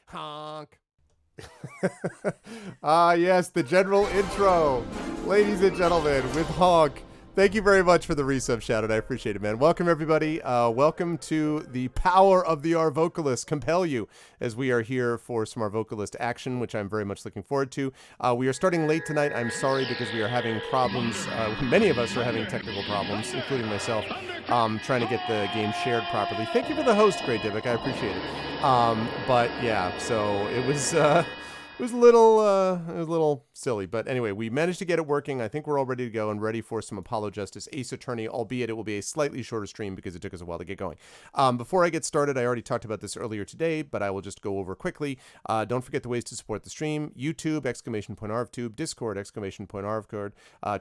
Honk. Yes, the general intro. Ladies and gentlemen, with Honk. Thank you very much for the resub shout-out. I appreciate it, man. Welcome, everybody. Welcome to the power of the Arvocalists compel you, as we are here for some Arvocalist action, which I'm very much looking forward to. We are starting late tonight. I'm sorry because we are having problems. Many of us are having technical problems, including myself, trying to get the game shared properly. Thank you for the host, Great Divic. I appreciate it. But yeah, so it was... It was a little silly, but anyway, we managed to get it working. I think we're all ready to go and ready for some Apollo Justice Ace Attorney, albeit it will be a slightly shorter stream because it took us a while to get going. Before I get started, I already talked about this earlier today, but I will just go over quickly. Don't forget the ways to support the stream: YouTube, !ArvTube, Discord, !ArvCord,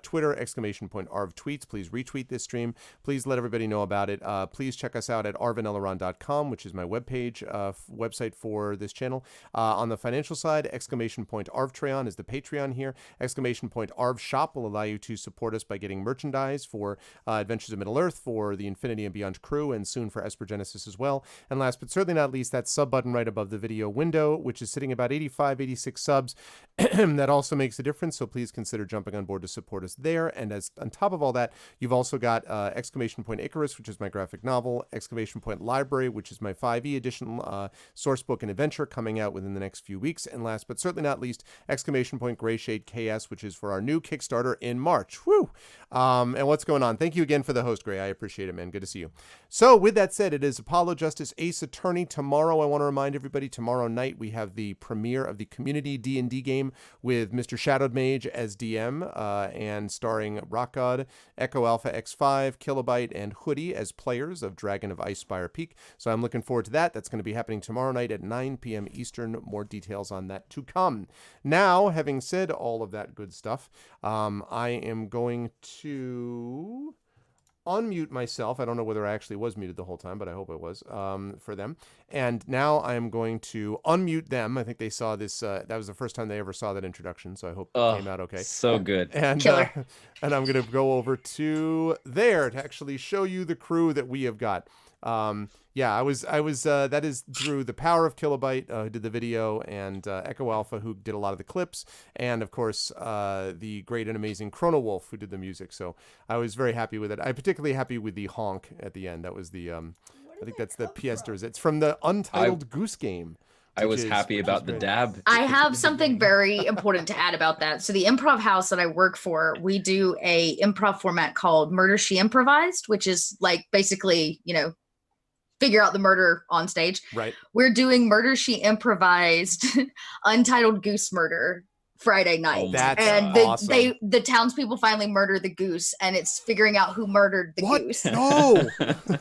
Twitter, !ArvTweets. Please retweet this stream. Please let everybody know about it. Please check us out at arvaneleron.com, which is my website for this channel. On the financial side, !Arvtreon is the Patreon here. !Arvshop will allow you to support us by getting merchandise for Adventures of Middle-earth, for the Infinity and Beyond crew, and soon for Esper Genesis as well. And last but certainly not least, that sub button right above the video window, which is sitting about 86 subs. That also makes a difference, so please consider jumping on board to support us there. And as on top of all that, you've also got !Icarus, which is my graphic novel, !Library, which is my 5e edition source book and adventure coming out within the next few weeks. And last but certainly not least, !Grayshade KS, which is for our new Kickstarter in March. Woo! And what's going on? Thank you again for the host, Gray. I appreciate it, man. Good to see you. So with that said, it is Apollo Justice Ace Attorney. Tomorrow, I want to remind everybody, tomorrow night we have the premiere of the community D&D game with Mr. Shadowed Mage as DM, and starring Rock God, Echo Alpha X5, Kilobyte, and Hoodie as players of Dragon of Icespire Peak. So I'm looking forward to that. That's going to be happening tomorrow night at 9 p.m. Eastern. More details on that to come. Now, having said all of that good stuff, I am going to unmute myself. I don't know whether I actually was muted the whole time, but I hope I was, for them. And now I'm going to unmute them. I think they saw this. That was the first time they ever saw that introduction, so I hope it came out okay. So good. And and I'm going to go over to there to actually show you the crew that we have got. Yeah, I was that is through the power of Kilobyte, who did the video, and Echo Alpha, who did a lot of the clips, and of course the great and amazing Chrono Wolf, who did the music. So I was very happy with it. I'm particularly happy with the honk at the end. That was the I think that's the pièce de résistance. It's from the Untitled Goose Game. I was happy about the dab. I have something very important to add about that. So the improv house that I work for, we do a improv format called Murder She Improvised, which is like basically, you know, figure out the murder on stage. Right. We're doing Murder She Improvised Untitled Goose Murder Friday night. Oh, that's and awesome. the townspeople finally murder the goose, and it's figuring out who murdered the goose. No.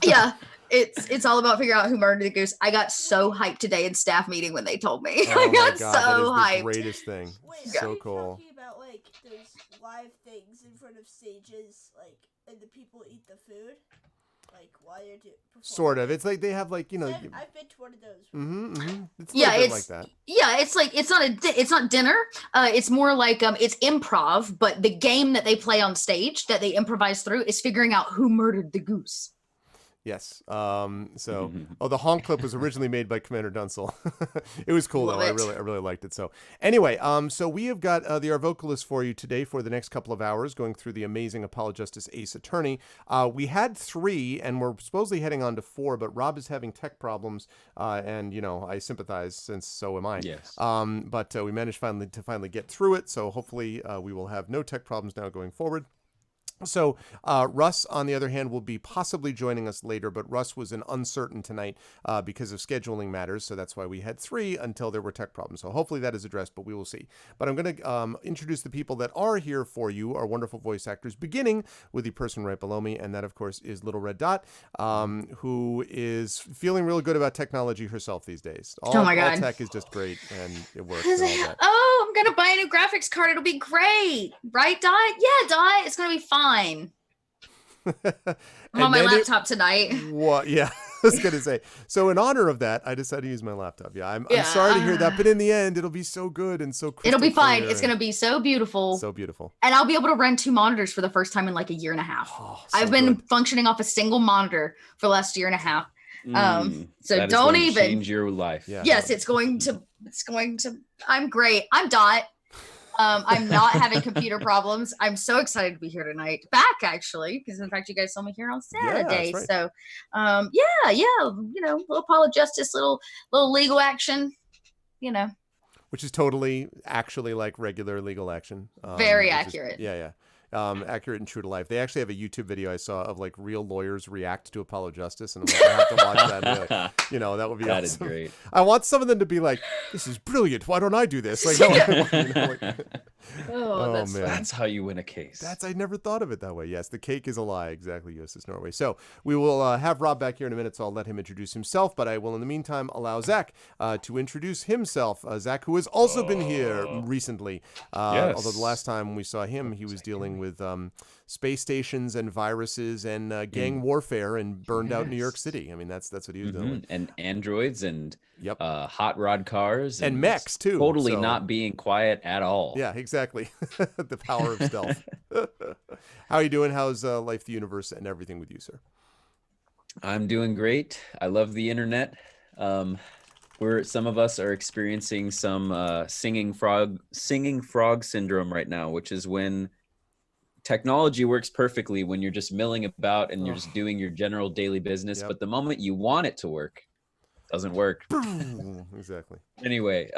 Yeah. It's all about figuring out who murdered the goose. I got so hyped today in staff meeting when they told me. Oh I got God, so that is hyped. the greatest thing. Wait, So are you cool. talking about like those live things in front of stages, like, and the people eat the food, like while you're performing? Sort of. It's like they have like, you know. I've been to one of those. It's a little bit like that. Yeah, it's like it's not dinner. It's more like it's improv, but the game that they play on stage that they improvise through is figuring out who murdered the goose. Yes. So, the honk clip was originally made by Commander Dunsel. It was cool though. I really liked it. So, anyway, so we have got the Arvocalists for you today for the next couple of hours, going through the amazing Apollo Justice Ace Attorney. We had 3, and we're supposedly heading on to 4, but Rob is having tech problems, and you know I sympathize, since so am I. Yes. But we managed to finally get through it. So hopefully we will have no tech problems now going forward. So Russ, on the other hand, will be possibly joining us later, but Russ was uncertain tonight because of scheduling matters, so that's why we had 3 until there were tech problems. So hopefully that is addressed, but we will see. But I'm going to introduce the people that are here for you, our wonderful voice actors, beginning with the person right below me, and that, of course, is Little Red Dot, who is feeling real good about technology herself these days. Oh my God. All tech is just great, and it works. And all that. Oh, I'm going to buy a new graphics card. It'll be great. Right, Dot? Yeah, Dot. It's going to be fine. I'm on my laptop tonight. What? Yeah, I was gonna say. So in honor of that, I decided to use my laptop. Yeah, I'm sorry to hear that, but in the end, it'll be so good and so crystal It'll be fine. clear It's gonna be so beautiful. So beautiful. And I'll be able to run 2 monitors for the first time in like a year and a half. Oh, so I've been good. functioning off a single monitor for the last year and a half. So that is don't going to even change your life. Yeah. Yes, it's going to I'm great. I'm Dot. I'm not having computer problems. I'm so excited to be here tonight. Back actually, because in fact you guys saw me here on Saturday. that's right. So yeah, you know, little Apollo Justice, little legal action, you know. Which is totally actually like regular legal action. Very which is- accurate. yeah. Accurate and true to life. They actually have a YouTube video I saw of like real lawyers react to Apollo Justice, and I'm like, I have to watch that. And be like, you know, that would be That awesome. is great. I want some of them to be like, "This is brilliant. Why don't I do this?" Like, you know, like Oh, that's man. fun. That's how you win a case. I never thought of it that way. Yes, the cake is a lie. Exactly, USS Norway. So we will have Rob back here in a minute, so I'll let him introduce himself. But I will, in the meantime, allow Zach to introduce himself. Zach, who has also been here recently. Yes. Although the last time we saw him, he was dealing with space stations and viruses and gang warfare and burned out New York City. I mean, that's what he was doing. With. And androids and Yep. hot rod cars And mechs, too, Totally so- not being quiet at all. Yeah, exactly. The power of stealth. How are you doing? How's life, the universe, and everything with you, sir? I'm doing great. I love the internet. Some of us are experiencing some singing frog syndrome right now, which is when technology works perfectly when you're just milling about and you're just doing your general daily business. Yep. But the moment you want it to work, it doesn't work. Exactly. Anyway,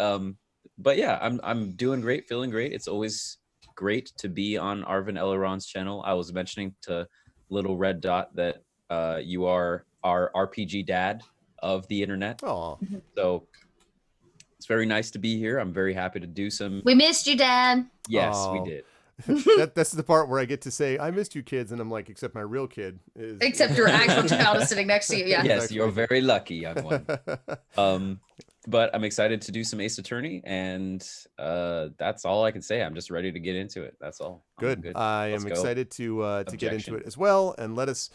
but yeah, I'm doing great, feeling great. It's always great to be on Arvin Eleron's channel. I was mentioning to Little Red Dot that you are our RPG dad of the internet. Oh, So it's very nice to be here. I'm very happy to do some. We missed you, Dad. Yes, Aw. we did. that's the part where I get to say I missed you, kids, and I'm like, except my real kid is. Except your actual child is sitting next to you. Yeah. Yes, Exactly. you're very lucky, young one. But I'm excited to do some Ace Attorney, and that's all I can say. I'm just ready to get into it. That's all. I'm Good. I Let's am go. excited to get into Objection. it as well, and let us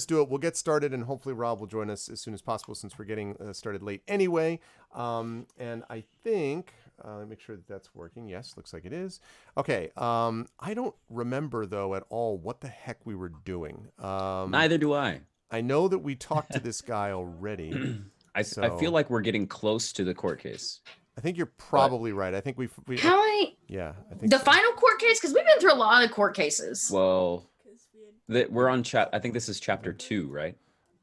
do it. We'll get started, and hopefully Rob will join us as soon as possible, since we're getting started late anyway. And I think let me make sure that that's working. Yes, looks like it is. Okay. I don't remember though at all what the heck we were doing. Neither do I. I know that we talked to this guy already. I feel like we're getting close to the court case. I think you're probably right. I think we How many yeah. I think the so. final court case? Because we've been through a lot of court cases. Well, 'Cause we had we're on I think this is chapter 2, right?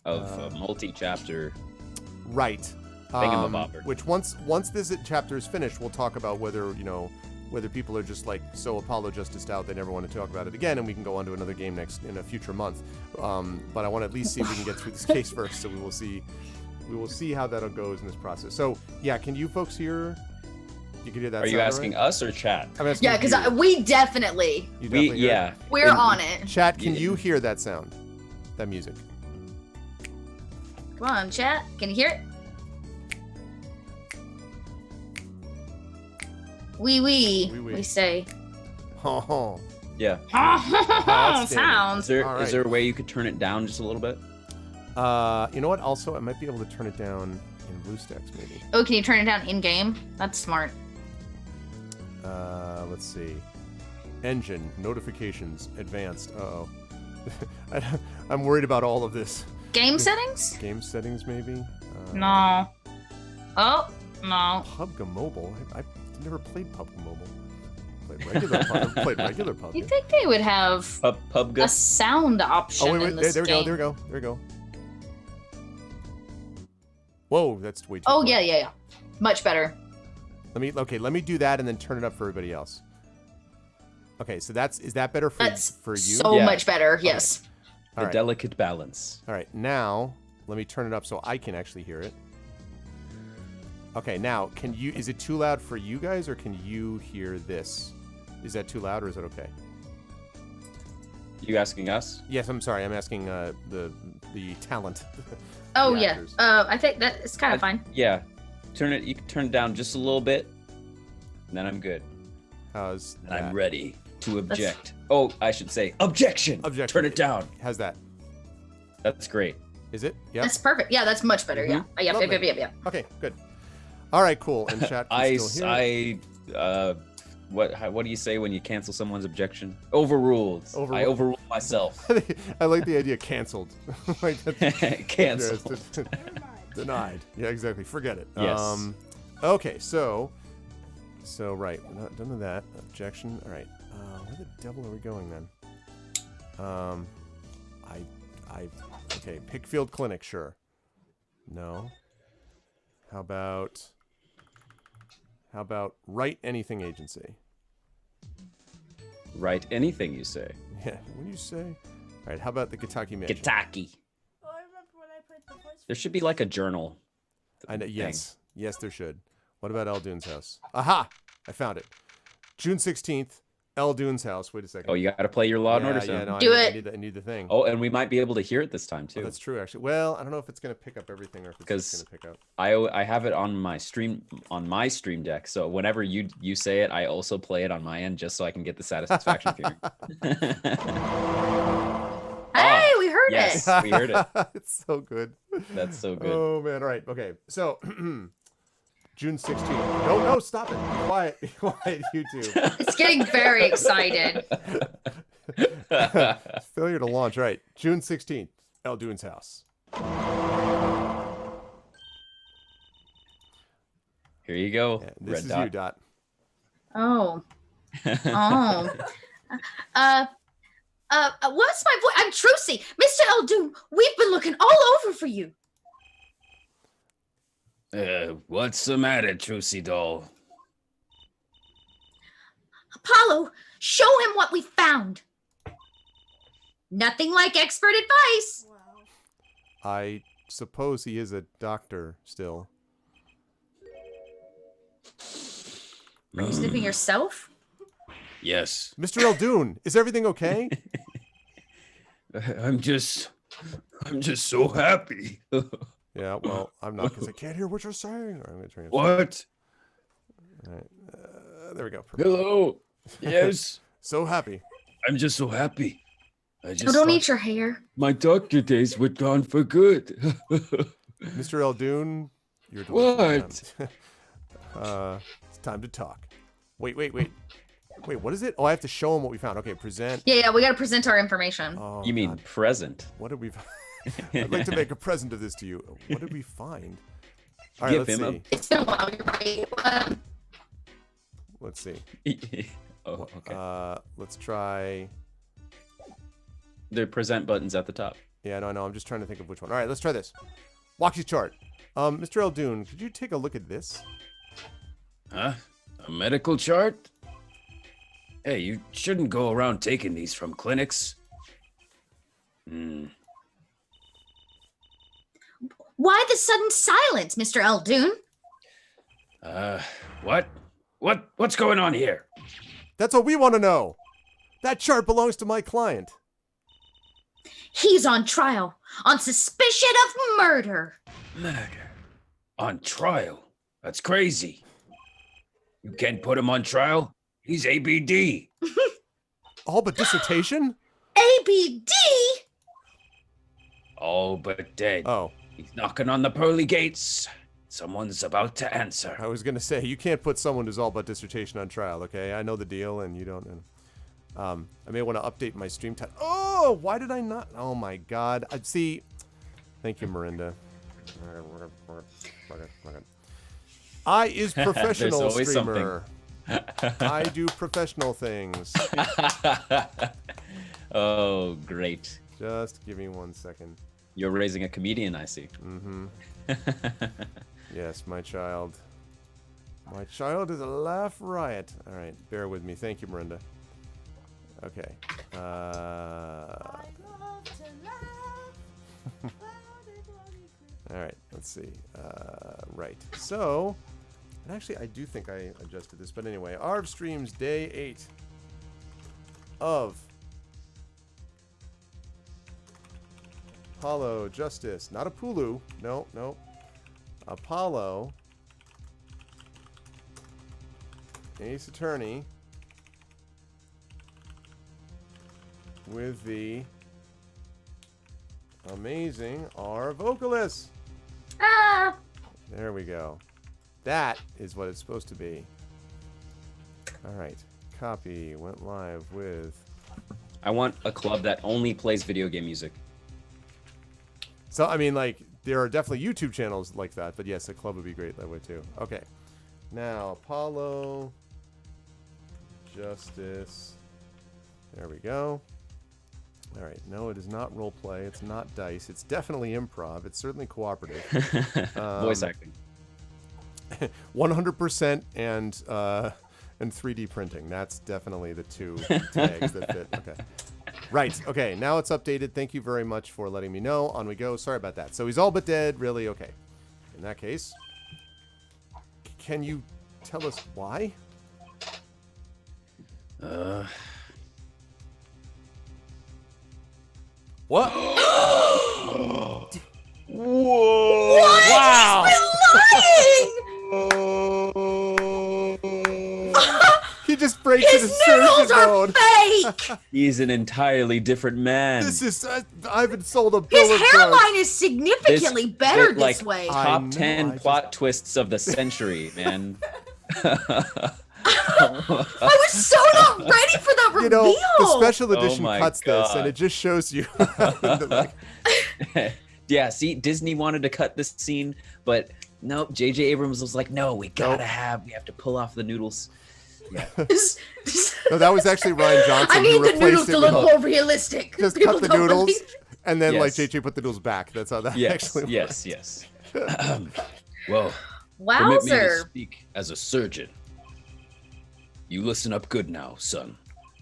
Of a multi-chapter. Right. Thingamabobber. Which once this chapter is finished, we'll talk about whether whether people are just like so Apollo Justice out they never want to talk about it again, and we can go on to another game in a future month. But I want to at least see if we can get through this case first, so we will see how that goes in this process. So yeah, can you folks hear? You can hear that. Are you sound, asking all right? us or chat? I'm asking Yeah, because you. we definitely You definitely hear it? Yeah. we're And- on it. Chat, can Yeah. you hear that sound? That music? Come on, chat. Can you hear it? Oui, oui. We say. Oh, Yeah. Outstanding. Sounds. Is All is right. there a way you could turn it down just a little bit? you know what? Also, I might be able to turn it down in BlueStacks, maybe. Oh, can you turn it down in game? That's smart. Let's see. Engine notifications advanced. Uh-oh. I'm worried about all of this. Game settings? Game settings, maybe. No. Oh no. PUBG Mobile. I've never played PUBG Mobile. Played regular PUBG. Played regular You PUBG. think they would have PUBG? a sound option Oh wait, in this there we game? go. There we go. There we go. Whoa, that's way too. Oh quiet. yeah. Much better. Let me do that and then turn it up for everybody else. Okay, so is that better for That's you? so Yeah. much better. Yes. The All right. delicate balance. All right, now let me turn it up so I can actually hear it. Okay, now is it too loud for you guys, or can you hear this? Is that too loud, or is it okay? You asking us? Yes, I'm sorry. I'm asking the talent. Oh The yeah. actors. I think that it's kind of fine. Yeah. You can turn it down just a little bit, and then I'm good. How's And that? I'm ready to object. Oh, I should say objection. Objection. Turn it down. How's that? That's great. Is it? Yeah. That's perfect. Yeah, that's much better. Yeah. Yeah. Lovely. Yeah. Okay, good. All right, cool. And chat can still hear it. What do you say when you cancel someone's objection? Overruled. I Overruled. overruled myself. I like the idea canceled. Like, that's Canceled. interesting. Never mind. Denied. Yeah, exactly. Forget it. Yes. Okay, so right, we're not done with that. Objection. All right. Where the devil are we going then? Okay, Pickfield Clinic, sure. No. How about Write Anything Agency? Write anything you say. Yeah, what do you say? All right, how about the Kentucky Mansion? Kitaki. Oh, I remember when I put the voice. There should be like a journal. I know, thing. yes, there should. What about El Dune's house? Aha! I found it. June 16th, El Dune's house. Wait a second. Oh, you got to play your Law and Order yeah, sound. no, Do I it. need the thing. Oh, and we might be able to hear it this time Oh, too. that's true, actually. Well, I don't know if it's gonna pick up everything or if it's just 'Cause gonna pick up. I have it on my stream deck. So whenever you say it, I also play it on my end just so I can get the satisfaction feeling. Hey, we heard yes. it. We heard it. It's so good. That's so good. Oh man! All right. Okay. So June 16th. No! Stop it! Be quiet, you two. It's getting very excited. Failure to launch. All right. June 16th. El Dune's house. Here you go. Yeah, this Red is dot. you, Dot. Oh. What's my voice? I'm Trucy. Mr. Eldoon, we've been looking all over for you. What's the matter, Trucy doll? Apollo, show him what we found. Nothing like expert advice. Wow. I suppose he is a doctor still. Are you sniffing yourself? Yes. Mr. Eldune, is everything okay? I'm just so happy. Yeah, well, I'm not because I can't hear what you're saying. I'm gonna turn it. What? All right. There we go. Perfect. Hello. Yes. So happy. I'm just so happy. I Oh, just don't thought eat your hair. my doctor days were gone for good. Mr. Eldune, you're What? It's time to talk. Wait, what is it? Oh, I have to show him what we found. Okay, present. Yeah, we got to present our information. Oh, You mean God. present? What did we I'd like to make a present of this to you. What did we find? All right, Give let's him a- see. It's been a while, you're right. Let's see. Oh, okay. Let's try. The present button's at the top. Yeah, no, I'm just trying to think of which one. All right, let's try this. Walkie's chart. Mr. Eldune, could you take a look at this? Huh? A medical chart? Hey, you shouldn't go around taking these from clinics. Why the sudden silence, Mr. Eldoon? What's going on here? That's what we want to know. That chart belongs to my client. He's on trial on suspicion of murder. Murder. On trial? That's crazy. You can't put him on trial. He's ABD. All but dissertation? ABD? All but dead. Oh, He's knocking on the pearly gates. Someone's about to answer. I was gonna say you can't put someone who's all but dissertation on trial. Okay, I know the deal, and you don't. I may want to update my stream time. Oh, why did I not? Oh my God! I see. Thank you, Miranda. I is professional always streamer. I do professional things. Oh, great. Just give me 1 second. You're raising a comedian, I see. Mm-hmm. Yes, my child. My child is a laugh riot. All right, bear with me. Thank you, Miranda. Okay. I love to laugh. All right, let's see. Right. So, and actually, I do think I adjusted this, but anyway, Arv streams day 8 of Apollo Justice, not Apollo. No. Apollo Ace Attorney with the amazing Arvocalists. Ah! There we go. That is what it's supposed to be. All right. Copy went live with. I want a club that only plays video game music. So I mean, like, there are definitely YouTube channels like that, but yes, a club would be great that way too. Okay, now Apollo, Justice. There we go. All right, no, it is not role play. It's not dice. It's definitely improv. It's certainly cooperative. Voice acting. 100% and 3D printing. That's definitely the two tags that fit. Okay. Right. Okay. Now it's updated. Thank you very much for letting me know. On we go. Sorry about that. So he's all but dead. Really? Okay. In that case, can you tell us why? What? Whoa! Wow! He just breaks into His noodles surgeon are mode. fake. He's an entirely different man. This is I've been sold a His bill of hairline goods. is significantly better Like, this way. I Top know, 10 I just- plot twists of the century, man. I was so not ready for that reveal. You know, the special edition my cuts this, and God. it just shows you. Like, Yeah, see, Disney wanted to cut this scene, but no, J.J. Abrams was like, no, we have to pull off the noodles. no, that was actually Ryan Johnson. I need who the noodles replaced it to look with more realistic. just People cut the don't noodles, believe- and then like Yes. JJ put the noodles back. That's how that Yes, actually yes, yes. Well, permit me to Wowzer. Speak as a surgeon. You listen up good now, son.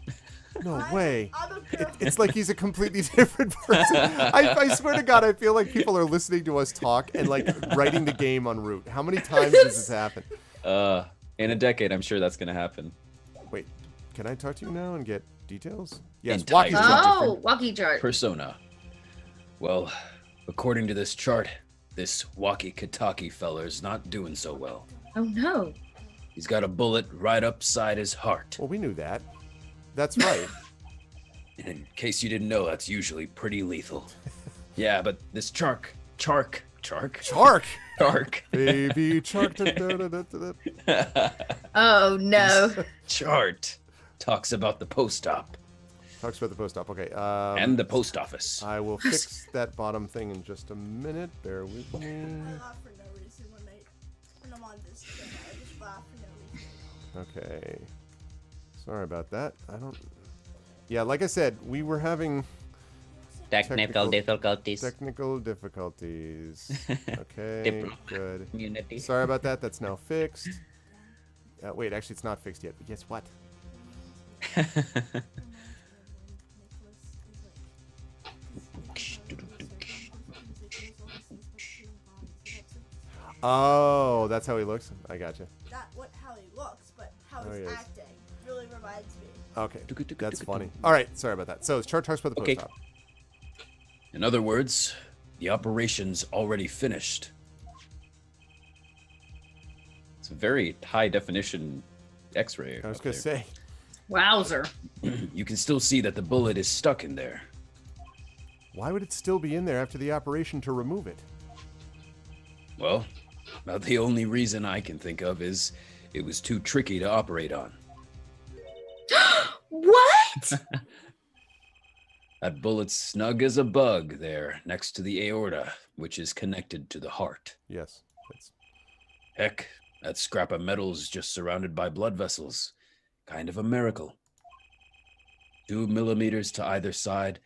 worked. No way. I'm a It, girl. it's like he's a completely different person. I swear to God, I feel like people are listening to us talk and like writing the game en route. How many times does this happen? in a decade, I'm sure that's gonna happen. Wait, can I talk to you now and get details? Yes, Entire- walkie chart. Oh, walkie chart. Persona. Well, according to this chart, this walkie-talkie feller's not doing so well. Oh no. He's got a bullet right upside his heart. Well, we knew that. That's right. And in case you didn't know, that's usually pretty lethal. Yeah, but this Chark, Chark, baby Chark. Da, da, da, da, da. Oh no. chart talks about the post-op Talks about the post op. Okay. and the post office. I will fix that bottom thing in just a minute. Bear with me. I laugh for no reason when I'm on this channel. I just laugh for no reason. Okay. Sorry about that. I don't. Yeah, like I said, we were having Technical difficulties. technical difficulties. Okay, Diplomatic good. community. Sorry about that. That's now fixed. Wait, actually, it's not fixed yet. But guess what? Oh, that's how he looks. I gotcha. Not how he looks, but how Oh, he's he is. acting. Really reminds me. Okay, that's funny. All right, sorry about that. So, chart talks about the Okay. post op. In other words, the operation's already finished. It's a very high definition X-ray. I was up gonna there. say. Wowzer. You can still see that the bullet is stuck in there. Why would it still be in there after the operation to remove it? Well, about the only reason I can think of is it was too tricky to operate on. What? That bullet's snug as a bug there next to the aorta, which is connected to the heart. Yes. It's, Heck, that scrap of metal's just surrounded by blood vessels. Kind of a miracle. 2 millimeters to either side,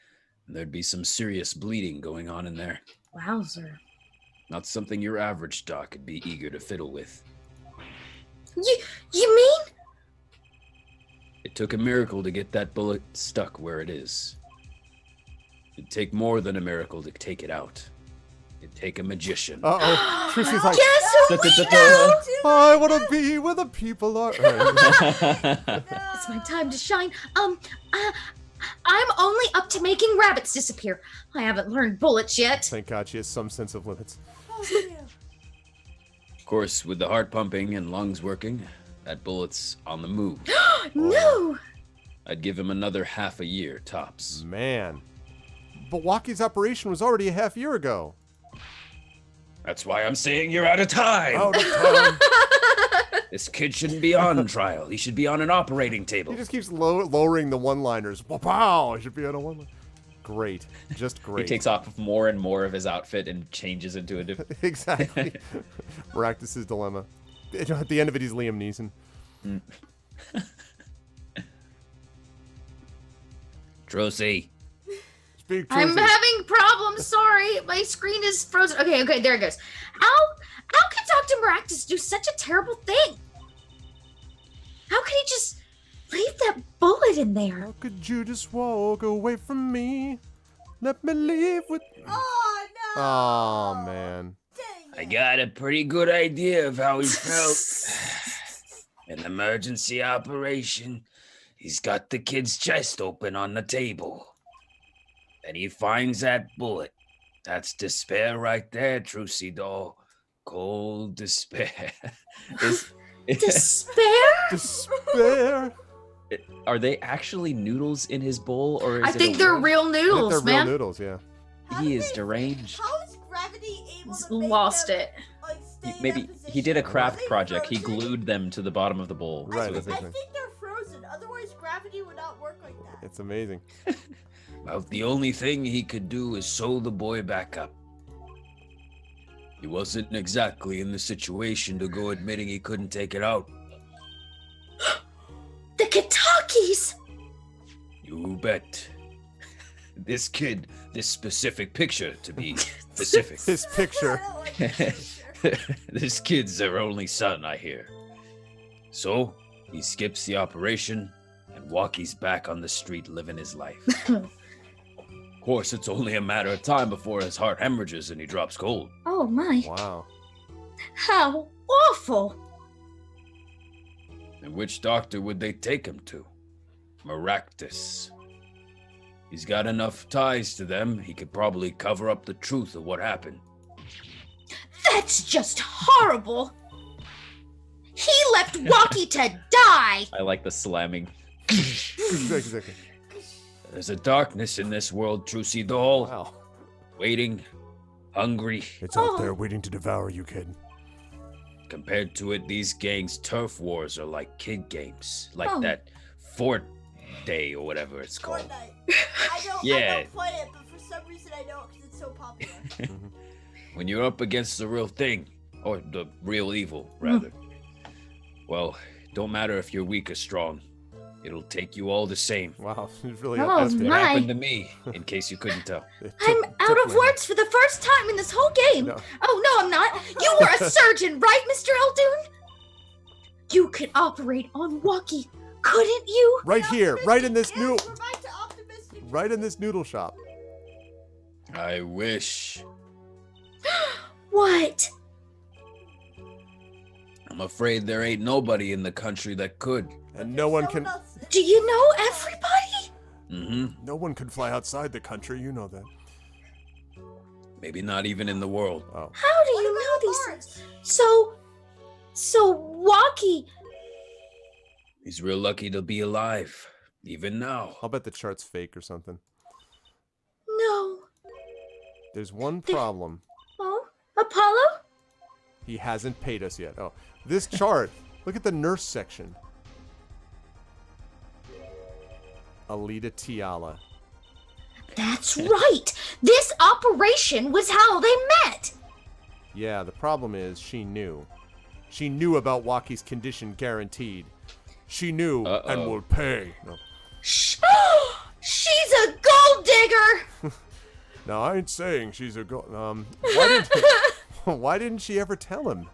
and there'd be some serious bleeding going on in there. Wowzer. Not something your average doc could be eager to fiddle with. You mean? It took a miracle to get that bullet stuck where it is. It'd take more than a miracle to take it out. It'd take a magician. uh-oh. Trici's like, Guess who we know? I want to be where the people are. All right. It's my time to shine. I'm only up to making rabbits disappear. I haven't learned bullets yet. Thank God she has some sense of limits. Oh, yeah. Of course, with the heart pumping and lungs working, that bullet's on the move. No. I'd give him another half a year tops. Man. But Walkie's operation was already a half year ago. That's why I'm saying you're out of time. Out of time. This kid shouldn't be on trial. He should be on an operating table. He just keeps lowering the one-liners. Wow, I should be on a one-liner. Great. Just great. He takes off more and more of his outfit and changes into a different. Exactly. Maractus's dilemma. At the end of it, he's Liam Neeson. Trosy, Speak I'm Tuesday. having problems. Sorry, my screen is frozen. Okay, there it goes. How could Dr. Maractus do such a terrible thing? How could he just leave that bullet in there? How could you just walk away from me? Let me leave with. Oh no! Oh man. Dang I it. got a pretty good idea of how he felt. An emergency operation. He's got the kid's chest open on the table. And he finds that bullet. That's despair right there, Trucy doll. Cold despair. Despair? Despair. Are they actually noodles in his bowl, or is I it think a they're roast? real I think noodles, they're man. real noodles, yeah. How He did is they- deranged. How is gravity able He's to make lost them, it. like, stay in Maybe that he did a position? craft Are they project. He frozen? glued them to the bottom of the bowl. Right, so that's that- I exactly. think they're frozen. Otherwise, gravity would not work like that. It's amazing. About the only thing he could do is sew the boy back up. He wasn't exactly in the situation to go admitting he couldn't take it out. The Kitakis! You bet. This kid, this specific picture to be specific. This picture. I don't like this picture. This kid's their only son, I hear. So, he skips the operation, and Walkie's back on the street living his life. Of course, it's only a matter of time before his heart hemorrhages and he drops cold. Oh my. Wow. How awful. And which doctor would they take him to? Maractus. He's got enough ties to them, he could probably cover up the truth of what happened. That's just horrible. He left Walkie to die. I like the slamming. Exactly. There's a darkness in this world, Trucy doll. Wow. Waiting, hungry. It's out there waiting to devour you, kid. Compared to it, these gangs' turf wars are like kid games. Like Oh. that Fort Day or whatever it's called. Fortnite. I Yeah. don't play it, but for some reason I know it because it's so popular. When you're up against the real thing, or the real evil, rather. Well, don't matter if you're weak or strong. It'll take you all the same. Wow. It's really Oh, that's It my. happened to me, in case you couldn't tell. I'm out of words for the first time in this whole game. No. Oh, no, I'm not. You were a surgeon, right, Mr. Eldoon? You could operate on Walkie, couldn't you? Right here, right in this Yes, noodle, we're back to optimistic. right in this noodle shop. I wish. What? I'm afraid there ain't nobody in the country that could. And no one can, Do you know everybody? Mm-hmm. no one could fly outside the country. You know that. Maybe not even in the world. Oh, How do What you about know the these Barnes? things? So Walkie. He's real lucky to be alive, even now. I'll bet the chart's fake or something. No. There's one problem. Oh, Apollo? He hasn't paid us yet. Oh, this chart. Look at the nurse section. Alita Tiala. That's right. This operation was how they met. Yeah, the problem is she knew. She knew about Walkie's condition guaranteed. She knew and Uh-oh. will pay. No. Shh. She's a gold digger. No, I ain't saying she's a go. Why didn't she ever tell him?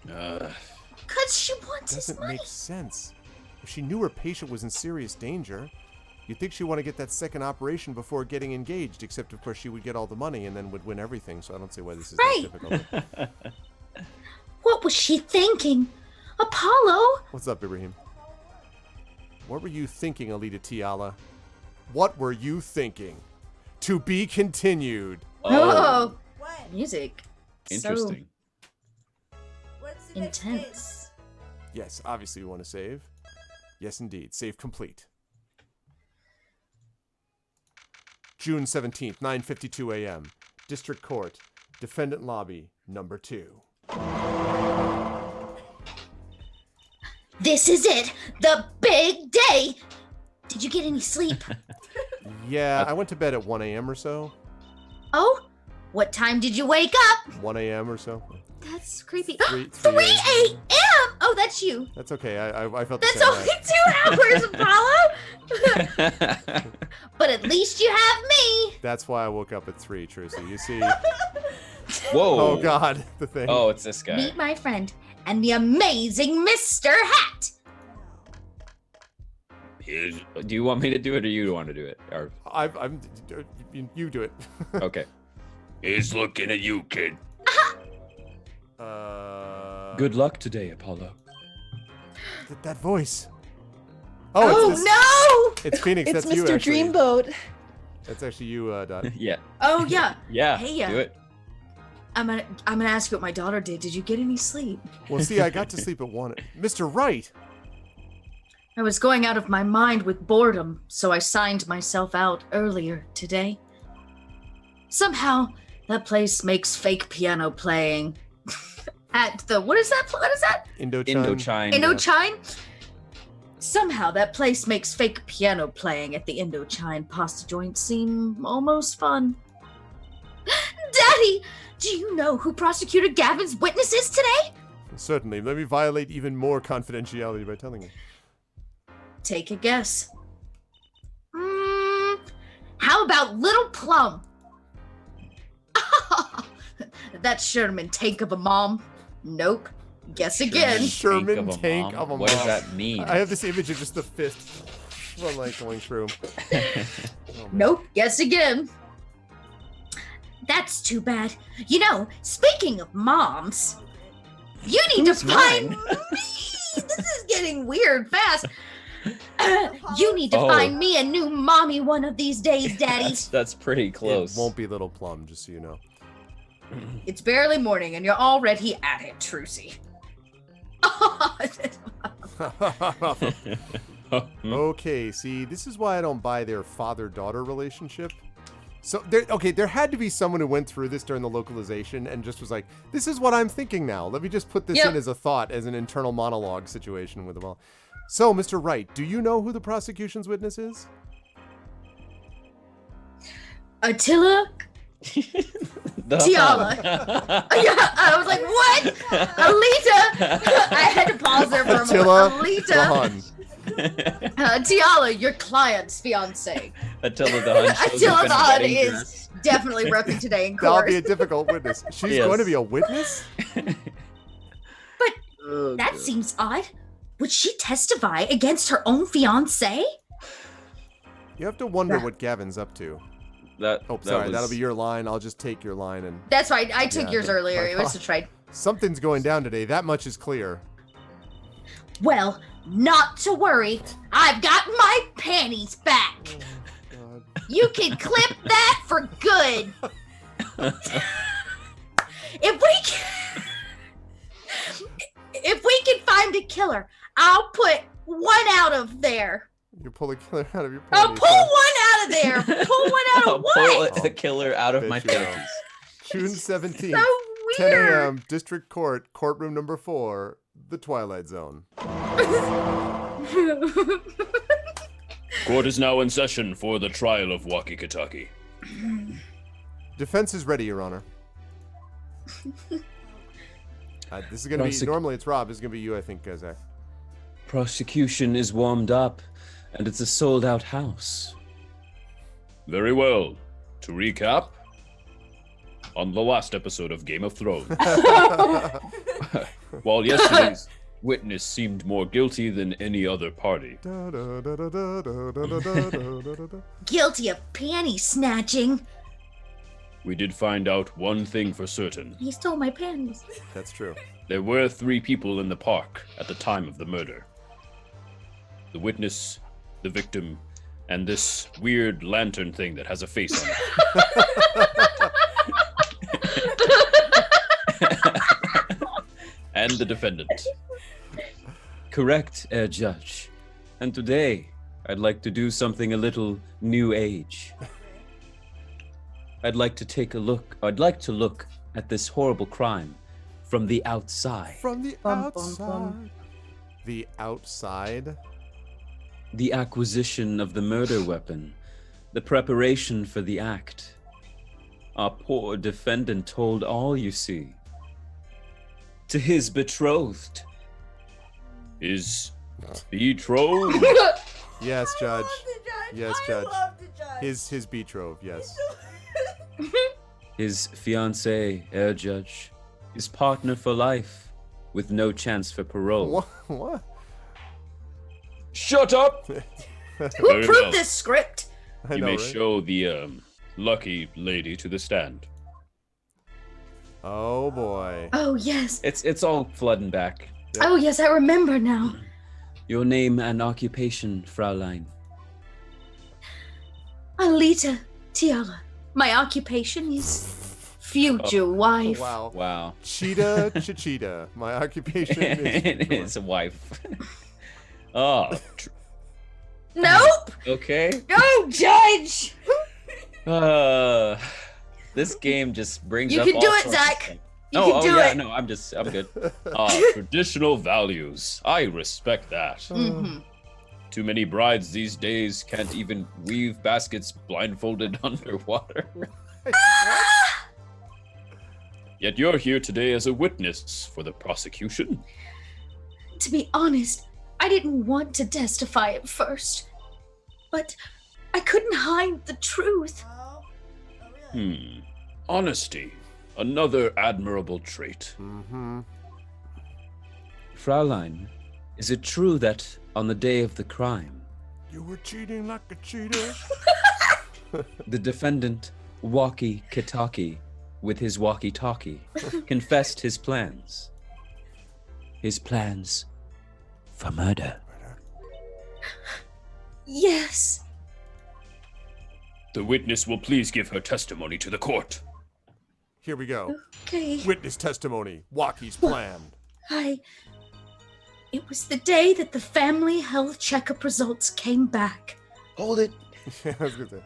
Cause she wants his Doesn't money. make sense. If she knew her patient was in serious danger, you'd think she'd want to get that second operation before getting engaged, except of course she would get all the money and then would win everything, so I don't see why this is Right. that difficult. What was she thinking? Apollo? What's up, Ibrahim? What were you thinking, Alita Tiala? What were you thinking? To be continued. Oh, What? music. Interesting. What's the So next game? intense. Yes, obviously we want to save. Yes, indeed. Save complete. June 17th, 9:52 a.m. District Court, Defendant Lobby, number 2. This is it. The big day. Did you get any sleep? Yeah, I went to bed at 1 a.m. or so. Oh, what time did you wake up? 1 a.m. or so. That's creepy. 3 3 a.m. a.m. Oh, that's you. That's okay. I felt the That's same only way. 2 hours, Apollo. But at least you have me. That's why I woke up at 3, Trucy. You see? Whoa. Oh, God. The thing. Oh, it's this guy. Meet my friend and the amazing Mr. Hat. Do you want me to do it or you want to do it? Or You do it. okay. He's looking at you, kid. Good luck today, Apollo. That voice. Oh, it's this, no. It's Phoenix. It's That's you, Mr. actually. Dreamboat. That's actually you, Dot. Yeah. Oh, yeah. Yeah. Hey, Do it. I'm gonna ask you what my daughter did. Did you get any sleep? Well, see, I got to sleep at 1. Mr. Wright. I was going out of my mind with boredom, so I signed myself out earlier today. Somehow, that place makes fake piano playing at the what is that? Indochine. Indochine. Somehow, that place makes fake piano playing at the Indochine pasta joint seem almost fun. Daddy, do you know who Prosecutor Gavin's witness is today? Certainly. Let me violate even more confidentiality by telling you. Take a guess. How about Little Plum? That Sherman tank of a mom. Nope. Guess again. Sherman tank of a What does mom. that mean? I have this image of just the fist one like going through. Oh, man. Nope. Guess again. That's too bad. You know, speaking of moms, you need to find me. This is getting weird fast. You need to find me a new mommy one of these days, Daddy. That's pretty close. It won't be Little Plum, just so you know. It's barely morning and you're already at it, Trucy. Okay, see, this is why I don't buy their father-daughter relationship. So, there had to be someone who went through this during the localization and just was like, this is what I'm thinking now. Let me just put this in as a thought, as an internal monologue situation with them all. So, Mr. Wright, do you know who the prosecution's witness is? Attila Tiala. Yeah, I was like, what? Alita. I had to pause there for a Attila moment. Alita. Tiala, your client's fiance. Attila the Hun. Attila the Hun is definitely repping today in That'll court. be a difficult witness. She's going to be a witness? But that seems odd. Would she testify against her own fiance? You have to wonder what Gavin's up to. That'll be your line. I'll just take your line and. That's right. I took yours earlier. It was to try. Something's going down today. That much is clear. Well, not to worry. I've got my panties back. Oh, God. You can clip that for good. If we can find a killer, I'll put one out of there. You pull a killer out of your I'll panties. pull one out of there. Pull one out of what? Pull the killer out of my Bet you panties. June 17th, So 10 weird. a.m., District Court, courtroom number 4, the Twilight Zone. Court is now in session for the trial of Wakikataki. Defense is ready, Your Honor. This is going to be, normally it's Rob. This is going to be you, I think, Zach. Prosecution is warmed up, and it's a sold-out house. Very well. To recap, on the last episode of Game of Thrones, while yesterday's witness seemed more guilty than any other party, Guilty of panty snatching. we did find out one thing for certain. He stole my panties. That's true. There were 3 people in the park at the time of the murder. The witness, the victim, and this weird lantern thing that has a face on it. And the defendant. Correct, Herr Judge. And today, I'd like to do something a little new age. I'd like to look at this horrible crime from the outside. From the Bum, bum, outside. bum. The outside? The acquisition of the murder weapon, the preparation for the act. Our poor defendant told all, you see. To his betrothed. His betrothed? Yes, Judge. Yes, Judge. I love the judge. His betrothed, yes. His fiancée, Herr Judge. His partner for life, with no chance for parole. What? What? Shut up! Who Very approved well. this script? I You know, may right? show the lucky lady to the stand. Oh boy. Oh, yes. It's all flooding back. Yep. Oh, yes, I remember now. Your name and occupation, Fraulein. Alita Tiala. My occupation is future wife. Wow. Wow. Cheetah Chichita. My occupation is. His wife. Oh, Nope. okay. No, Judge. This game just brings You up can all do it, sorts of Zach. stuff. You oh, can do yeah, it. no, I'm good. Traditional values. I respect that. Mhm. Too many brides these days can't even weave baskets blindfolded underwater. Yet you're here today as a witness for the prosecution. To be honest, I didn't want to testify at first, but I couldn't hide the truth. Oh, really? Honesty. Another admirable trait. Mm-hmm. Fraulein, is it true that on the day of the crime, You were cheating like a cheater. the defendant, Walkie Kitaki, with his walkie-talkie, confessed his plans? His plans for murder. Yes. The witness will please give her testimony to the court. Here we go. Okay. Witness testimony. Walkie's plan. It was the day that the family health checkup results came back. Hold it. Yeah, I was gonna say.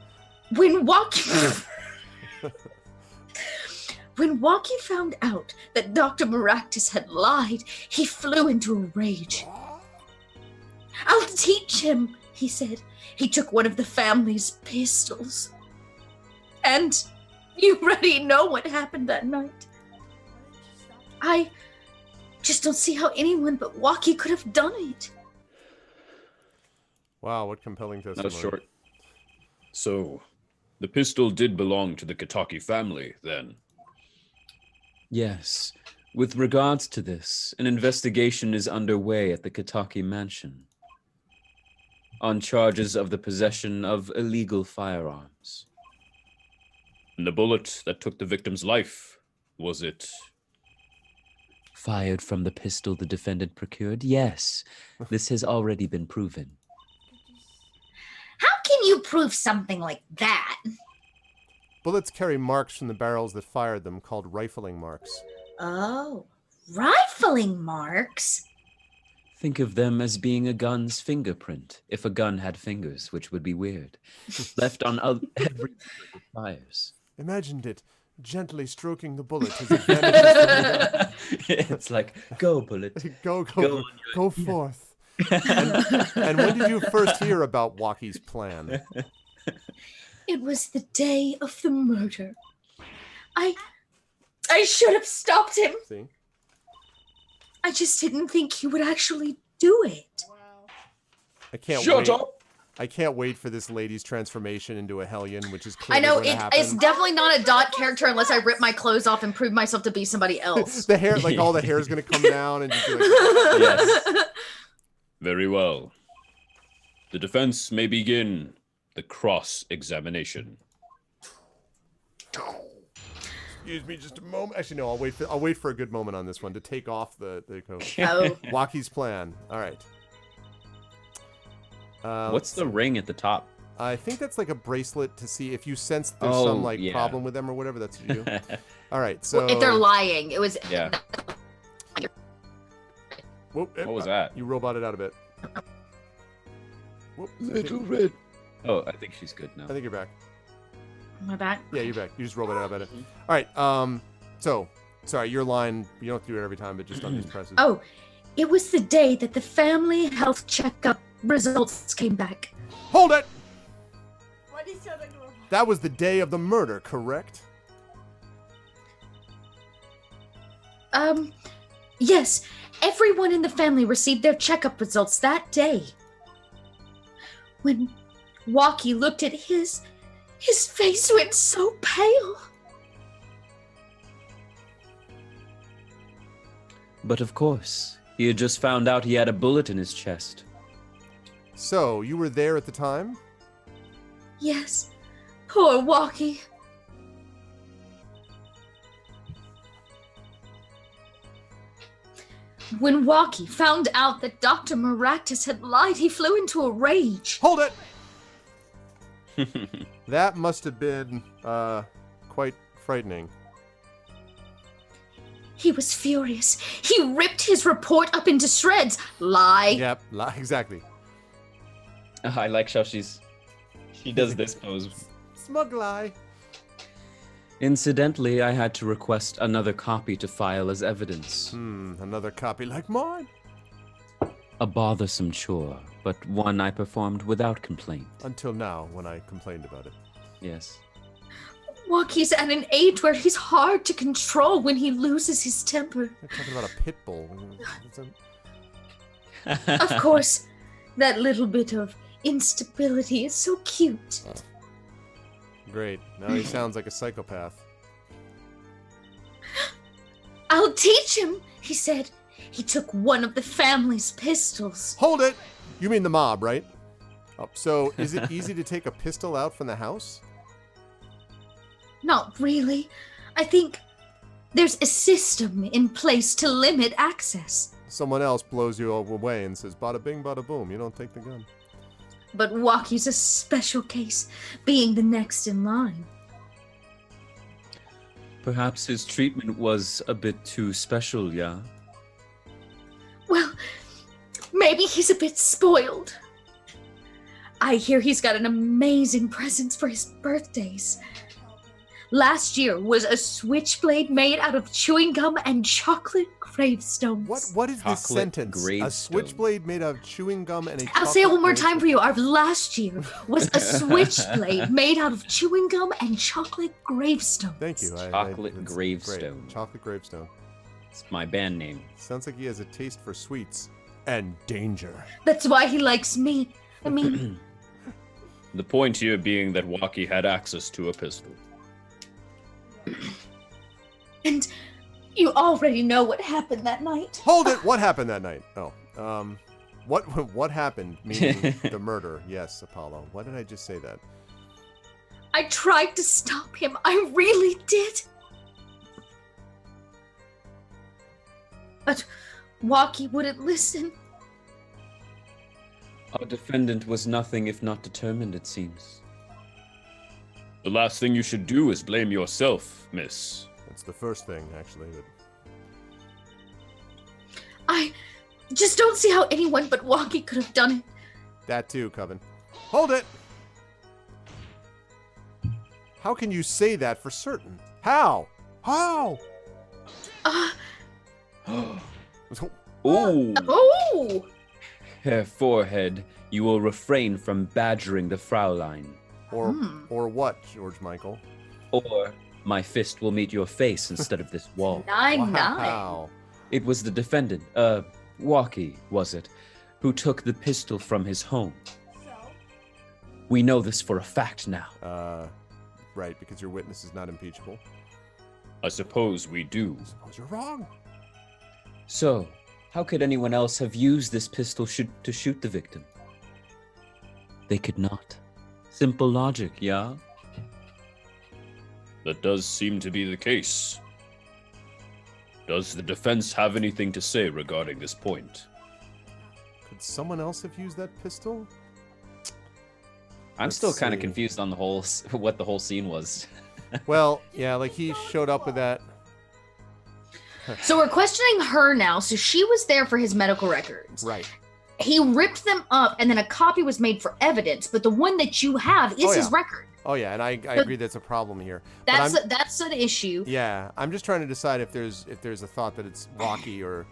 When Walkie found out that Dr. Maractus had lied, he flew into a rage. I'll teach him, he said. He took one of the family's pistols. And you already know what happened that night. Why didn't you stop? I just don't see how anyone but Walkie could have done it. Wow, what compelling That testimony. was short. So, the pistol did belong to the Kitaki family, then. Yes. With regards to this, an investigation is underway at the Kitaki mansion on charges of the possession of illegal firearms. And the bullet that took the victim's life, was it? Fired from the pistol the defendant procured? Yes. This has already been proven. How can you prove something like that? Bullets carry marks from the barrels that fired them, called rifling marks. Oh, rifling marks? Think of them as being a gun's fingerprint, if a gun had fingers, which would be weird. Left on every bullet it fires. Imagined it gently stroking the bullet as it vanishes from the gun. It's like, go, bullet. Go, Go go, on go forth. And when did you first hear about Walkie's plan? It was the day of the murder. I should have stopped him. See? I just didn't think he would actually do it. Wow. I can't Shut wait. up! I can't wait for this lady's transformation into a hellion, which is I clearly know going to happen. it's definitely not a dot character unless I rip my clothes off and prove myself to be somebody else. The hair, like all the hair is going to come down and just be like, Yes. Very well. The defense may begin the cross-examination. excuse me just a moment. Actually, no, I'll wait for a good moment on this one to take off the coat. Oh, Walkie's plan. All right. What's the ring at the top? I think that's like a bracelet to see if you sense there's Oh, some like yeah. problem with them or whatever. That's what you do. All right, so if they're lying, it was. Yeah. Whoop, What was that? You roboted out a bit. Whoop, Little red. Oh, I think she's good now. I think you're back. My back. Yeah, you're back. You just roboted out a bit. All right. So sorry, your line. You don't have to do it every time, but just on these presses. Oh, it was the day that the family health checkup results came back. Hold it! Why do you sound like a robot? That was the day of the murder, correct? Yes. Everyone in the family received their checkup results that day. When Walkie looked at his face went so pale. But of course, he had just found out he had a bullet in his chest. So, you were there at the time? Yes. Poor Walkie. When Walkie found out that Dr. Maractus had lied, he flew into a rage. Hold it! That must have been, quite frightening. He was furious. He ripped his report up into shreds. Lie. Yep, exactly. I like how she does this pose. Smug lie. Incidentally, I had to request another copy to file as evidence. Another copy like mine. A bothersome chore, but one I performed without complaint. Until now, when I complained about it. Yes. Walkie's at an age where he's hard to control when he loses his temper. You're talking about a pit bull. Of course, that little bit of instability is so cute. Great. Now he sounds like a psychopath. I'll teach him, he said. He took one of the family's pistols. Hold it! You mean the mob, right? Oh, so, is it easy to take a pistol out from the house? Not really. I think there's a system in place to limit access. Someone else blows you away and says, bada bing, bada boom. You don't take the gun. But Walkie's a special case, being the next in line. Perhaps his treatment was a bit too special, yeah? Well, maybe he's a bit spoiled. I hear he's got an amazing presents for his birthdays. Last year was a switchblade made out of chewing gum and chocolate gravestones. What is this Chocolate sentence? A gravestone. switchblade made of chewing gum and a I'll say it chocolate one more time gravestone. for you. Our last year was a switchblade made out of chewing gum and chocolate gravestones. Thank you. Chocolate it's gravestone. Great. Chocolate gravestone. It's my band name. Sounds like he has a taste for sweets and danger. That's why he likes me. I mean, The point here being that Walkie had access to a pistol. and you already know what happened that night. Hold it! What happened that night? Oh, what happened? Meaning the murder. Yes, Apollo. Why did I just say that? I tried to stop him. I really did. But Walkie wouldn't listen. Our defendant was nothing if not determined, it seems. The last thing you should do is blame yourself, miss. That's the first thing, actually. That... I just don't see how anyone but Walkie could have done it. That too, Coven. Hold it! How can you say that for certain? How? How? Ooh! Oh! Herr Forehead, you will refrain from badgering the Fraulein. Or what, George Michael? Or my fist will meet your face instead of this wall. 9-9. Wow. It was the defendant, Walkie, was it, who took the pistol from his home. So, We know this for a fact now. Right, because your witness is not impeachable. I suppose we do. I suppose you're wrong. So, how could anyone else have used this pistol to shoot the victim? They could not. Simple logic, yeah? That does seem to be the case. Does the defense have anything to say regarding this point? Could someone else have used that pistol? I'm Let's still kind of see. confused on the whole what the whole scene was. Well, yeah, like he showed up with that. So we're questioning her now. So she was there for his medical records. Right. He ripped them up, and then a copy was made for evidence. But the one that you have is Oh, his yeah. record. Oh yeah, and I agree that's a problem here. But That's an issue. yeah, I'm just trying to decide if there's a thought that it's Rocky or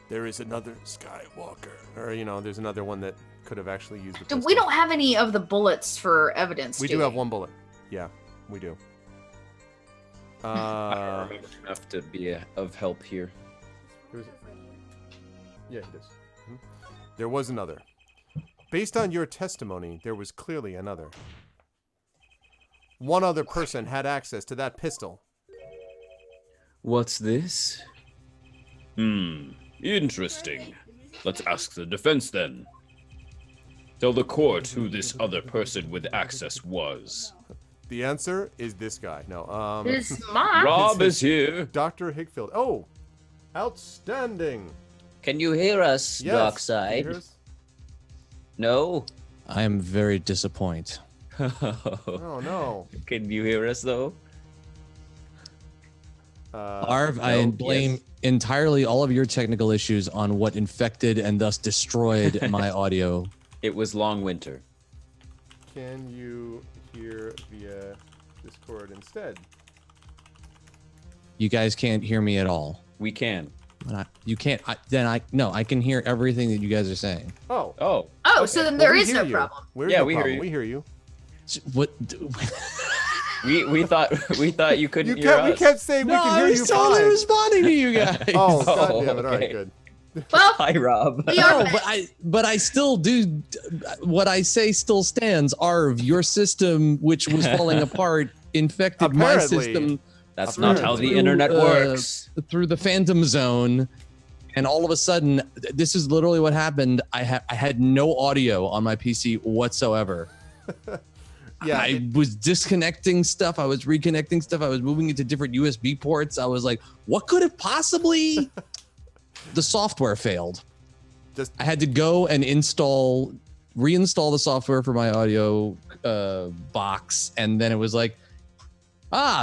there is another Skywalker or there's another one that could have actually used the pistol. We don't have any of the bullets for evidence. We do have one bullet. Yeah, we do. I don't remember enough to be of help here. Yeah, it is. There was another. Based on your testimony, there was clearly another. One other person had access to that pistol. What's this? Interesting. Let's ask the defense then. Tell the court who this other person with access was. The answer is this guy. No, This mine. Rob is here. Dr. Hickfield. Oh, outstanding. Can you hear us, Yes. Darkseid? Can you hear us? No? I am very disappointed. Oh no. Can you hear us though? Arv, I no, blame yes. entirely all of your technical issues on what infected and thus destroyed my audio. It was long winter. Can you hear via Discord instead? You guys can't hear me at all. We can. You can't. No, I can hear everything that you guys are saying. Oh. Oh. Oh, okay. so then Well, there we is hear no you. problem. Where's Yeah, the we hear problem? you. We hear you. What? We thought you couldn't We hear us. kept saying we No, can I hear was you totally fine. responding to you guys. Oh, Oh, God damn it. All right, okay. good. Well, Hi, Rob. we are No, back. but I still do. What I say still stands. Arv, your system, which was falling apart, infected my Apparently. system That's not how the Through, internet uh, works. through the Phantom Zone, and all of a sudden, this is literally what happened. I had no audio on my PC whatsoever. Yeah. I was disconnecting stuff. I was reconnecting stuff. I was moving it to different USB ports. I was like, what could have possibly? The software failed. Just I had to go and reinstall the software for my audio box, and then it was like,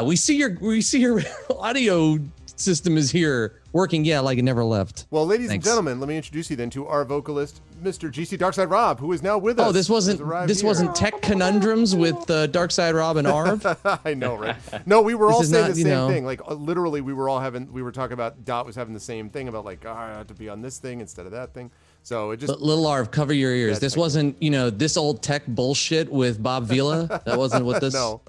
we see your audio system is here working. Yeah, like it never left. well, ladies Thanks. and gentlemen, let me introduce you then to our vocalist, Mr. GC Darkside Rob, who is now with us. Oh, this He's arrived here. wasn't Tech Conundrums with Darkside Rob and Arv. I know, right? No, we were This all is saying not, the you same know- thing. Like literally, we were talking about Dot was having the same thing about like, I have to be on this thing instead of that thing. So it just Little Arv, cover your ears. Yeah, This thank you. wasn't, this old tech bullshit with Bob Vila. That wasn't what this. no.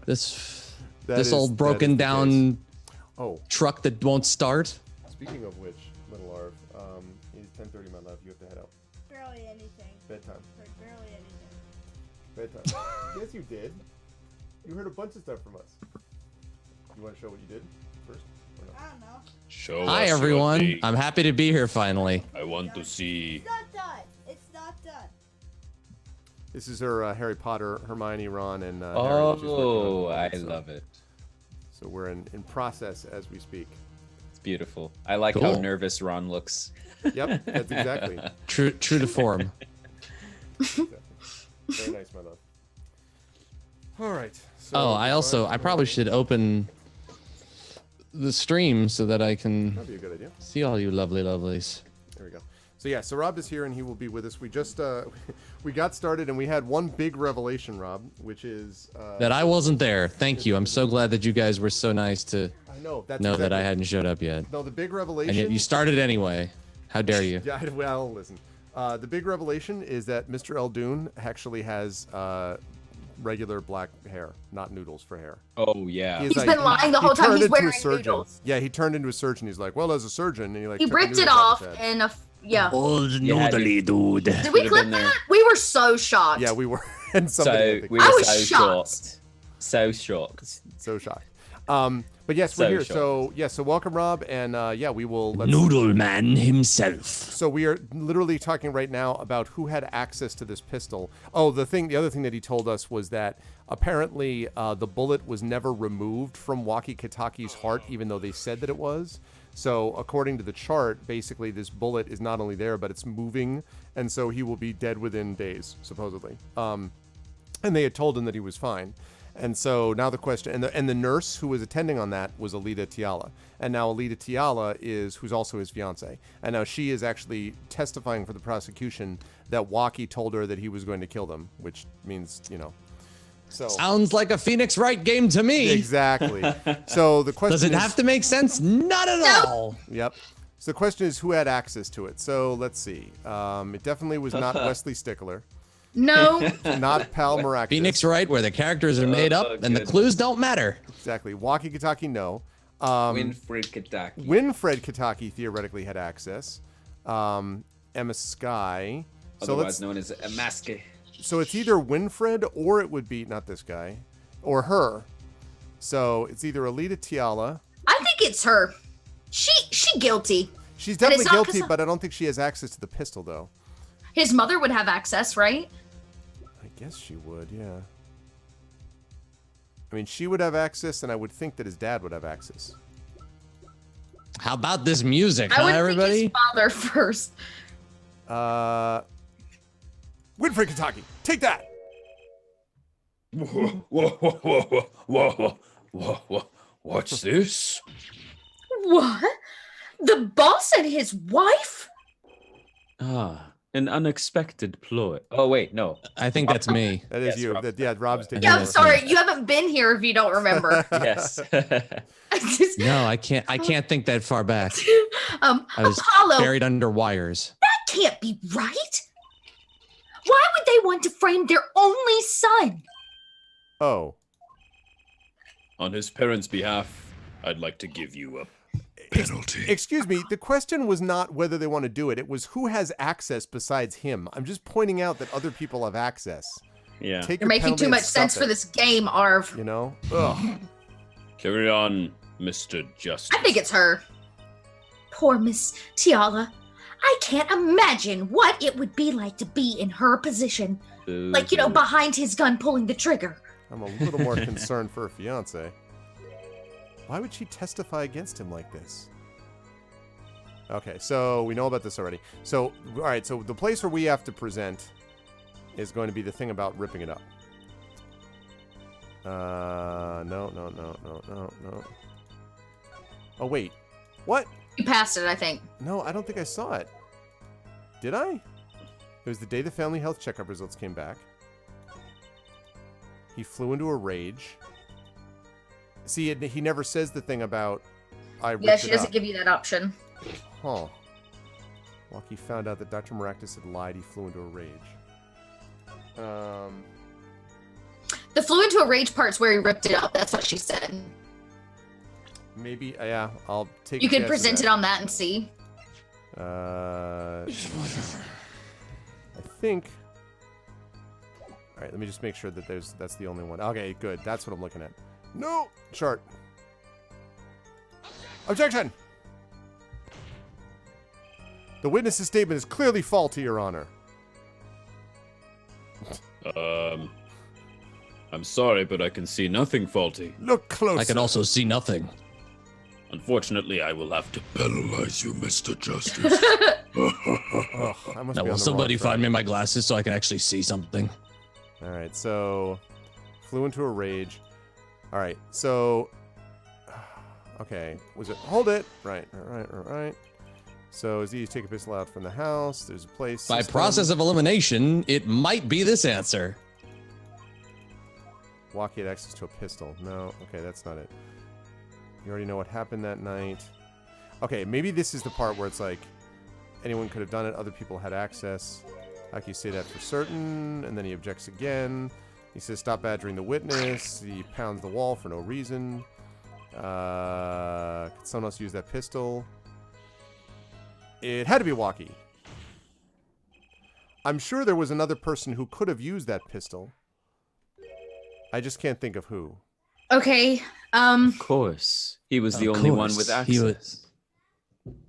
This That this is- old that is broken the down case. Oh, truck that won't start. speaking of which, little Arv, it is 10:30, my love. You have to head out. Barely anything. Bedtime. Like barely anything. Bedtime. Yes, you did. You heard a bunch of stuff from us. You want to show what you did first? Or no? I don't know. Show Hi us your everyone. thing. I'm happy to be here finally. I want to see. It's not done. It's not done. This is her Harry Potter, Hermione, Ron, and Harry. that she's working Oh, on. I So- love it. So we're in process as we speak. It's beautiful. I like how Cool. nervous Ron looks. Yep, that's exactly. True to form. Very nice, my love. All right. So Oh, I probably should open the stream so that I can That'd be a good idea. see all you lovely lovelies. There we go. So yeah, so Rob is here and he will be with us. We just we got started and we had one big revelation, Rob, which is That I wasn't there. Thank you. I'm so glad that you guys were so nice to I know that's know that I exactly- hadn't showed up yet. No, the big revelation. And yet you started anyway. How dare you? Yeah, well, listen. The big revelation is that Mr. Eldoon actually has regular black hair, not noodles for hair. Oh yeah. He is He's a- been lying the he whole time. turned He's into a wearing surgeon. noodles. Yeah, he turned into a surgeon. He's like, well, as a surgeon, and he like He took the bricked it noodles out off of his head. in a yeah. Old Yeah, noodly dude. Did we Should've clip been there. that? We were so shocked. Yeah, we were, and somebody So had the we I were was so shocked. shocked. So shocked. so shocked. But yes, we're So here. shocked. So yeah, so welcome, Rob, and yeah, we will. Noodle man himself. So we are literally talking right now about who had access to this pistol. Oh, the other thing that he told us was that apparently the bullet was never removed from Waki Kataki's heart, even though they said that it was. So according to the chart, basically this bullet is not only there, but it's moving, and so he will be dead within days, supposedly. And they had told him that he was fine. And so now the question, and the nurse who was attending on that was Alita Tiala. And now Alita Tiala who's also his fiance. And now she is actually testifying for the prosecution that Waki told her that he was going to kill them, which means, so. Sounds like a Phoenix Wright game to me. Exactly. So the question Does it is, have to make sense? Not at Nope. all. Yep. So the question is who had access to it. So let's see. It definitely was not Wesley Stickler, No. not Pal Maractus. Phoenix Wright, where the characters are made up and the goodness. clues don't matter. Exactly. Walkie Kataki, no. Winfred Kataki. Winfred Kataki theoretically had access. Emma Sky. Otherwise known as a maske. So it's either Winfred or it would be not this guy or her. So it's either Alita Tiala. I think it's her. She guilty. She's But it's definitely not 'cause guilty, of- but I don't think she has access to the pistol, though. His mother would have access, right? I guess she would, yeah. I mean, she would have access, and I would think that his dad would have access. How about this music, I huh, would everybody? think his father first. Winfred Kentucky, take that! Whoa. What's this? What? The boss and his wife? Ah, an unexpected ploy. Oh wait, no. I think that's me. That is Yes, you. Rob. Rob's taking Yeah, I'm over. sorry. You haven't been here if you don't remember. Yes. No, I can't think that far back. I was Apollo, buried under wires. that can't be right. Why would they want to frame their only son? Oh. On his parents' behalf, I'd like to give you a penalty. Excuse me, the question was not whether they want to do it. It was who has access besides him. I'm just pointing out that other people have access. Yeah. Take You're your making penalty too and much stuff sense for it, this game, Arv. You know? Ugh. Carry on, Mr. Justice. I think it's her. Poor Miss Tiala. I can't imagine what it would be like to be in her position. Like, you know, behind his gun pulling the trigger. I'm a little more concerned for her fiance. Why would she testify against him like this? Okay, so we know about this already. So, all right, so the place where we have to present is going to be the thing about ripping it up. No. Oh, wait. What? You passed it, I think. No, I don't think I saw it. Did I? It was the day the family health checkup results came back. He flew into a rage. See, he never says the thing about I ripped Yeah, she it doesn't up. give you that option. Huh. Walkie found out that Dr. Maractus had lied. He flew into a rage. The flew into a rage part's where he ripped it up. That's what she said. Maybe, yeah, I'll take You a could guess at present that. it on that and see. I think. All right, let me just make sure that that's the only one. Okay, good. That's what I'm looking at. No chart. Objection. The witness's statement is clearly faulty, Your Honor. I'm sorry, but I can see nothing faulty. Look closer. I can also see nothing. Unfortunately, I will have to penalize you, Mr. Justice. Ugh, I must Now, be will on the somebody wrong track. find me my glasses so I can actually see something? All right, so flew into a rage. All right, so okay, was it? Hold it. Right. So as you take a pistol out from the house, there's a place. By system. process of elimination, it might be this answer. Walkie had access to a pistol. No, okay, that's not it. You already know what happened that night. Okay, maybe this is the part where it's like anyone could have done it. Other people had access. How can you say that for certain? And then he objects again. He says, "Stop badgering the witness." He pounds the wall for no reason. Could someone else use that pistol? It had to be Walkie. I'm sure there was another person who could have used that pistol. I just can't think of who. Okay. Of course. He was the Of only one course, with he access. was-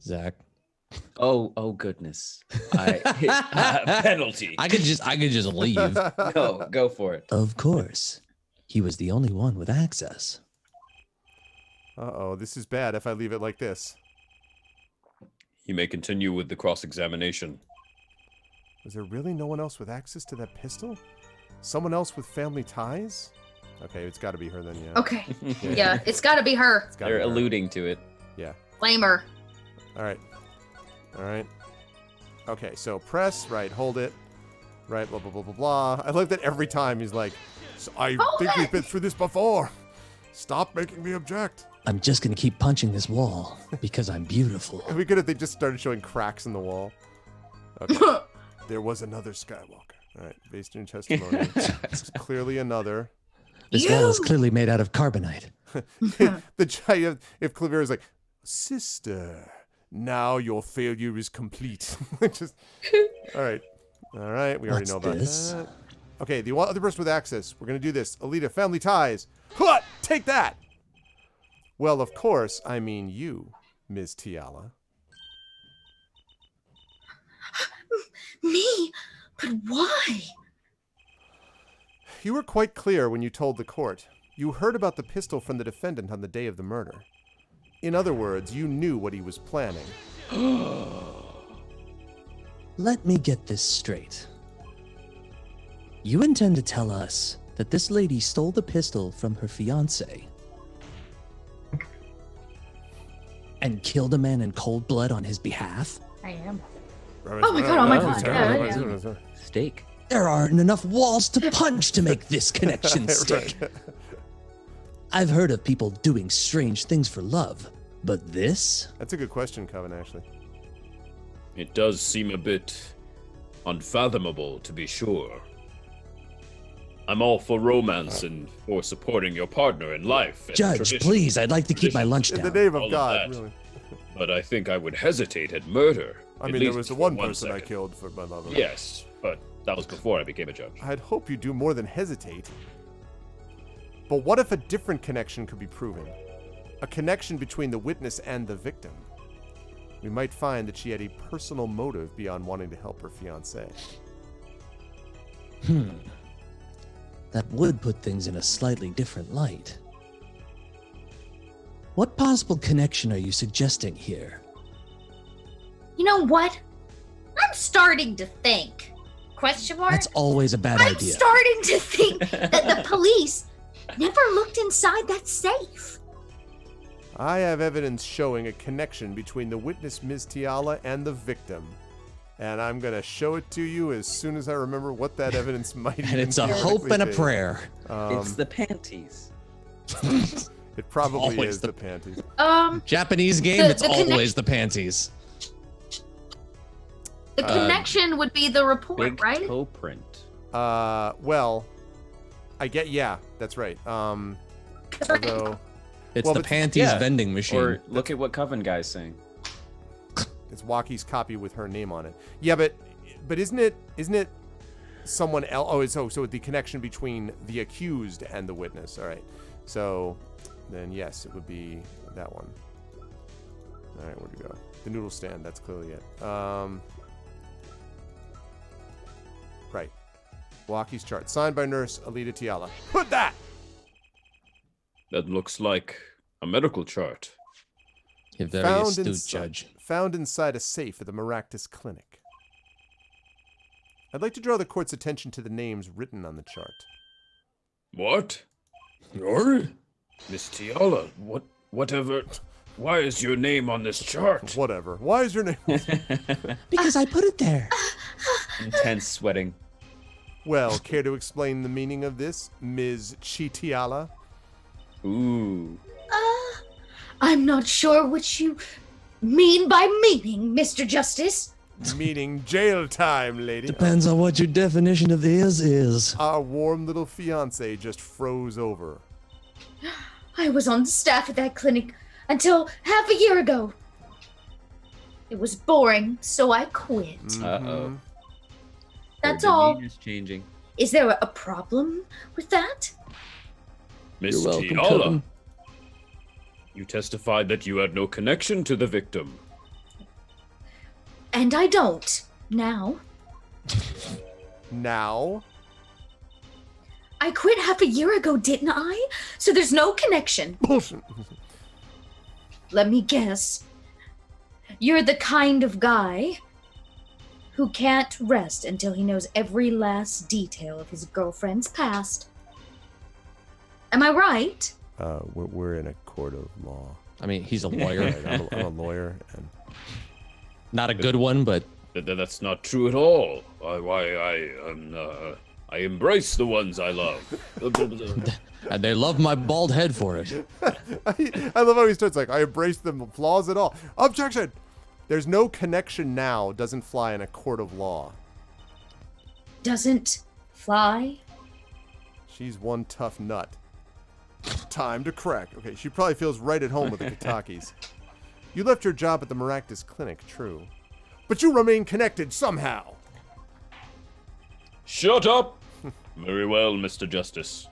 Zach. Oh goodness. Penalty. I could just leave. No, go for it. Of course. He was the only one with access. Uh-oh, this is bad if I leave it like this. You may continue with the cross-examination. Was there really no one else with access to that pistol? Someone else with family ties? Okay, it's got to be her then, yeah. Okay. Yeah, it's got to be her. It's gotta They're be her. alluding to it. Yeah. Blame her. All right. Okay, so press, right, hold it. Right, blah, blah, blah, blah, blah. I like that every time he's like, so I Hold think we've it! been through this before. Stop making me object. I'm just gonna keep punching this wall because I'm beautiful. It'd be good if they just started showing cracks in the wall. Okay. There was another Skywalker. All right, based on your testimony, it's clearly another. This wall is clearly made out of carbonite. The giant. If Clavier is like, sister, now your failure is complete. Just. All right. All right. We already What's know about this? that. Okay, the other person with access. We're gonna do this. Alita, family ties. What? Take that. Well, of course, I mean you, Ms. Tiala. Me? But why? You were quite clear when you told the court. You heard about the pistol from the defendant on the day of the murder. In other words, you knew what he was planning. Let me get this straight. You intend to tell us that this lady stole the pistol from her fiancé and killed a man in cold blood on his behalf? I am. Oh my god, oh my god. Yeah. Steak. There aren't enough walls to punch to make this connection stick. Right. I've heard of people doing strange things for love, but this? That's a good question, Coven, actually. It does seem a bit unfathomable, to be sure. I'm all for romance and for supporting your partner in life. And Judge, tradition, please, I'd like to keep my lunch In down. the name all of of God, that. really. But I think I would hesitate at murder. I at mean, there least was the for one person I second. killed for my love. Yes, but that was before I became a judge. I'd hope you do more than hesitate. But what if a different connection could be proven? A connection between the witness and the victim. We might find that she had a personal motive beyond wanting to help her fiancé. That would put things in a slightly different light. What possible connection are you suggesting here? You know what? I'm starting to think. Question mark? That's always a bad I'm idea. starting to think that the police never looked inside that safe. I have evidence showing a connection between the witness, Ms. Tiala, and the victim. And I'm going to show it to you as soon as I remember what that evidence might And even it's a hope theoretically and a be. prayer. It's the panties. It probably always is the- the panties. Japanese game, The- it's the always the panties. The connection would be the report, Big right? toe print. Well, I get, yeah, that's right. Although, It's Well, the but- panties yeah, vending machine. Or look at what Coven guy's saying. it's Waukie's copy with her name on it. Yeah, but isn't it someone else? Oh, so the connection between the accused and the witness. All right. So then, yes, it would be that one. All right, where'd we go? The noodle stand. That's clearly it. Right. Waukie's chart, signed by Nurse Alita Tiala. Put that. That looks like a medical chart. You're very astute, Judge. Found inside a safe at the Maractus Clinic. I'd like to draw the court's attention to the names written on the chart. What? Miss Tiala, whatever. Why is your name on this chart? Whatever. Why is your name? Because I put it there. Intense sweating. Well, care to explain the meaning of this, Ms. Chitiala? Ooh. I'm not sure what you mean by meaning, Mr. Justice. Meaning jail time, lady. Depends on what your definition of is. Our warm little fiance just froze over. I was on staff at that clinic until half a year ago. It was boring, so I quit. Uh-oh. That's Her all. demeanor's changing. Is there a problem with that? Miss You're welcome, Tiala, Coven. you testified that you had no connection to the victim. And I don't. Now. Now? I quit half a year ago, didn't I? So there's no connection. Bullshit. Let me guess. You're the kind of guy who can't rest until he knows every last detail of his girlfriend's past. Am I right? We're in a court of law. I mean, he's a lawyer. Right, I'm a lawyer, and Not a good one, but That's not true at all. I embrace the ones I love. And they love my bald head for it. I love how he starts like, I embrace them, flaws and all. Objection! There's no connection now, doesn't fly in a court of law. Doesn't fly? She's one tough nut. Time to crack. Okay, she probably feels right at home with the Katakis. You left your job at the Maractus Clinic, true. But you remain connected somehow. Shut up! Very well, Mr. Justice.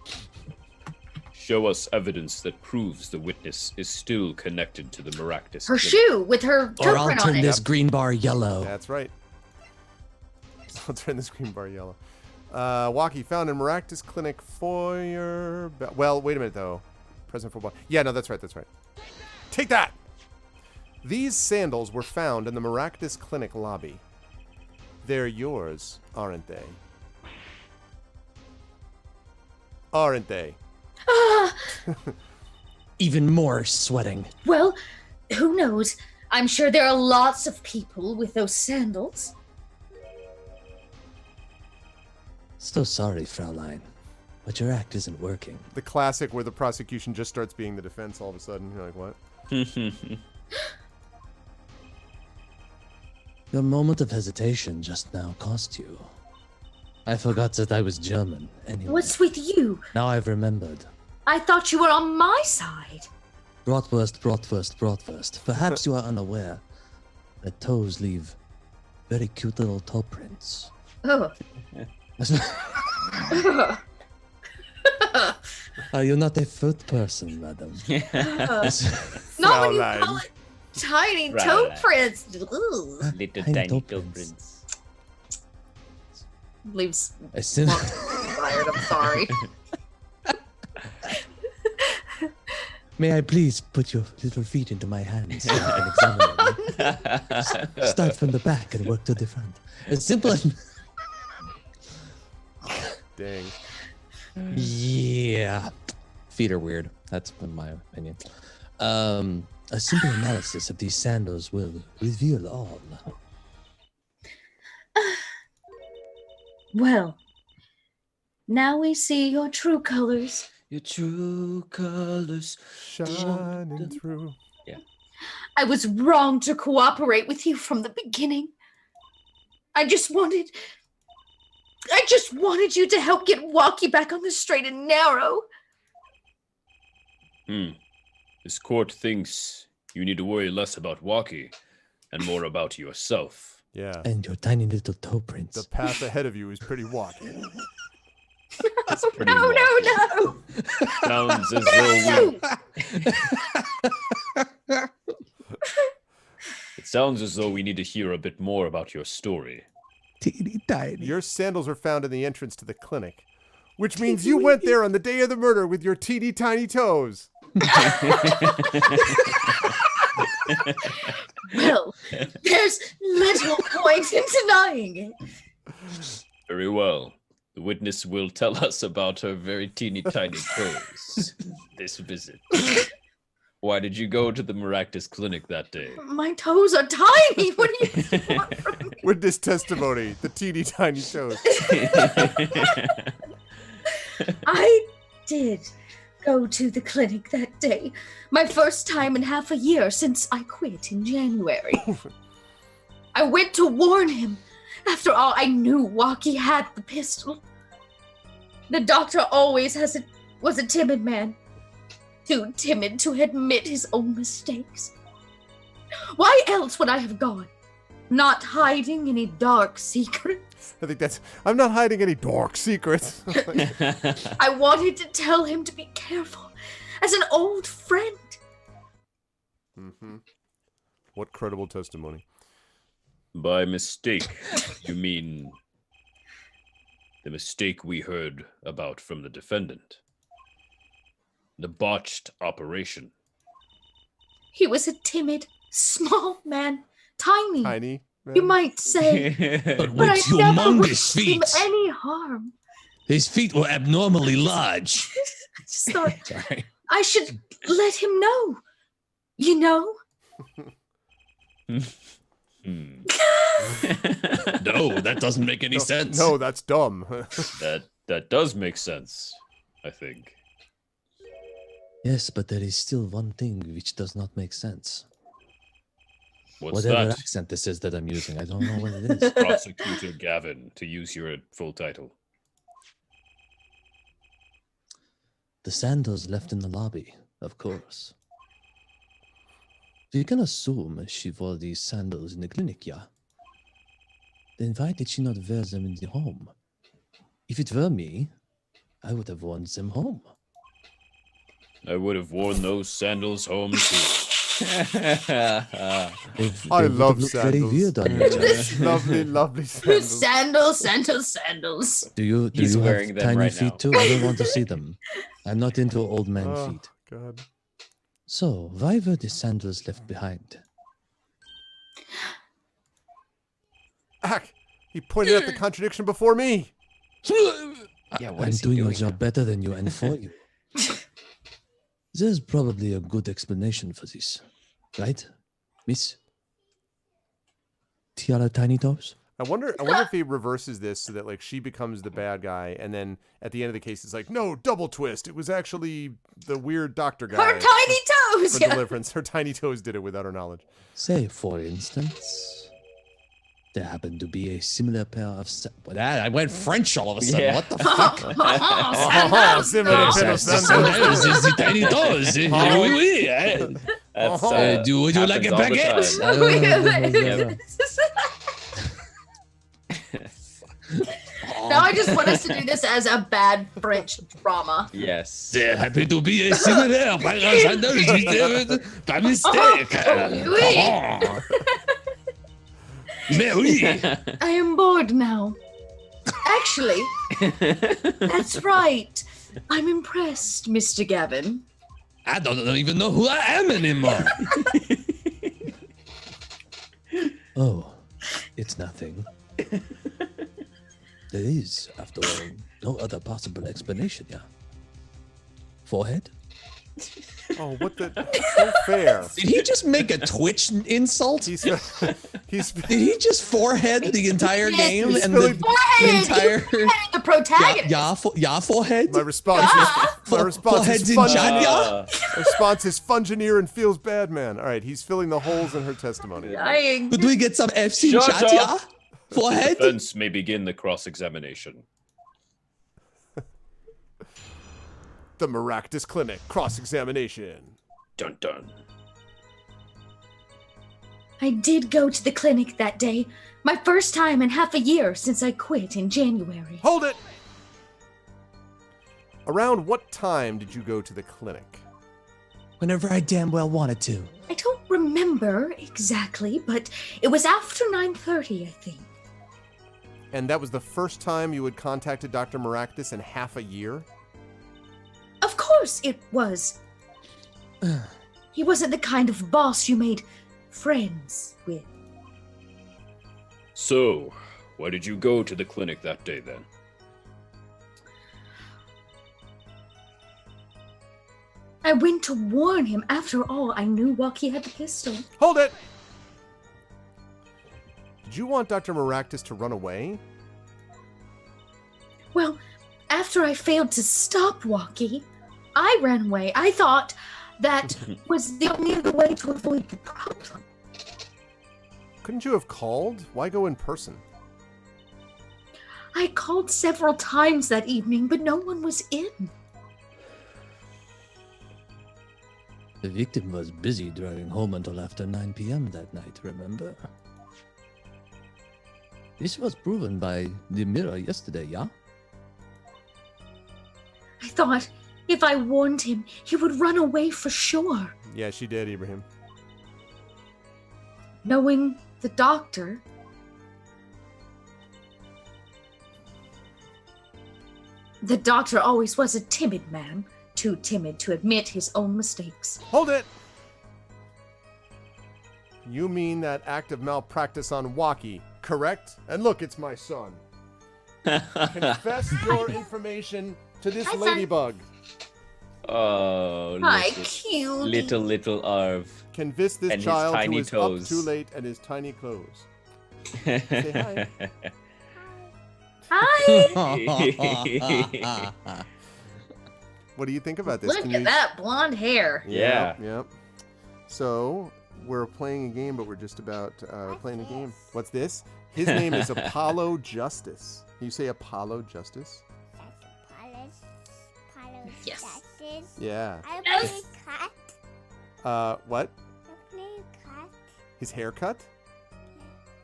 Show us evidence that proves the witness is still connected to the Maractus. Her Clinic. shoe with her Or I'll footprint on turn it. this green bar yellow. That's right. I'll turn the screen bar yellow. Walkie found in Maractus Clinic foyer. Well, wait a minute though. Present football. Yeah, no, that's right. That's right. Take that. These sandals were found in the Maractus Clinic lobby. They're yours, aren't they? Aren't they? Ah, Even more sweating. well, who knows? I'm sure there are lots of people with those sandals. So sorry, Fraulein, but your act isn't working. The classic where the prosecution just starts being the defense all of a sudden. You're like, what? Your moment of hesitation just now cost you. I forgot that I was German. Anyway, What's with you? now I've remembered. I thought you were on my side. Bratwurst, bratwurst, bratwurst. Perhaps you are unaware that toes leave very cute little toe prints. Ugh. Are you not a foot person, madam? Not when you Fraulein. call it tiny toe Fraulein. prints. Ugh. Little Tiny tiny toe toe prints. prints. Leaves As soon Mark inspired. I'm sorry. May I please put your little feet into my hands and examine them? Start from the back and work to the front. As simple as... Dang. Yeah. Feet are weird. That's in my opinion. A simple analysis of these sandals will reveal all. Well, now we see your true colors. Your true colors. Shining through. I was wrong to cooperate with you from the beginning. I just wanted you to help get Walkie back on the straight and narrow. This court thinks you need to worry less about Walkie and more about yourself. Yeah. And your tiny little toe prints. The path ahead of you is pretty walky. That's pretty No, wild. no, no. Sounds as though No. it sounds as though we need to hear a bit more about your story. Teeny tiny. Your sandals were found in the entrance to the clinic, which means you went there on the day of the murder with your teeny tiny toes. Well, there's little point in denying it. Very well. The witness will tell us about her very teeny tiny toes this visit. Why did you go to the Maractus Clinic that day? My toes are tiny. What do you want from me? Witness testimony, the teeny tiny toes. I did go to the clinic that day. My first time in half a year since I quit in January. I went to warn him. After all, I knew Walkie had the pistol. The doctor always was a timid man. Too timid to admit his own mistakes. Why else would I have gone? Not hiding any dark secrets. I think I'm not hiding any dark secrets. I wanted to tell him to be careful as an old friend. Mm-hmm. What credible testimony. By mistake, you mean the mistake we heard about from the defendant? The botched operation. He was a timid, small man, tiny, Tiny. you might say. But But I with never humongous wished him feet. any harm. His feet were abnormally large. I just thought Sorry. I should let him know. You know? No. No, that doesn't make any sense. No, that's dumb. That does make sense, I think. Yes, but there is still one thing which does not make sense. What's Whatever that? accent this is that I'm using, I don't know what it is. Prosecutor Gavin, to use your full title. The sandals left in the lobby, of course. We can assume she wore these sandals in the clinic, yeah? Then why did she not wear them in the home? If it were me, I would have worn them home. I would have worn those sandals home too. I love Very sandals. weird on you, Josh. Lovely sandals. Sandals. Do you He's wearing have them tiny right feet now. too? I don't want to see them. I'm not into old man Oh, feet. God. So, why were the sandals left behind? Ack, he pointed out the contradiction before me. Yeah, what I'm is he doing your doing job now? better than you and for you. There's probably a good explanation for this, right, Miss Tiara Tiny Toes? I wonder if he reverses this so that like she becomes the bad guy, and then at the end of the case, it's like, no, double twist. It was actually the weird doctor guy. Her tiny toes. for deliverance. Her tiny toes did it without her knowledge. Say, for instance, there happened to be a similar pair of. I went French all of a sudden. Yeah. What the fuck? Oh, similar pair of sandals. It's the tiny toes. Oui, oui. That's, Would you like a happens all the baguette? time. Now I just want us to do this as a bad French drama. Yes. There happened to be a similar pair of sandals by mistake. Oui. Mais oui. I am bored now. Actually, that's right. I'm impressed, Mr. Gavin. I don't even know who I am anymore. Oh, it's nothing. There is, after all, no other possible explanation, yeah? Forehead? Oh, what the? So fair. Did he just make a Twitch insult? He's Did he just forehead the entire Yes, game he's and filling- the entire The protagonist. yeah forehead? my response is Foreheads in chat, yeah? Uh, response is fungineer and feels bad, man. All right, he's filling the holes in her testimony. Dying. Could we get some FC Shut chat, up. yeah? Forehead? Defense may begin the cross-examination. The Maractus Clinic cross-examination. Dun dun. I did go to the clinic that day. My first time in half a year since I quit in January. Hold it. Around what time did you go to the clinic? Whenever I damn well wanted to. I don't remember exactly, but it was after 9:30, I think. And that was the first time you had contacted Dr. Maractus in half a year? Of course it was. He wasn't the kind of boss you made friends with. So, why did you go to the clinic that day then? I went to warn him. After all, I knew Walkie had the pistol. Hold it! Did you want Dr. Maractus to run away? Well, after I failed to stop Walkie, I ran away. I thought that was the only other way to avoid the problem. Couldn't you have called? Why go in person? I called several times that evening, but no one was in. The victim was busy driving home until after 9 p.m. that night, remember? This was proven by the mirror yesterday, yeah? I thought if I warned him, he would run away for sure. Yeah, she did, Ibrahim. Knowing the doctor, the doctor always was a timid man, too timid to admit his own mistakes. Hold it! You mean that act of malpractice on Walkie, correct? And look, it's my son. Confess your information to this Hi, son. ladybug. Oh, Hi, little cute. Arv. Convince this And his child who tiny is toes. up too late and his tiny clothes. Say Hi. What do you think about this? Look at that blonde hair. Yeah. Yep. So we're playing a game, but we're just about playing a game. What's this? His name is Apollo Justice. Can you say Apollo Justice? Yes. Yeah. I Yes. play cat. What? I play cat. His haircut?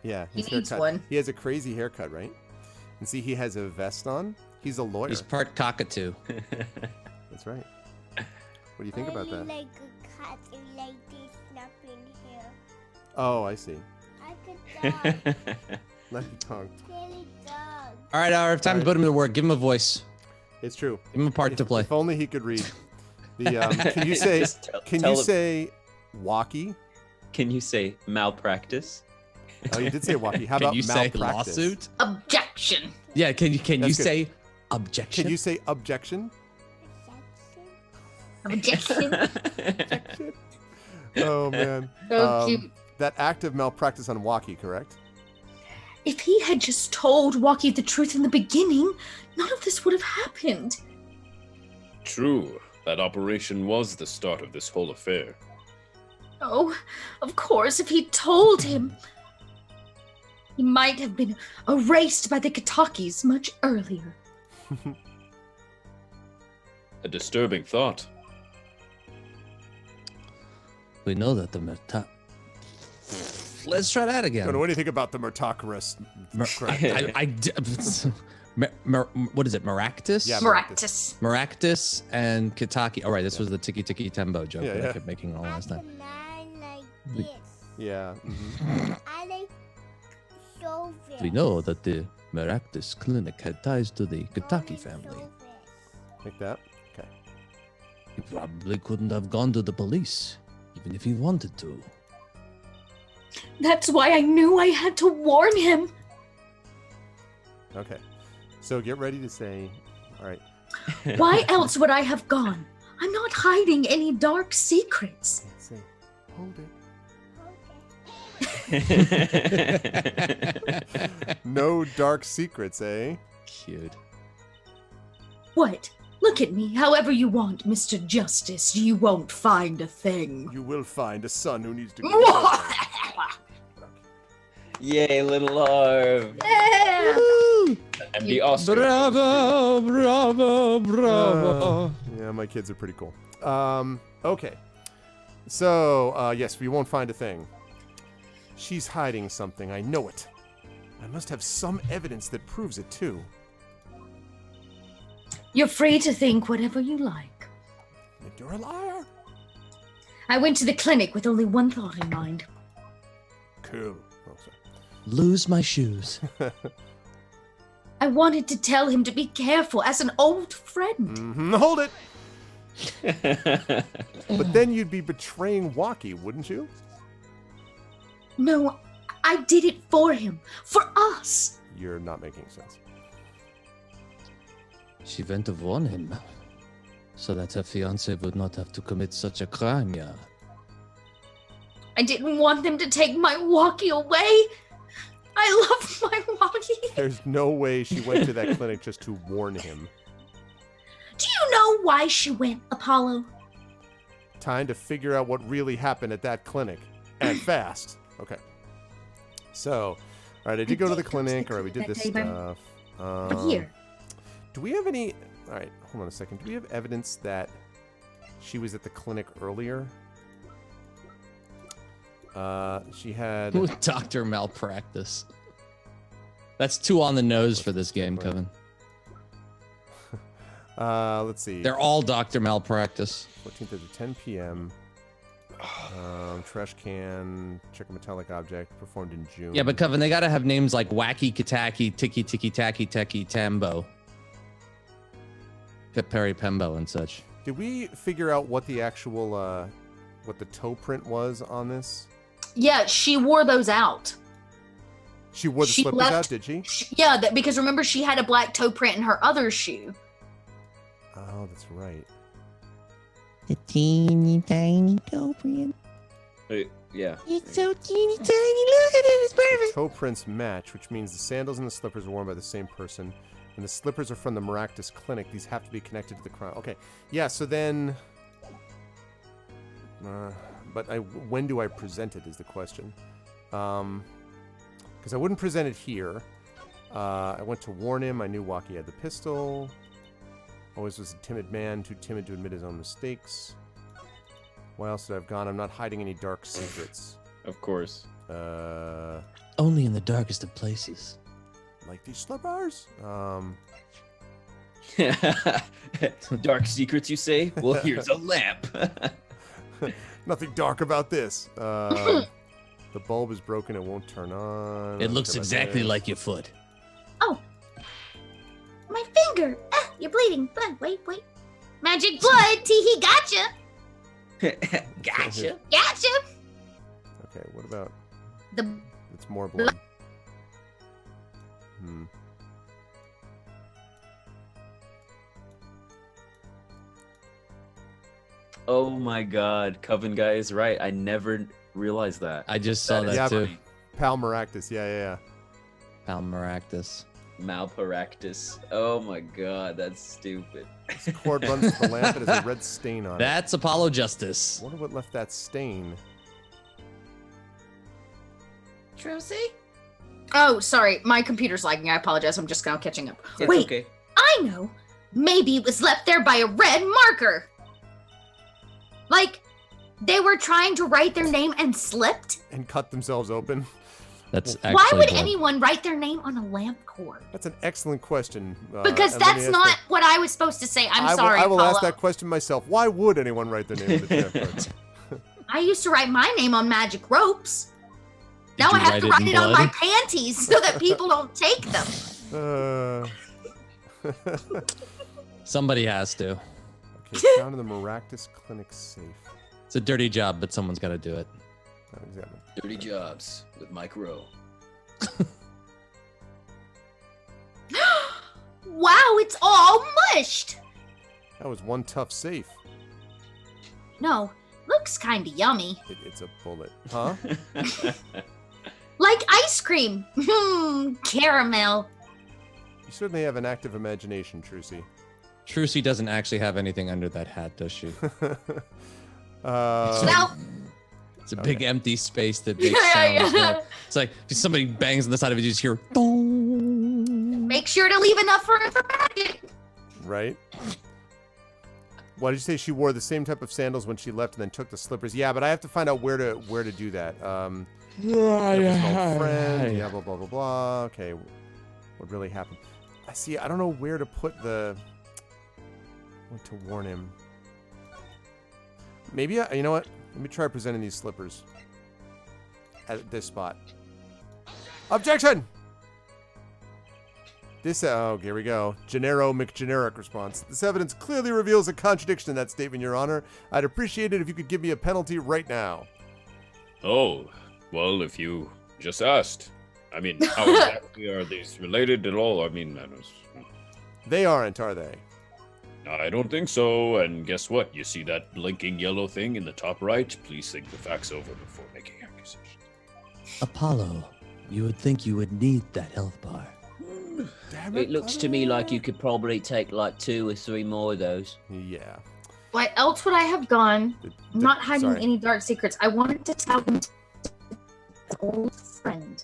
Yeah, He his needs haircut. one. He has a crazy haircut, right? And see, he has a vest on. He's a lawyer. He's part cockatoo. That's right. What do you think about that? Like a cat and like this snapping here. Oh, I see. Like a dog. Let me talk. Silly dog. All right, Arv, time to put him to work. Give him a voice. It's true. Give him a part to play. If only he could read. The can you say Just can tell you him. say walkie? Can you say malpractice? Oh, you did say walkie. How Can about you say malpractice? lawsuit? Objection. Yeah, can you That's good. say objection? Can you say objection? Objection. Oh man. So cute. That act of malpractice on walkie, correct? If he had just told Walkie the truth in the beginning, none of this would have happened. True. That operation was the start of this whole affair. Oh, of course, if he'd told him, he might have been erased by the Katakis much earlier. A disturbing thought. We know that the Let's try that again. What do you think about the Murtacarus? What is it? Maractus? Yeah. Maractus. Maractus and Kitaki. All right, this was the Tiki Tiki Tembo joke Yeah, that yeah. I kept making all last time. Like We- this. Yeah. I like Soviet. We know that the Maractus clinic had ties to the Kitaki family. Like that. Okay. He probably couldn't have gone to the police, even if he wanted to. That's why I knew I had to warn him. Okay. So get ready to say. All right. Why else would I have gone? I'm not hiding any dark secrets. Say. Hold it. No dark secrets, eh? Cute. What? Look at me however you want, Mr. Justice. You won't find a thing. You will find a son who needs to go. to bed. Yay, little Arv. Yeah. And the Oscar. Bravo, bravo, bravo. Yeah, my kids are pretty cool. Okay. So, yes, we won't find a thing. She's hiding something. I know it. I must have some evidence that proves it, too. You're free to think whatever you like. You're a liar. I went to the clinic with only one thought in mind. Cool. Oh, sorry. Lose my shoes. I wanted to tell him to be careful as an old friend. Hold it. But then you'd be betraying Walkie, wouldn't you? No, I did it for him. For us. You're not making sense. She went to warn him, so that her fiance would not have to commit such a crime, yeah. I didn't want them to take my walkie away. I love my walkie. There's no way she went to that clinic just to warn him. Do you know why she went, Apollo? Time to figure out what really happened at that clinic. And fast. Okay. So, all right, I did go to the clinic. All right, we did this stuff. But here. Do we have any... All right, hold on a second. Do we have evidence that she was at the clinic earlier? She had... Dr. Malpractice. That's too on the nose for this game, Kevin. Let's see. They're all Dr. Malpractice. 14th at 10 p.m. Trash can, check a metallic object, performed in June. Yeah, but Kevin, they gotta have names like Wacky Kataki, Tiki Tiki Tacky Techie Tambo. Perry Pembo and such. Did we figure out what the actual, what the toe print was on this? Yeah, she wore those out. She wore the She slippers left- out, did she? Yeah, because remember she had a black toe print in her other shoe. Oh, that's right. The teeny tiny toe print. Yeah. It's so teeny tiny. Look at it. It's The toe prints match, which means the sandals and the slippers are worn by the same person. And the slippers are from the Maractus Clinic. These have to be connected to the crime. Okay. Yeah, so then... but when do I present it is the question. Because I wouldn't present it here. I went to warn him. I knew Waki had the pistol. Always was a timid man, too timid to admit his own mistakes. Why else did I have gone? I'm not hiding any dark secrets. Of course. Only in the darkest of places. Like these slippers? Dark secrets, you say? Well, here's a lamp. Nothing dark about this. The bulb is broken. It won't turn on. It looks exactly like your foot. Oh, my finger. Ah, you're bleeding. Blood. Wait. Magic blood. Teehee, gotcha. Gotcha. Gotcha. Okay, what about... The It's more blood. Oh my god. Coven guy is right. I never realized that. I just saw That that is too. funny. Pal Maractus. Yeah. Palmaractus. Malpractice. Oh my god, that's stupid. This cord runs to the lamp. It has a red stain on it. That's Apollo Justice. I wonder what left that stain. Trucy? Oh, sorry. My computer's lagging. I apologize. I'm just now catching up. It's Wait, okay. I know. Maybe it was left there by a red marker. Like, they were trying to write their name and slipped? And cut themselves open. That's actually Why would blood. anyone write their name on a lamp cord? That's an excellent question. Because and let me that's ask not that- what I was supposed to say. I'm sorry, I will Apollo. ask that question myself. Why would anyone write their name on the lamp cord? I used to write my name on magic ropes. Did Now you I have to write write in it on my blood? panties so that people don't take them. Somebody has to. Okay, found in the Maractus Clinic safe. It's a dirty job, but someone's got to do it. Not exactly. Dirty Jobs with Mike Rowe. Wow, it's all mushed. That was one tough safe. No, looks kind of yummy. It's a bullet. Huh? Like ice cream. Caramel. You certainly have an active imagination, Trucy. Trucy doesn't actually have anything under that hat, does she? Well, It's a Okay. big empty space that makes sounds. It's like if somebody bangs on the side of it, you just hear dong. Make sure to leave enough room for magic. Right? Why did you say she wore the same type of sandals when she left and then took the slippers? Yeah, but I have to find out where to do that. Friend, yeah, blah blah blah blah. Okay, what really happened? I see. I don't know where to put the. What to warn him? Maybe you know what? Let me try presenting these slippers at this spot. Objection! This, oh, here we go. Genero McGeneric response. This evidence clearly reveals a contradiction in that statement, Your Honor. I'd appreciate it if you could give me a penalty right now. Oh, well, if you just asked. I mean, how exactly are these related at all? I mean, They aren't, are they? I don't think so. And guess what? You see that blinking yellow thing in the top right? Please think the facts over before making accusations. Apollo, you would think you would need that health bar. Damn It looks to me like you could probably take like 2 or 3 more of those. Yeah. What else would I have gone? I'm not hiding sorry. any dark secrets. I wanted to tell them to an old friend.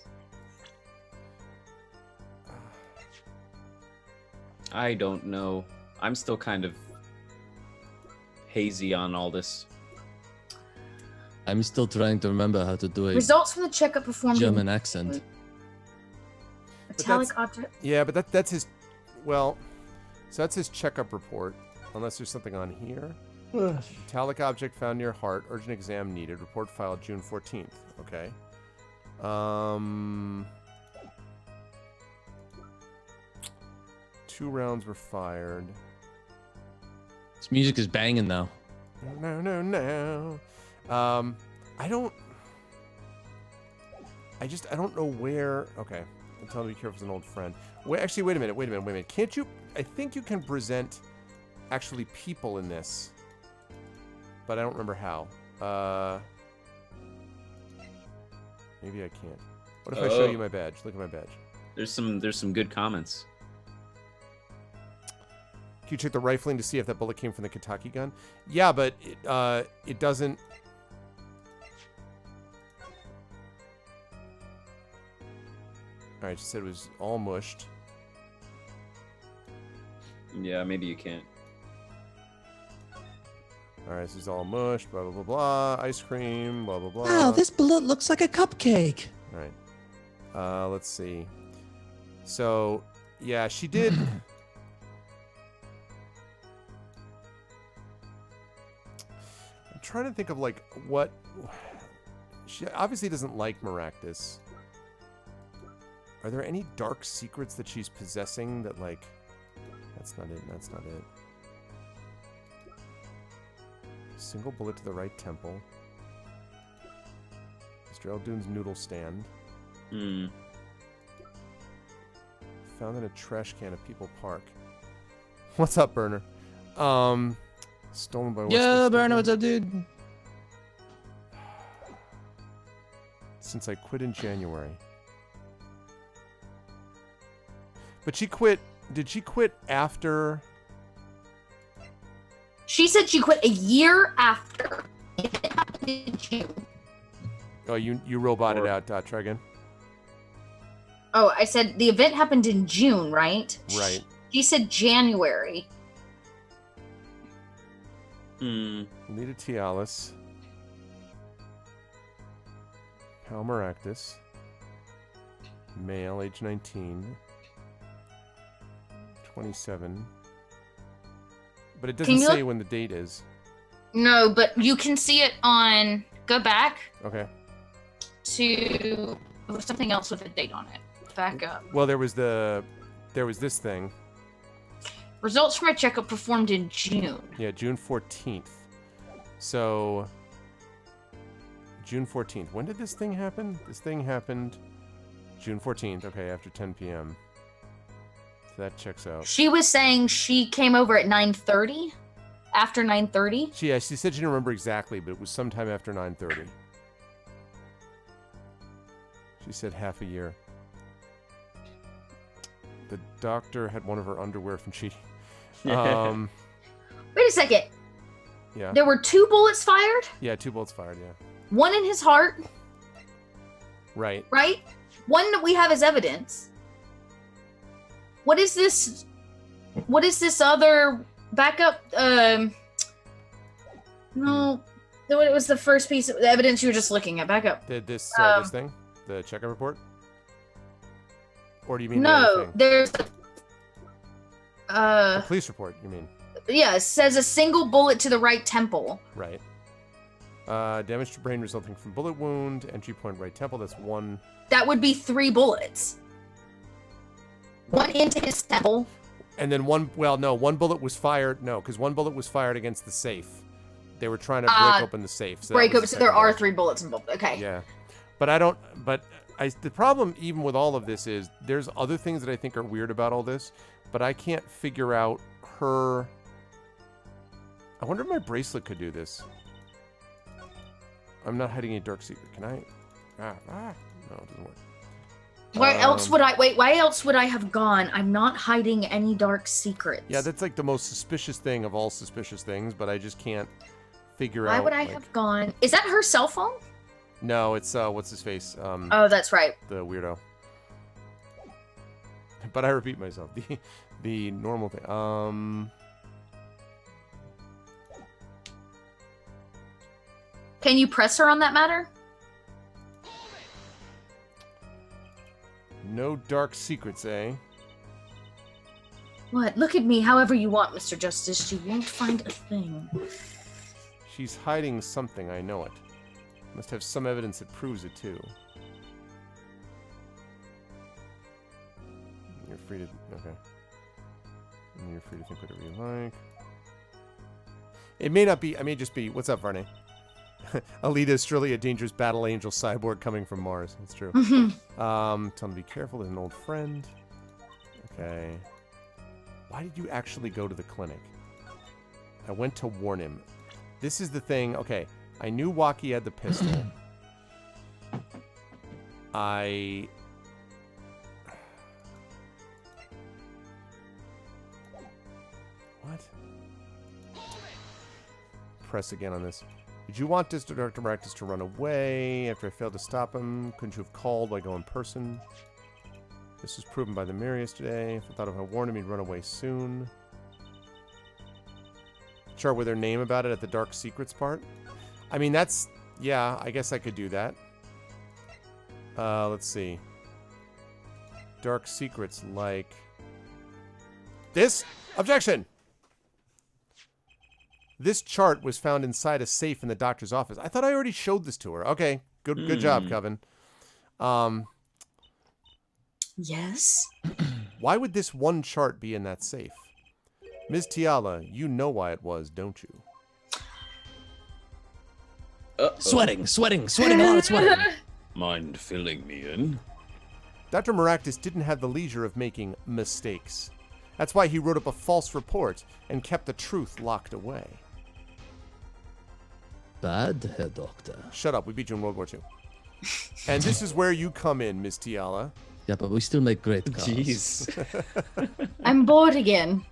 I don't know. I'm still kind of hazy on all this. I'm still trying to remember how to do a Results from the checkup performed in German accent. metallic object. Yeah, but that's his. Well, so that's his checkup report. Unless there's something on here. Metallic object found near heart. Urgent exam needed. Report filed June 14th. Okay. 2 rounds were fired. This music is banging though. No. I don't know where. Okay. Tell him to be careful as an old friend. Wait, actually, wait a minute. Can't you? I think you can present actually people in this, but I don't remember how. Maybe I can't. What if I show you my badge? Look at my badge. There's some good comments. Can you check the rifling to see if that bullet came from the Kentucky gun? Yeah, but it doesn't. All right, she said it was all mushed. Yeah, maybe you can't. All right, this is all mushed. Blah blah blah blah. Ice cream. Blah blah blah. Wow, this bullet looks like a cupcake. All right. Let's see. So, yeah, she did. I'm trying to think of like what. She obviously doesn't like Maractus. Are there any dark secrets that she's possessing that like? That's not it. That's not it. Single bullet to the right temple. Mr. Eldoon's noodle stand. Hmm. Found in a trash can at People Park. What's up, Burner? Stolen by Yeah, Burner, what's up, dude? Since I quit in January. But she quit. Did she quit after? She said she quit a year after. It happened in June. Oh, you roboted out. Try again. Oh, I said the event happened in June, right? Right. She said January. Hmm. Lita Tialis. Pal Maractus. Male, age 19. 27. But it doesn't say when the date is. No, but you can see it on. Go back Okay. to something else with a date on it. Back up. Well, there was this thing. Results from a checkup performed in June. Yeah, June 14th. So, June 14th. When did this thing happen? This thing happened June 14th. Okay, after 10 p.m. So that checks out. She was saying she came over at 9:30. After 9:30. She said she didn't remember exactly, but it was sometime after 9:30. She said half a year. The doctor had one of her underwear from cheating. Wait a second. Yeah. There were 2 bullets fired. Yeah, 2 bullets fired, yeah. One in his heart. Right. Right? One that we have as evidence. What is this? What is this other backup? No. It was the first piece of evidence you were just looking at. Backup. This thing? The checkup report? Or do you mean the No, other thing? there's The police report, you mean? yeah, it says a single bullet to the right temple. Right. Damage to brain resulting from bullet wound, entry point right temple, that's 1. That would be 3 bullets. 1 into his temple. And then one bullet was fired. No, because 1 bullet was fired against the safe. They were trying to break open the safe. So Break that was open. the So there second are bullet. 3 bullets involved. Okay. Yeah. But the problem even with all of this is there's other things that I think are weird about all this, but I can't figure out her. I wonder if my bracelet could do this. I'm not hiding a dark secret. Can I? No, it doesn't work. Where else would I wait? Why else would I have gone? I'm not hiding any dark secrets. Yeah, that's like the most suspicious thing of all suspicious things, but I just can't figure out. Why would I have gone? Is that her cell phone? No, it's what's his face? Oh, that's right. The weirdo. But I repeat myself. The normal thing. Can you press her on that matter? No dark secrets, eh? What? Look at me however you want, Mr. Justice. You won't find a thing. She's hiding something, I know it. Must have some evidence that proves it, too. You're free to... Okay. And you're free to think whatever you like. It may not be... I may just be... What's up, Varney? Alita is truly a dangerous battle angel cyborg coming from Mars. That's true. Tell him to be careful. There's an old friend. Okay. Why did you actually go to the clinic? I went to warn him. This is the thing. Okay. I knew Waki had the pistol. What? Press again on this. Did you want Dr. Maractus to run away after I failed to stop him? Couldn't you have called while I go in person? This was proven by the mirror yesterday. I thought if I warned him, he'd run away soon. Chart with their name about it at the Dark Secrets part. I mean, that's... Yeah, I guess I could do that. Let's see. Dark Secrets like... This? Objection! This chart was found inside a safe in the doctor's office. I thought I already showed this to her. Okay, good job, Coven. Yes? Why would this one chart be in that safe? Ms. Tiala, you know why it was, don't you? Sweating, a lot of sweating. Mind filling me in? Dr. Maractus didn't have the leisure of making mistakes. That's why he wrote up a false report and kept the truth locked away. Bad, Herr Doctor. Shut up, we beat you in World War II. And this is where you come in, Ms. Tiala. Yeah, but we still make great cars. Jeez. I'm bored again.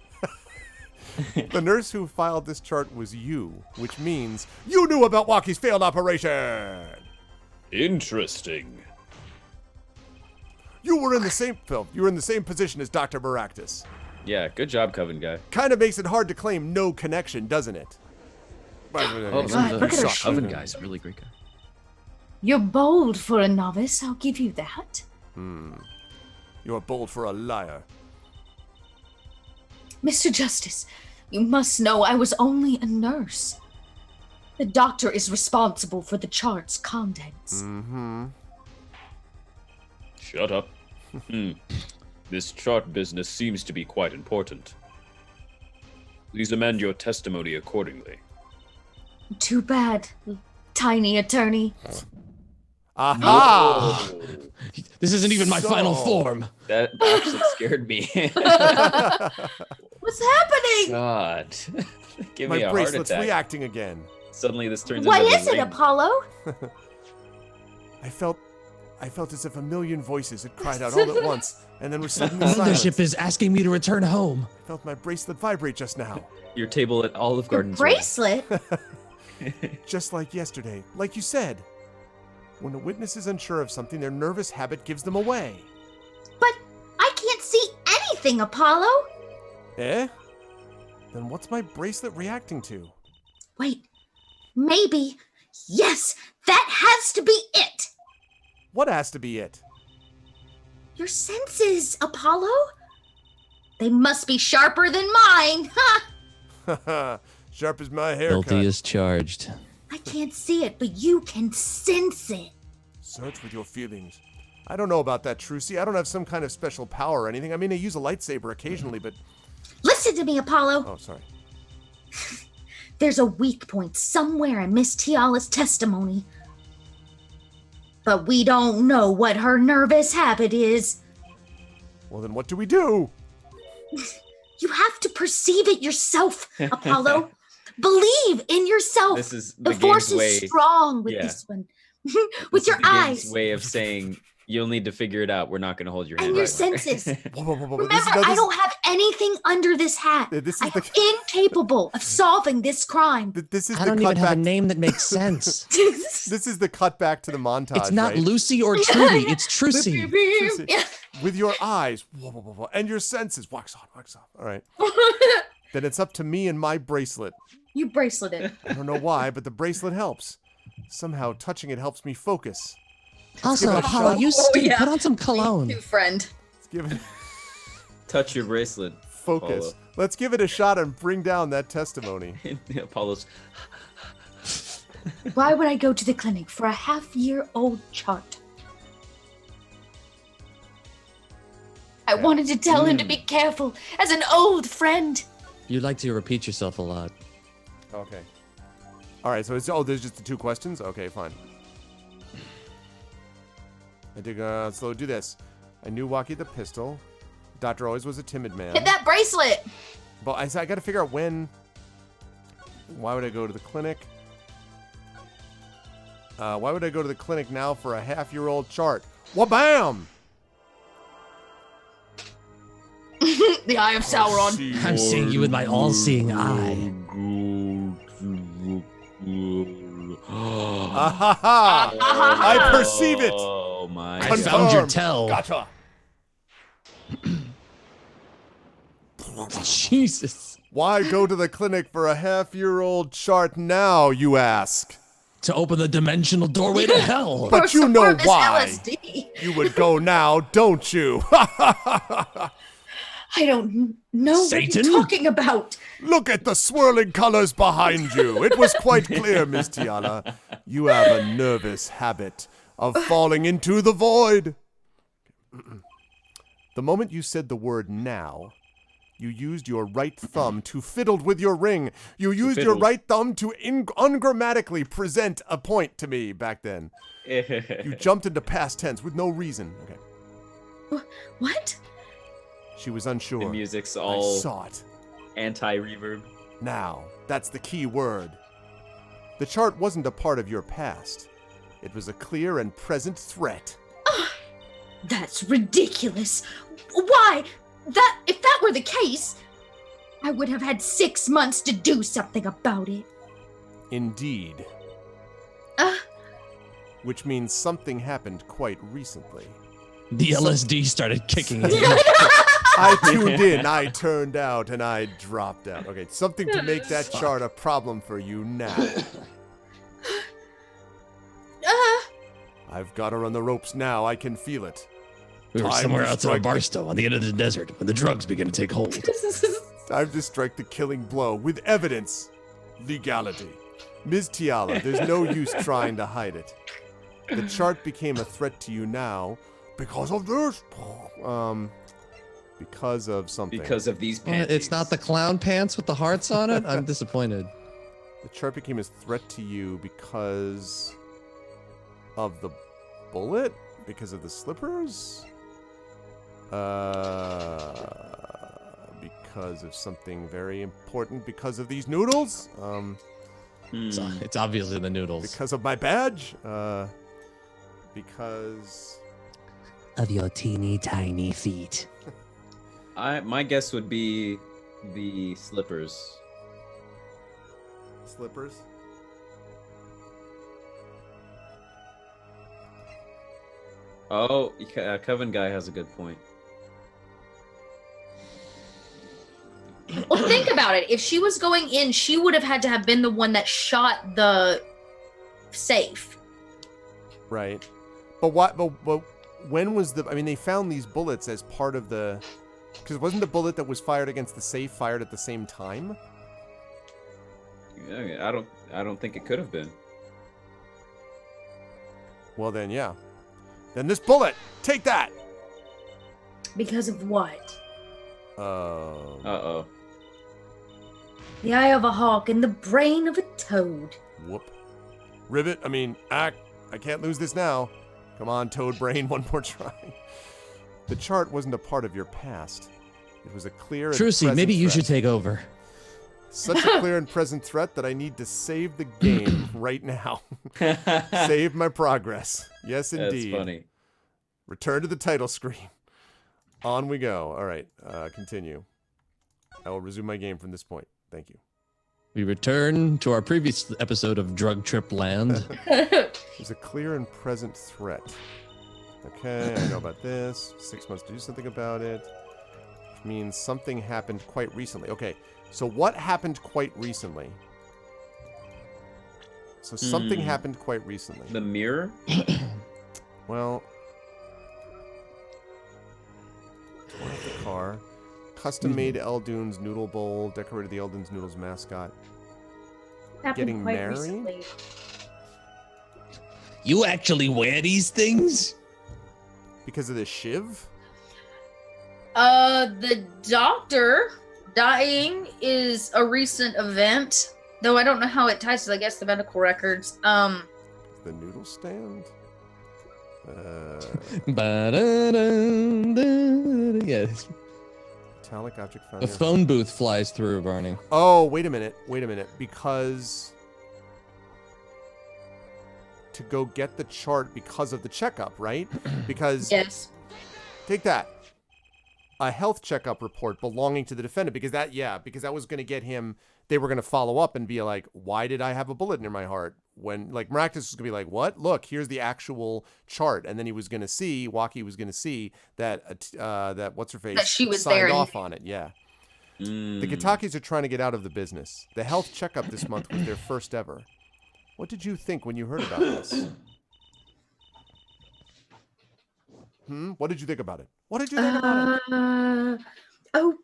The nurse who filed this chart was you, which means you knew about Walkie's failed operation! Interesting. You were in the same Phil, you were in the same position as Dr. Maractus. Yeah, good job, Coven guy. Kind of makes it hard to claim no connection, doesn't it? Oh, look at her Coven guy's a really great guy. You're bold for a novice, I'll give you that. You're bold for a liar. Mr. Justice, you must know I was only a nurse. The doctor is responsible for the chart's contents. Shut up. This chart business seems to be quite important. Please amend your testimony accordingly. Too bad, tiny attorney. Aha! This isn't even my final form. That actually scared me. What's happening? God. Give My me a heart bracelet's attack. reacting again. Suddenly this turns What into is it, ring. Apollo? I felt as if a million voices had cried out all at once, and then were suddenly Mothership silent. is asking me to return home. I felt my bracelet vibrate just now. Your table at Olive Garden's Bracelet? Just like yesterday. Like you said. When a witness is unsure of something, their nervous habit gives them away. But I can't see anything, Apollo. Eh? Then what's my bracelet reacting to? Wait, maybe. Yes, that has to be it. What has to be it? Your senses, Apollo. They must be sharper than mine. Ha! Sharp as my haircut. Guilty is charged. I can't see it, but you can sense it. Search with your feelings. I don't know about that, Trucy. I don't have some kind of special power or anything. I mean, I use a lightsaber occasionally, but... Listen to me, Apollo. Oh, sorry. There's a weak point somewhere in Miss Tiala's testimony. But we don't know what her nervous habit is. Well, then what do we do? You have to perceive it yourself, Apollo. Believe in yourself. This is the force game's way. is strong with Yeah. this one. With This your is the game's eyes way of saying you'll need to figure it out. We're not going to hold your hand. and your anymore. senses. Whoa. Remember, I don't have anything under this hat. This is I'm the- incapable of solving this crime. This is I the don't even have a cutback. name that makes sense. This is the cutback to the montage, It's not right? Lucy or Trudy, it's Trucy. Trucy. Yeah. With your eyes, whoa, and your senses, wax on, wax off. All right. Then it's up to me and my bracelet. You braceleted. I don't know why, but the bracelet helps. Somehow touching it helps me focus. Also, give it a Apollo, shot. you stink. yeah. Put on some cologne. New friend. Let's give it Touch your bracelet. focus. Apollo. Let's give it a shot and bring down that testimony. Apollo's. Why would I go to the clinic for a half-year-old chart? I wanted to tell him to be careful as an old friend. You like to repeat yourself a lot. Okay. All right, so there's just the two questions? Okay, fine. I dig, so do this. I knew Walkie the pistol. Doctor always was a timid man. Hit that bracelet. But I got to figure out when. Why would I go to the clinic? Why would I go to the clinic now for a half-year-old chart? Wabam! The Eye of Sauron. I'm seeing you with my all-seeing eye. Ahaha! I perceive it! Oh my! I found your Confirmed. tell. Gotcha. Jesus. Why go to the clinic for a half-year-old chart now, you ask? To open the dimensional doorway to hell. But you Or know this why. LSD. You would go now, don't you? I don't know what Satan? you're talking about. Look at the swirling colors behind you. It was quite clear, Miss Tiana. You have a nervous habit of falling into the void. The moment you said the word now, you used your right thumb to fiddle with your ring. You used your fiddle. right thumb to ungrammatically present a point to me back then. You jumped into past tense with no reason. Okay. What? She was unsure. The music's I all saw it. anti-reverb. Now, that's the key word. The chart wasn't a part of your past. It was a clear and present threat. That's ridiculous. Why? If that were the case, I would have had 6 months to do something about it. Indeed. Which means something happened quite recently. The LSD started kicking in. I tuned in, I turned out, and I dropped out. Okay, something to make that chart a problem for you now. I've got her on the ropes now, I can feel it. We were Time somewhere to outside of strike. Barstow on the end of the desert when the drugs began to take hold. Time to strike the killing blow with evidence. Legality. Ms. Tiala, there's no use trying to hide it. The chart became a threat to you now because of this. Because of something. Because of these panties. It's not the clown pants with the hearts on it? I'm disappointed. The chart became a threat to you because of the bullet? Because of the slippers? Because of something very important? Because of these noodles? It's obviously the noodles. Because of my badge? Because... Of your teeny tiny feet. My guess would be the slippers. Slippers? Oh, Coven guy has a good point. Well, think about it. If she was going in, she would have had to have been the one that shot the safe. Right. But what? But when was the? I mean, they found these bullets as part of the. Because wasn't the bullet that was fired against the safe fired at the same time? I don't think it could have been. Well, then, yeah. Then this bullet, take that. Because of what? Uh-oh. The eye of a hawk and the brain of a toad. Whoop. Rivet. I mean, act. I can't lose this now. Come on, Toad Brain, one more try. The chart wasn't a part of your past. It was a clear and Trucy, present maybe you threat. should take over. Such a clear and present threat that I need to save the game right now. Save my progress. Yes, indeed. That's funny. Return to the title screen. On we go. All right, continue. I will resume my game from this point. Thank you. We return to our previous episode of Drug Trip Land. There's a clear and present threat. Okay, I know about this. 6 months to do something about it. Which means something happened quite recently. Okay, so what happened quite recently? So something happened quite recently. The mirror? Well, torn off the car. Custom-made Eldune's Noodle Bowl. Decorated the Eldune's Noodles mascot. Happened Getting quite married? recently. You actually wear these things? Because of the shiv? The doctor dying is a recent event, though I don't know how it ties to, I guess, the medical records. The noodle stand? Yeah, Metallic object found a near- phone booth flies through, Barney. Oh, wait a minute. Wait a minute. Because to go get the chart because of the checkup, right? Because Yes. take that. A health checkup report belonging to the defendant, because that was going to get him. They were going to follow up and be like, why did I have a bullet near my heart? When like Maractus was going to be like, what? Look, here's the actual chart. And then he was going to see, Waki was going to see that, that what's her face? That she was signed there and- off on it. Yeah. The Katakis are trying to get out of the business. The health checkup this month was their first ever. What did you think when you heard about this? What did you think about it? What did you think about it?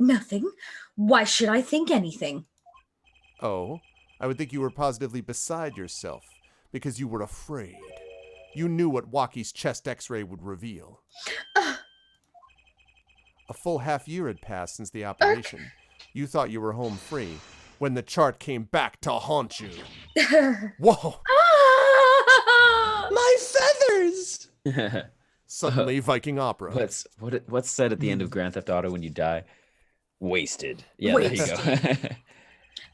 Nothing. Why should I think anything? Oh, I would think you were positively beside yourself because you were afraid. You knew what Waki's chest x-ray would reveal. A full half year had passed since the operation. You thought you were home free when the chart came back to haunt you. Whoa! My feathers! Suddenly, Viking opera. What's said at the end of Grand Theft Auto when you die? Wasted. Yeah, there you go.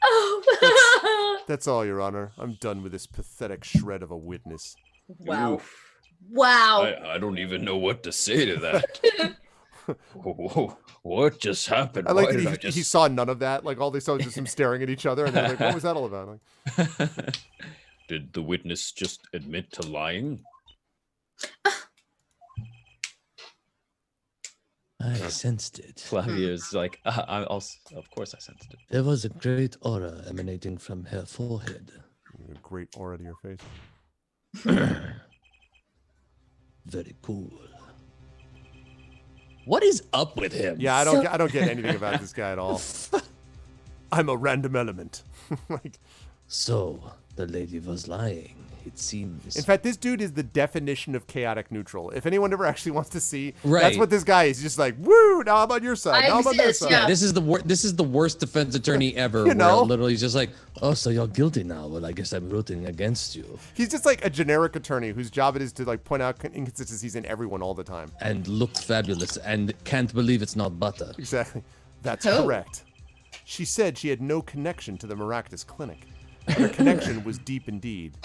Oh. That's all, Your Honor. I'm done with this pathetic shred of a witness. Wow. Oof. Wow. I don't even know what to say to that. Whoa, what just happened? I like Why that did I he saw none of that. Like, all they saw was just him staring at each other, and they're like, what was that all about? Like, Did the witness just admit to lying? I sensed it. Flavia's like, of course I sensed it. There was a great aura emanating from her forehead. a great aura to your face. Very cool. What is up with him? Yeah, I don't get anything about this guy at all. I'm a random element. Like, So, the lady was lying, it seems. in fact, this dude is the definition of chaotic neutral. If anyone ever actually wants to see, Right. that's what this guy is. He's just like, woo, now I'm on your side. I Now I'm on their exist, side. yeah. This is the worst defense attorney ever. You where know? literally he's just like, Oh, so you're guilty now. Well, I guess I'm rooting against you. He's just like a generic attorney whose job it is to like point out inconsistencies in everyone all the time. And looked fabulous and can't believe it's not butter. Exactly. That's Oh. correct. She said she had no connection to the Maractus clinic. Her connection was deep indeed.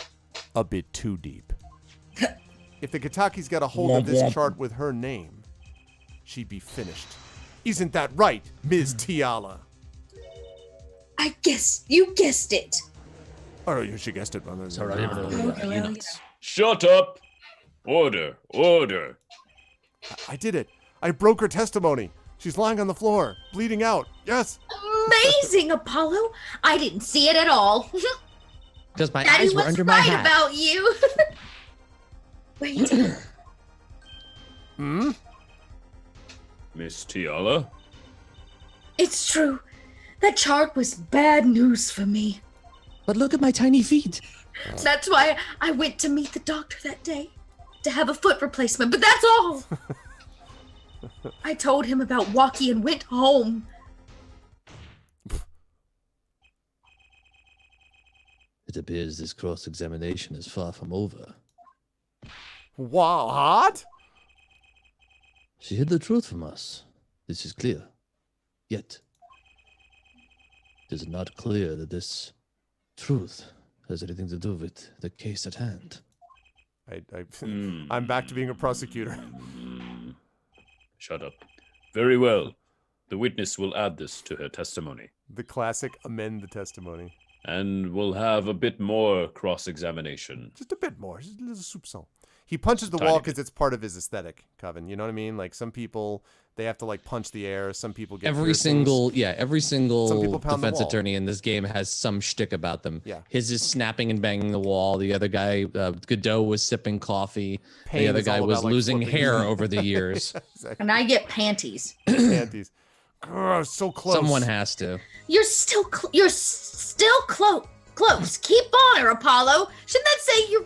A bit too deep. If the Kataki's got a hold of this chart with her name, she'd be finished. Isn't that right, Ms. Tiala? I guess you guessed it. Oh, she guessed it. Shut up! Order, order. I did it. I broke her testimony. She's lying on the floor, bleeding out. Yes. Amazing, Apollo. I didn't see it at all. because my Daddy eyes were was under my right hat. about you. Wait. Miss Tiala? It's true. That chart was bad news for me. But look at my tiny feet. That's why I went to meet the doctor that day to have a foot replacement, but that's all. I told him about Waki and went home. It appears this cross-examination is far from over. What? She hid the truth from us. This is clear. Yet, it is not clear that this truth has anything to do with the case at hand. I'm back to being a prosecutor. Shut up. Very well. The witness will add this to her testimony. The classic amend the testimony. And we'll have a bit more cross-examination. Just a bit more. Just a little soupçon. He punches the Tiny wall bit. because it's part of his aesthetic, Coven. You know what I mean? Like, some people, they have to, like, punch the air. Some people get Every piercings. every Some single people pound the defense wall. attorney in this game has some shtick about them. Yeah. His is snapping and banging the wall. The other guy, Godot, was sipping coffee. Pain the other is guy all was about, like, losing flipping. hair over the years. Exactly. And I get panties. Panties. Grr, so close. Someone has to. You're still close. Keep on her, Apollo. Shouldn't that say you're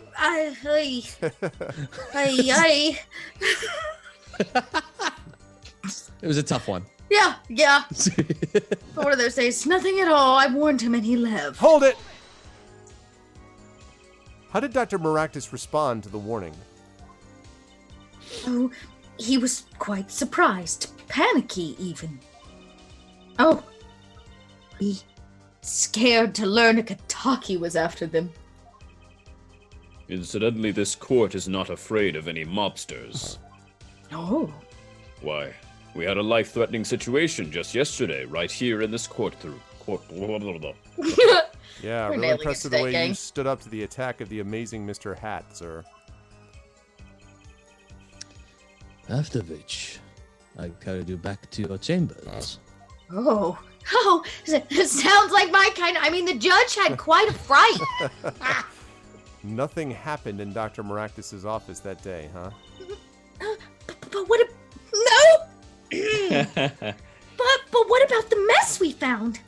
It was a tough one. Yeah. One of those days, nothing at all. I warned him and he left. Hold it! How did Dr. Maractus respond to the warning? Oh, he was quite surprised, panicky even. Oh, he scared to learn a Kataki was after them. Incidentally, this court is not afraid of any mobsters. Oh. Why, we had a life-threatening situation just yesterday, right here in this court. Yeah, We're really nailing impressed it with the way today, you gang. stood up to the attack of the amazing Mr. Hat, sir. After which, I carried you back to your chambers. Oh. Oh, it sounds like my kind of. I mean, the judge had quite a fright. Nothing happened in Dr. Maractus's office that day, huh? But what? No. But what about the mess we found?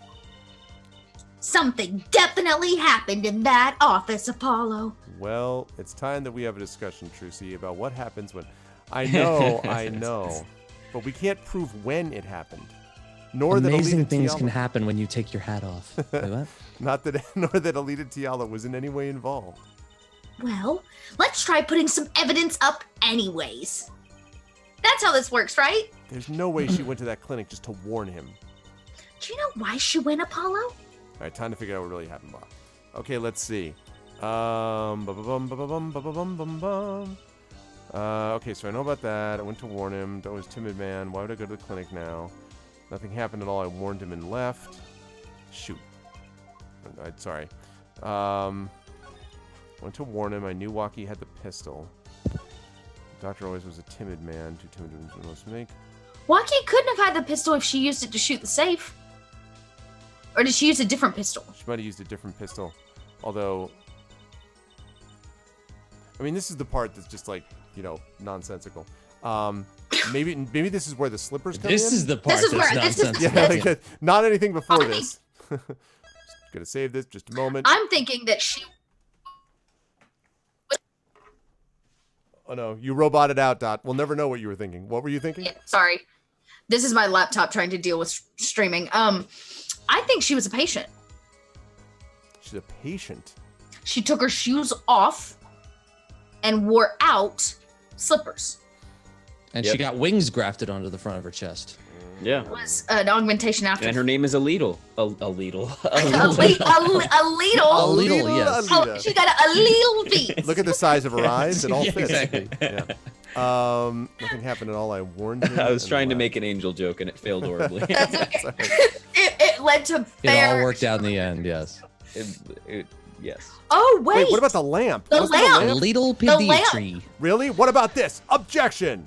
Something definitely happened in that office, Apollo. Well, it's time that we have a discussion, Trucy, about what happens when... I know, but we can't prove when it happened. Nor Amazing that Alita things Tiala, can happen when you take your hat off. Wait, what? nor that Alita Tiala was in any way involved. Well, let's try putting some evidence up anyways. That's how this works, right? There's no way she went to that clinic just to warn him. Do you know why she went, Apollo? All right, time to figure out what really happened, Bob. Okay, let's see. Okay, so I know about that. I went to warn him. That was timid man. Why would I go to the clinic now? Nothing happened at all. I warned him and left. Shoot. Sorry. Went to warn him. I knew Waki had the pistol. Doctor always was a timid man. Too timid to make a mistake. Waki couldn't have had the pistol if she used it to shoot the safe. Or did she use a different pistol? She might have used a different pistol. Although, I mean, this is the part that's just like, you know, nonsensical. Maybe this is where the slippers come in. This is the part This is that's where- this is- nonsense. Yeah, like, not anything before I this. Just gonna save this just a moment. I'm thinking that she. Oh no, you roboted out, Dot. We'll never know what you were thinking. What were you thinking? Yeah, sorry. This is my laptop trying to deal with streaming. I think she was a patient. She's a patient. She took her shoes off and wore out slippers. And Yep. she got wings grafted onto the front of her chest. Yeah. It was an augmentation after. And her name is Alita. Alita. a little. Alita, yes. Oh, she got a little feet. Look at the size of her eyes. It all Yeah, fits. exactly. Yeah. Nothing happened at all. I warned him. I was and trying to left. make an angel joke and it failed horribly. That's okay. Sorry. It led to It fair. all worked out in the end, yes. Yes. Oh wait. Wait, what about the lamp? The Wasn't there a lamp? A little The lamp. pediatry. Really? What about this? Objection!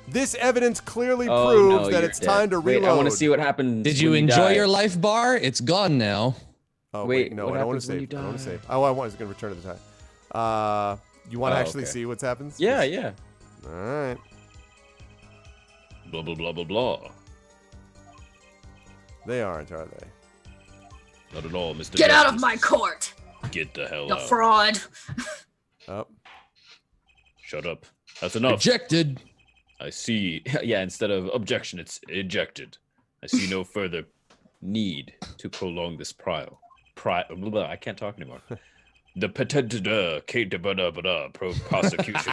This evidence clearly Oh, proves no, that you're it's dead. time to Wait, reload. I want to see what happened. Did you enjoy your life bar? It's gone now. Oh, Wait, no, what I don't want to happens when save. you I don't want to die? save. Oh, I was going to return to the time. You want to Oh, actually okay. see what happens? Yeah, yeah. All right. Blah, blah, blah, blah, blah. They aren't, are they? Not at all, Mr. Get out of Justice. my court, Get the hell the out. fraud. Oh. Shut up. That's enough. Rejected. I see. Yeah, instead of objection, it's ejected. I see no further need to prolong this trial. I can't talk anymore. The pretended prosecution.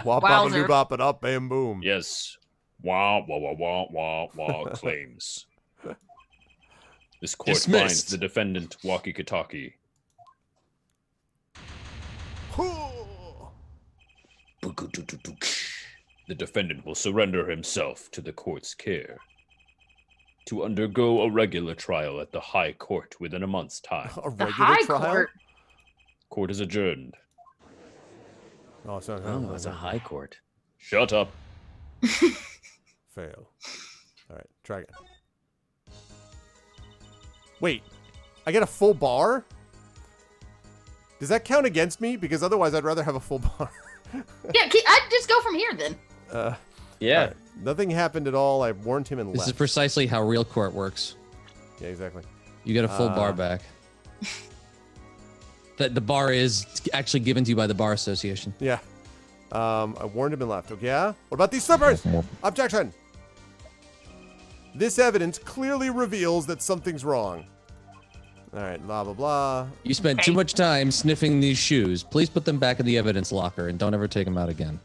Wop, Wowzer. bop, it up, bam, boom. Yes. Wah, wah, wah, wah, wah, wah, claims. This court finds Dismissed. the defendant, Waki Kataki. The defendant will surrender himself to the court's care to undergo a regular trial at the High Court within a month's time. A The regular high trial? court. Court is adjourned. Oh, it's not. Oh, it's a high court. Shut up. Fail. All right, try again. Wait, I get a full bar? Does that count against me? Because otherwise, I'd rather have a full bar. Yeah, I'd just go from here then. Yeah. all right. Nothing happened at all. I warned him and This is left. precisely how real court works. Yeah, exactly. You get a full bar Uh, back. The bar is actually given to you by the bar association. Yeah. I warned him and left. Okay, yeah? What about these slippers? Objection! This evidence clearly reveals that something's wrong. All right, blah, blah, blah. You spent too much time sniffing these shoes. Please put them back in the evidence locker and don't ever take them out again.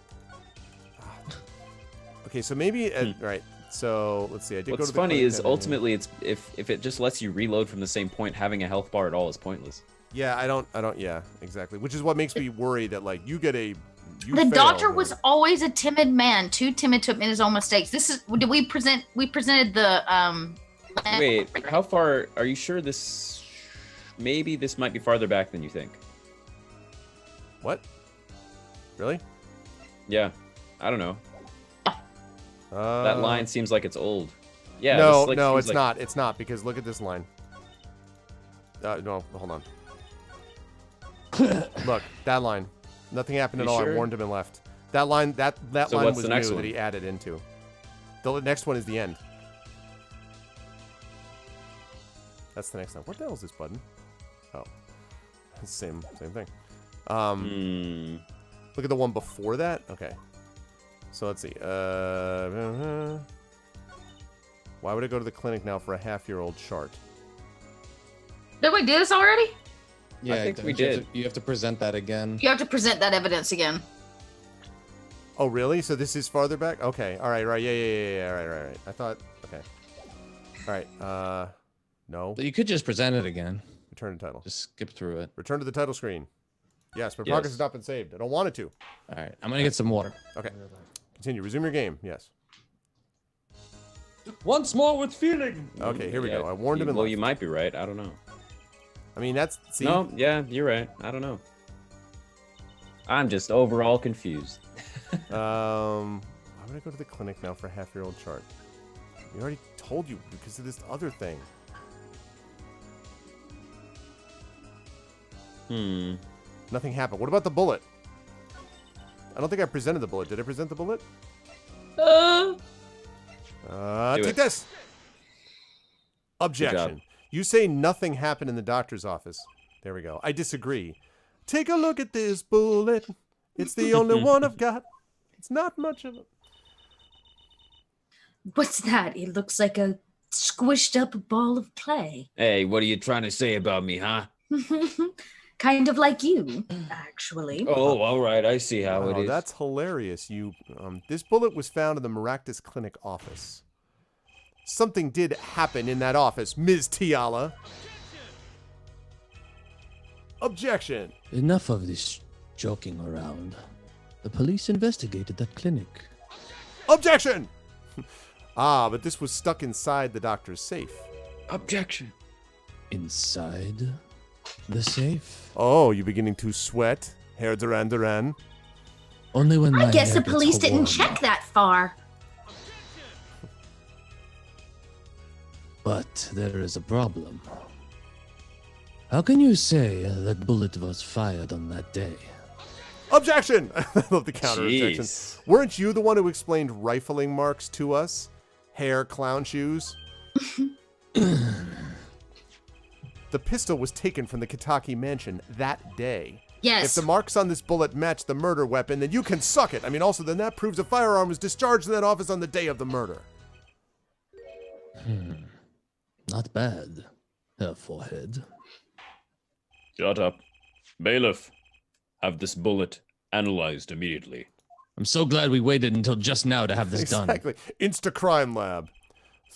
Okay, so maybe, right. So, let's see. I did go What's to the funny clinic, is I didn't- ultimately it's if it just lets you reload from the same point, having a health bar at all is pointless. Yeah, I don't. Yeah, exactly. Which is what makes me worry that like you The fail, doctor then- was always a timid man, too timid to admit his own mistakes. We presented the Wait, how far are you sure this? Maybe this might be farther back than you think. What? Really? Yeah, I don't know. That line seems like it's old. Yeah. No, this, like, no, seems it's like- not. It's not because look at this line. No, hold on. Look, that line. Nothing happened at You all. sure? I warned him and left. That line. That So line what's was the new next that one? he added into. The next one is the end. That's the next one. What the hell is this button? Oh, same thing. Look at the one before that. Okay. So let's see. Why would I go to the clinic now for a half-year-old chart? Did we do this already? Yeah, think we don't you have did. You have to present that again. You have to present that evidence again. Oh, really? So this is farther back? Okay. All right. Right. Yeah. Right. I thought. Okay. All right. No. But you could just present it again. Return to title. Just skip through it. Return to the title screen. Yes, but Yes. progress has not been saved. I don't want it to. All right, I'm gonna get some water. Okay. Continue. Resume your game. Yes. Once more with feeling. Okay. Here we Yeah, go. I warned him. And Well, left. you might be right. I don't know. I mean, that's. See? No, yeah, you're right. I don't know. I'm just overall confused. Why would I go to the clinic now for a half-year-old chart? We already told you because of this other thing. Nothing happened. What about the bullet? I don't think I presented the bullet. Did I present the bullet? Do Take it. this. Objection. You say nothing happened in the doctor's office. There we go. I disagree. Take a look at this bullet. It's the only one I've got. It's not much of a... What's that? It looks like a squished up ball of clay. Hey, what are you trying to say about me, huh? Kind of like you, actually. Oh, all right. I see how Oh, it is. that's hilarious. This bullet was found in the Maractus Clinic office. Something did happen in that office, Ms. Tiala. Objection. Enough of this joking around. The police investigated that clinic. Objection. But this was stuck inside the doctor's safe. Objection. Inside the safe? Oh, you beginning to sweat, Herr Duran Duran? Only when I my guess hair the police gets didn't warm. check that far. But there is a problem. How can you say that bullet was fired on that day? Objection! I love the counter objection. Jeez. Weren't you the one who explained rifling marks to us? Hair, clown shoes? The pistol was taken from the Kitaki mansion that day. Yes. If the marks on this bullet match the murder weapon, then you can suck it. I mean, also, then that proves a firearm was discharged in that office on the day of the murder. Not bad, Herr Forehead. Shut up. Bailiff, have this bullet analyzed immediately. I'm so glad we waited until just now to have this done. Exactly. Insta-crime lab.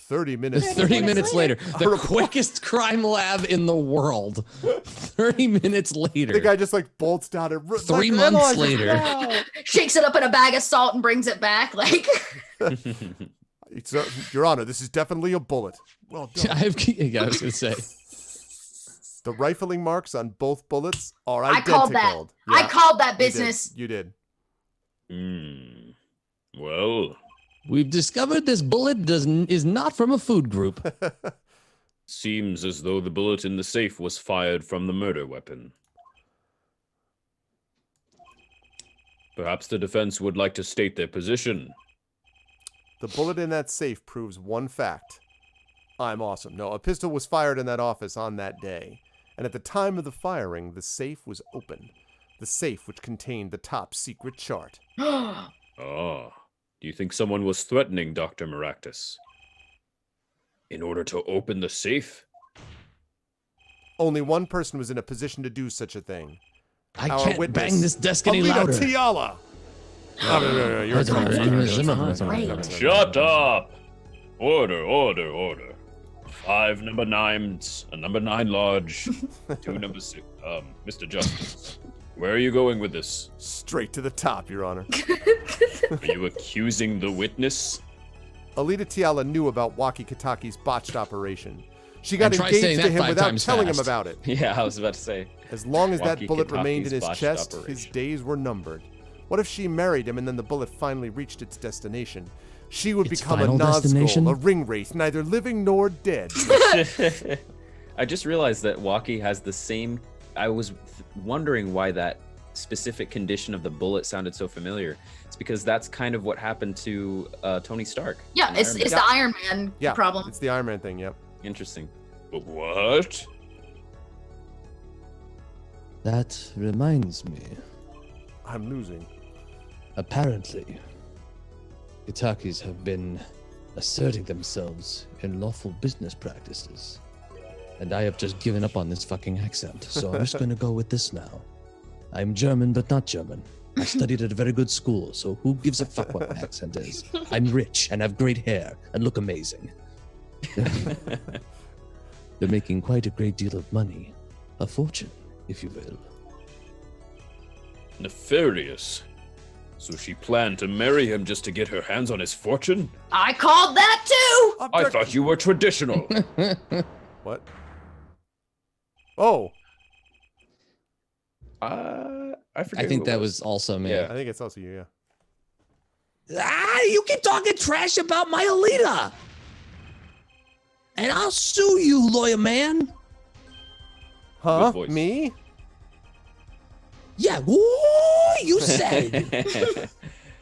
30 minutes. 30 minutes later, the report. quickest crime lab in the world. 30 minutes later. The guy just like bolts down and 3 months later. Shakes it up in a bag of salt and brings it back. Like, Your Honor, this is definitely a bullet. Well done. I was going to say. The rifling marks on both bullets are I identical. called that. I called that You did. business. You did. Well, We've discovered this bullet is not from a food group. seems as though the bullet in the safe was fired from the murder weapon. Perhaps the defense would like to state their position. The bullet in that safe proves one fact. I'm awesome. No, a pistol was fired in that office on that day. And at the time of the firing, the safe was open. The safe which contained the top secret chart. Ah, do you think someone was threatening Dr. Maractus? In order to open the safe? Only one person was in a position to do such a thing. I Our can't witness, bang this desk any Alita louder. Tiala. No, you're in trouble. Great. Shut up! Order, order, order. 5 number 9s, a number 9 large, 2 number 6. Mr. Justice, where are you going with this? Straight to the top, Your Honor. Are you accusing the witness? Alita Tiala knew about Waki Kataki's botched operation. She got And try saying engaged to that him 5 without times telling him fast. about it. Yeah, I was about to say. As long as that Waki bullet remained in Kataki's his botched chest, his operation. days were numbered. What if she married him and then the bullet finally reached its destination? She would Its become a final destination? Nazgul, a ring wraith, neither living nor dead. I just realized that Waki has the same. I was wondering why that specific condition of the bullet sounded so familiar. It's because that's kind of what happened to Tony Stark. Yeah, in it's Iron Man. the Iron Man Yeah, problem. it's the Iron Man thing, yep. Interesting. What? That reminds me. I'm losing. Apparently, Itakis have been asserting themselves in lawful business practices. And I have just given up on this fucking accent, so I'm just gonna go with this now. I'm German, but not German. I studied at a very good school, so who gives a fuck what my accent is? I'm rich and have great hair and look amazing. They're making quite a great deal of money. A fortune, if you will. Nefarious. So she planned to marry him just to get her hands on his fortune? I called that too. I thought you were traditional. What? Oh, I forget. I think who it that was also me. Yeah. I think it's also you, yeah. You keep talking trash about my Alita! And I'll sue you, lawyer man! Huh? voice. Me? Yeah, woo, you said.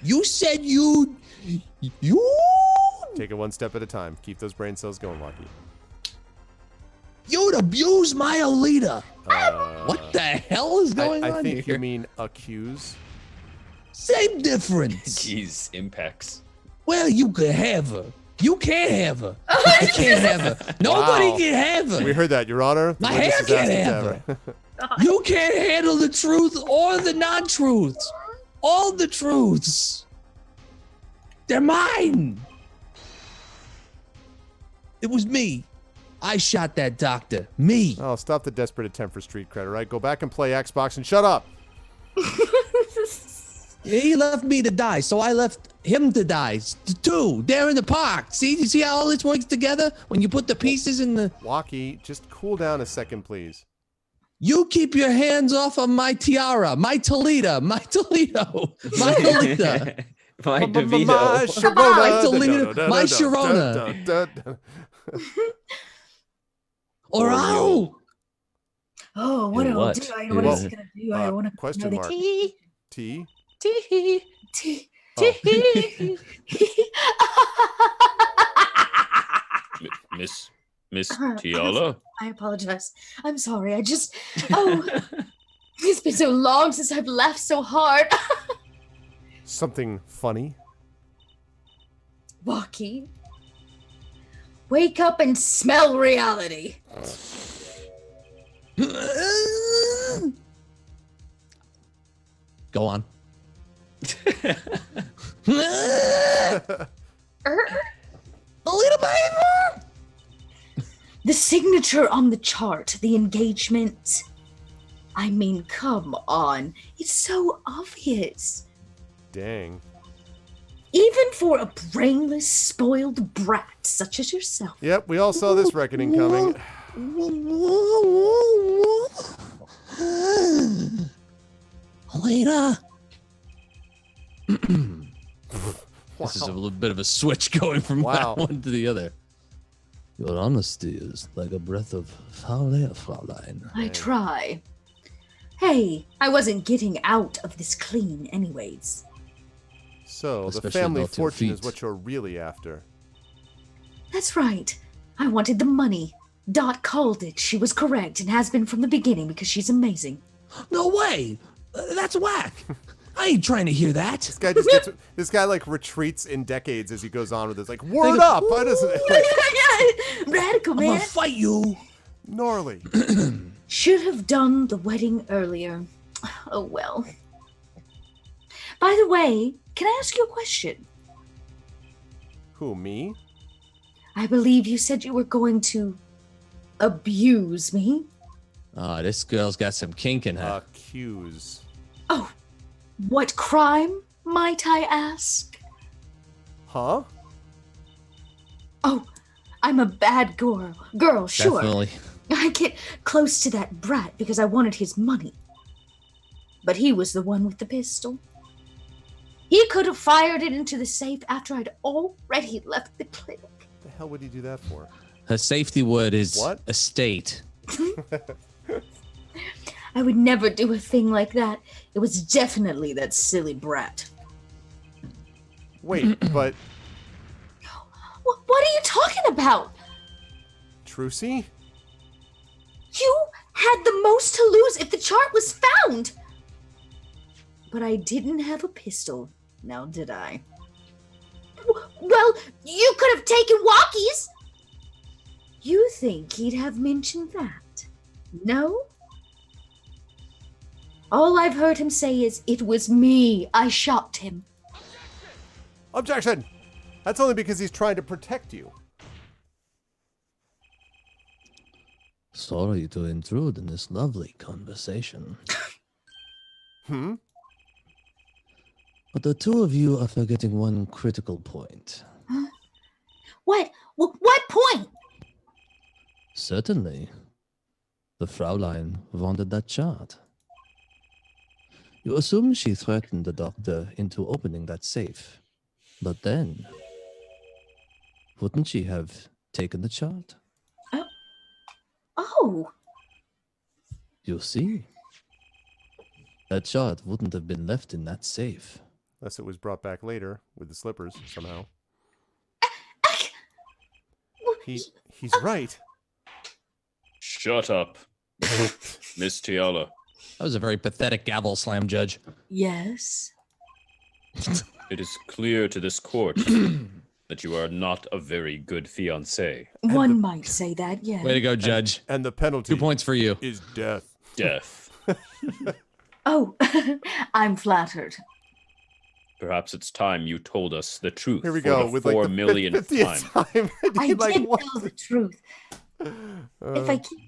You said you. Take it one step at a time. Keep those brain cells going, Waki. You'd abuse my Alita! What the hell is going I on think here? you mean accuse. Same difference. Jeez, impacts. Well, you could have her. You can't have her. I can't have her. Nobody Wow. can have her. We heard that, Your Honor. The My witness hair is can't asked to have her. You can't handle the truth or the non-truths. All the truths. They're mine. It was me. I shot that doctor. Me. Oh, stop the desperate attempt for street cred, all right? Go back and play Xbox and shut up. He left me to die, so I left him to die. Too. There in the park. See? You see how all this works together? When you put the pieces in the... Waki, just cool down a second, please. You keep your hands off of my tiara, my Toledo, my Toledo, my Alita. My My DeVito. Sharona. My Toledo, my Sharona. Or I'll... Oh, what In do I what? do? I know what Well, he's gonna do. I want to question know mark. the tea. T? Tea. Tea. Oh. Tea. Miss Tiala? I apologize. I'm sorry. I just it's been so long since I've laughed so hard. Something funny? Waki, wake up and smell reality. Go on. Alita, baby! The signature on the chart, the engagement. I mean, come on. It's so obvious. Dang. Even for a brainless, spoiled brat such as yourself. Yep, we all saw this reckoning coming. Alita. This is a little bit of a switch going from Wow. one to the other. Your honesty is like a breath of foul air, Fraulein. I try. Hey, I wasn't getting out of this clean anyways. So, the Especially family not your fortune is feet. what you're really after. That's right. I wanted the money. Dot called it. She was correct and has been from the beginning because she's amazing. No way! That's whack! I ain't trying to hear that. This guy just gets, this guy like retreats in decades as he goes on with this. Like, word up! I doesn't like, Radical, I'm gonna man. fight you. gnarly. Should have done the wedding earlier. Oh well. By the way, can I ask you a question? Who, me? I believe you said you were going to abuse me. Ah, this girl's got some kink in her. Accuse. Oh, what crime, might I ask? Huh? Oh, I'm a bad girl, sure. Definitely. I get close to that brat because I wanted his money. But he was the one with the pistol. He could have fired it into the safe after I'd already left the clinic. What the hell would he do that for? Her safety word is What? estate. I would never do a thing like that. It was definitely that silly brat. Wait, but What are you talking about? Trucy? You had the most to lose if the chart was found. But I didn't have a pistol, now did I? Well, you could have taken walkies. You think he'd have mentioned that? No? All I've heard him say is, it was me. I shot him. Objection! That's only because he's trying to protect you. Sorry to intrude in this lovely conversation, Hmm? but the two of you are forgetting one critical point. What? What point? Certainly, the Fraulein wanted that chart. You assume she threatened the doctor into opening that safe, but then, wouldn't she have taken the chart? Oh, You see, that chart wouldn't have been left in that safe. Unless it was brought back later with the slippers somehow. He's right. Shut up, Miss Tiala. That was a very pathetic gavel slam, Judge. yes. It is clear to this court that you are not a very good fiancé. One might say that, yes. Way to go, Judge. And the penalty 2 points for you. is death. Death. Oh, I'm flattered. Perhaps it's time you told us the truth. Here we for go the with 4 like the millionth 50th time. I He, did wants tell the to- truth. If I keep...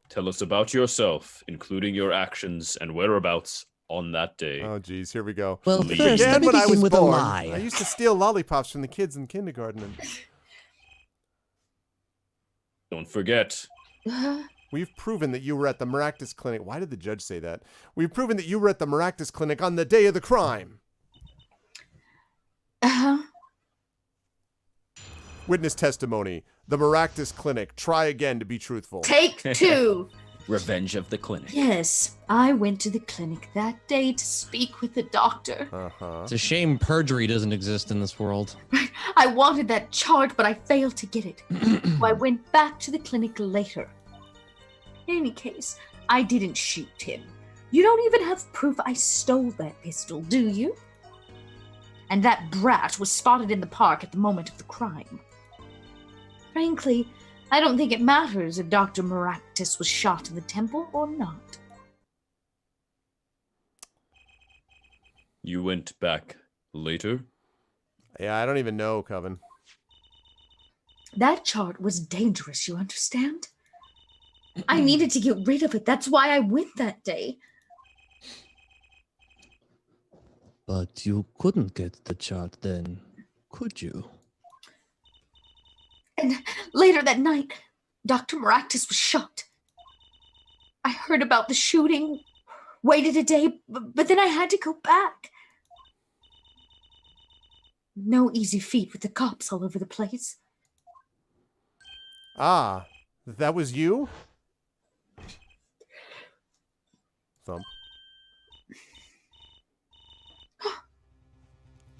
Tell us about yourself, including your actions and whereabouts on that day. Oh, geez, here we go. Well, Leave first, Began let me when I was begin with born. a I lie. used to steal lollipops from the kids in kindergarten. And Don't forget, we've proven that you were at the Maractus Clinic. Why did the judge say that? We've proven that you were at the Maractus Clinic on the day of the crime. Witness testimony. The Maractus Clinic. Try again to be truthful. Take two. Revenge of the Clinic. Yes, I went to the clinic that day to speak with the doctor. Uh-huh. It's a shame perjury doesn't exist in this world. I wanted that chart, but I failed to get it. So I went back to the clinic later. In any case, I didn't shoot him. You don't even have proof I stole that pistol, do you? And that brat was spotted in the park at the moment of the crime. Frankly, I don't think it matters if Dr. Maractus was shot in the temple or not. you went back later. Yeah, I don't even know, Coven. That chart was dangerous, you understand? I needed to get rid of it. That's why I went that day. But you couldn't get the chart then, could you? And later that night, Dr. Maractus was shot. I heard about the shooting, waited a day, but then I had to go back. No easy feat with the cops all over the place. Ah, that was you? Thump.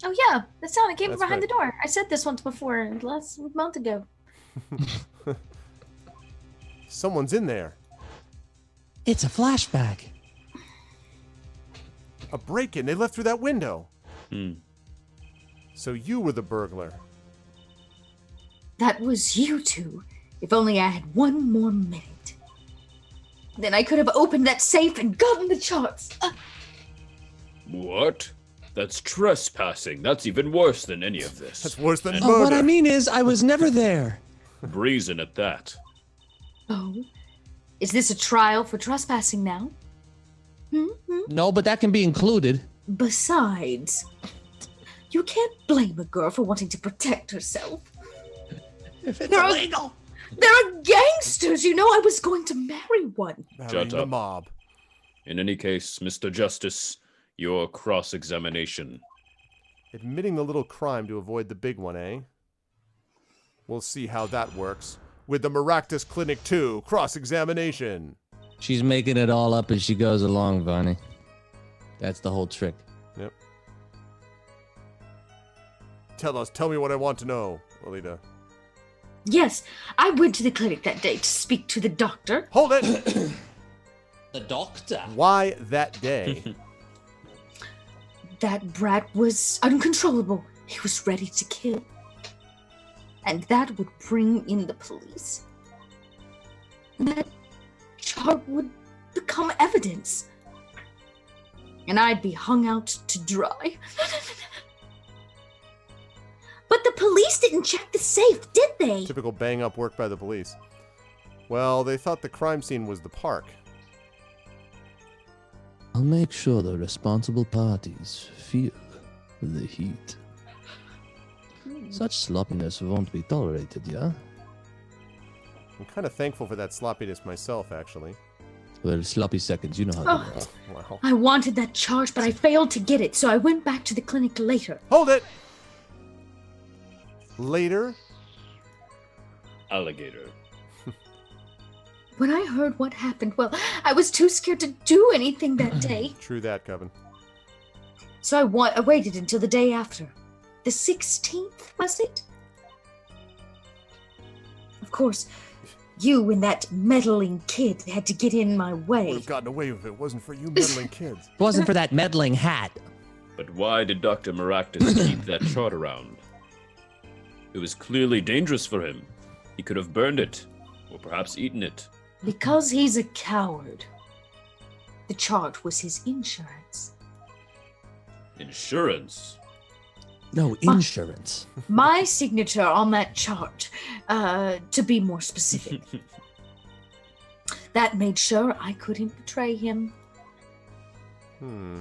Oh yeah, the sound that came from That's behind right. the door. I said this once before, last month ago. Someone's in there. It's a flashback. A break-in. They left through that window. Hmm. So you were the burglar. That was you two. If only I had one more minute. Then I could have opened that safe and gotten the charts. What? That's trespassing. That's even worse than any of this. That's worse than And Oh, what murder. I mean is, I was never there. Brazen at that. Oh, is this a trial for trespassing now? No, but that can be included. Besides, you can't blame a girl for wanting to protect herself. If it's There are- illegal. There are gangsters, you know. I was going to marry one. Marrying the up. mob. In any case, Mr. Justice, your cross-examination. Admitting the little crime to avoid the big one, eh? We'll see how that works. With the Maractus Clinic 2 cross-examination. She's making it all up as she goes along, Vonnie. That's the whole trick. Yep. Tell me what I want to know, Alita. Yes, I went to the clinic that day to speak to the doctor. Hold it! The doctor. Why that day? That brat was uncontrollable. He was ready to kill. And that would bring in the police. And that chart would become evidence. And I'd be hung out to dry. But the police didn't check the safe, did they? Typical bang-up work by the police. Well, they thought the crime scene was the park. I'll make sure the responsible parties feel the heat. Such sloppiness won't be tolerated, yeah? I'm kind of thankful for that sloppiness myself, actually. Well, sloppy seconds, you know how they Oh. are. Wow. I wanted that charge, but I failed to get it, so I went back to the clinic later. Hold it! Later? Alligator. When I heard what happened, well, I was too scared to do anything that day. True that, Coven. So I waited until the day after. The 16th, was it? Of course, you and that meddling kid had to get in my Would way. have gotten away if it wasn't for you meddling kids. If it wasn't for that meddling hat. But why did Dr. Maractus keep that chart around? It was clearly dangerous for him. He could have burned it, or perhaps eaten it. Because he's a coward. The chart was his insurance. Insurance? No, insurance. My signature on that chart, to be more specific. That made sure I couldn't betray him. Hmm.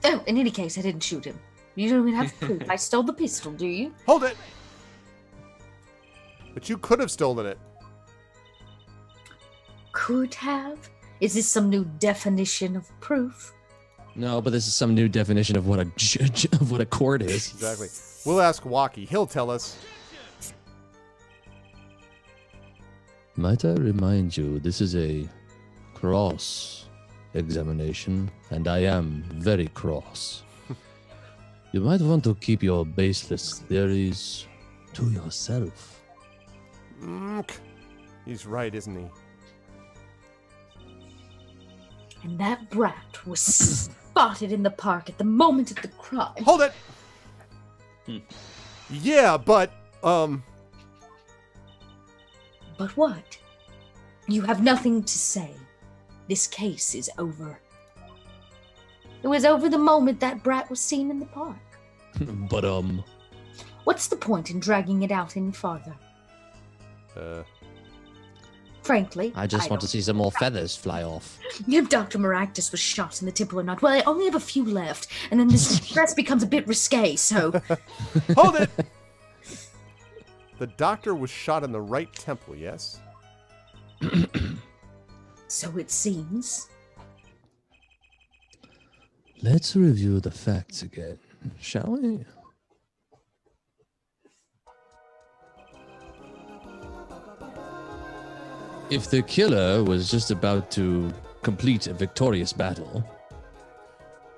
Oh, in any case, I didn't shoot him. You don't even have proof. I stole the pistol, do you? Hold it! But you could have stolen it. Could have? Is this some new definition of proof? No, but this is some new definition of what a judge of what a court is. Exactly. We'll ask Waki. He'll tell us. Might I remind you, this is a cross examination, and I am very cross. You might want to keep your baseless theories to yourself. He's right, isn't he? And that brat was spotted in the park at the moment of the crime. Hold it! Yeah, but, But what? You have nothing to say. This case is over. It was over the moment that brat was seen in the park. But, What's the point in dragging it out any farther? Frankly, I just want to don't see some more feathers fly off. If Dr. Maractus was shot in the temple or not, well, I only have a few left, and then this dress becomes a bit risque, so... hold it! The doctor was shot in the right temple, yes? So it seems. let's review the facts again, shall we? If the killer was just about to complete a victorious battle,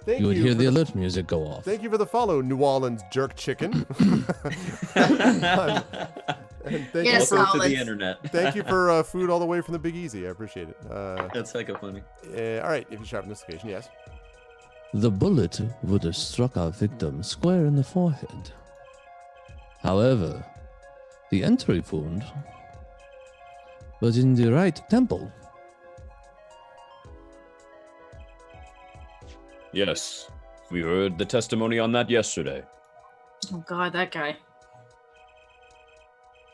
Thank you would hear for the alert music go off. Thank you for the follow, New Orleans jerk chicken. And thank Yes, you for, Welcome to the Alex. internet. thank you for food all the way from the Big Easy. I appreciate it. That's hecka funny. All right, if you sharpen this occasion, yes. The bullet would have struck our victim square in the forehead. However, the entry wound was in the right temple. Yes, we heard the testimony on that yesterday. Oh God, that guy.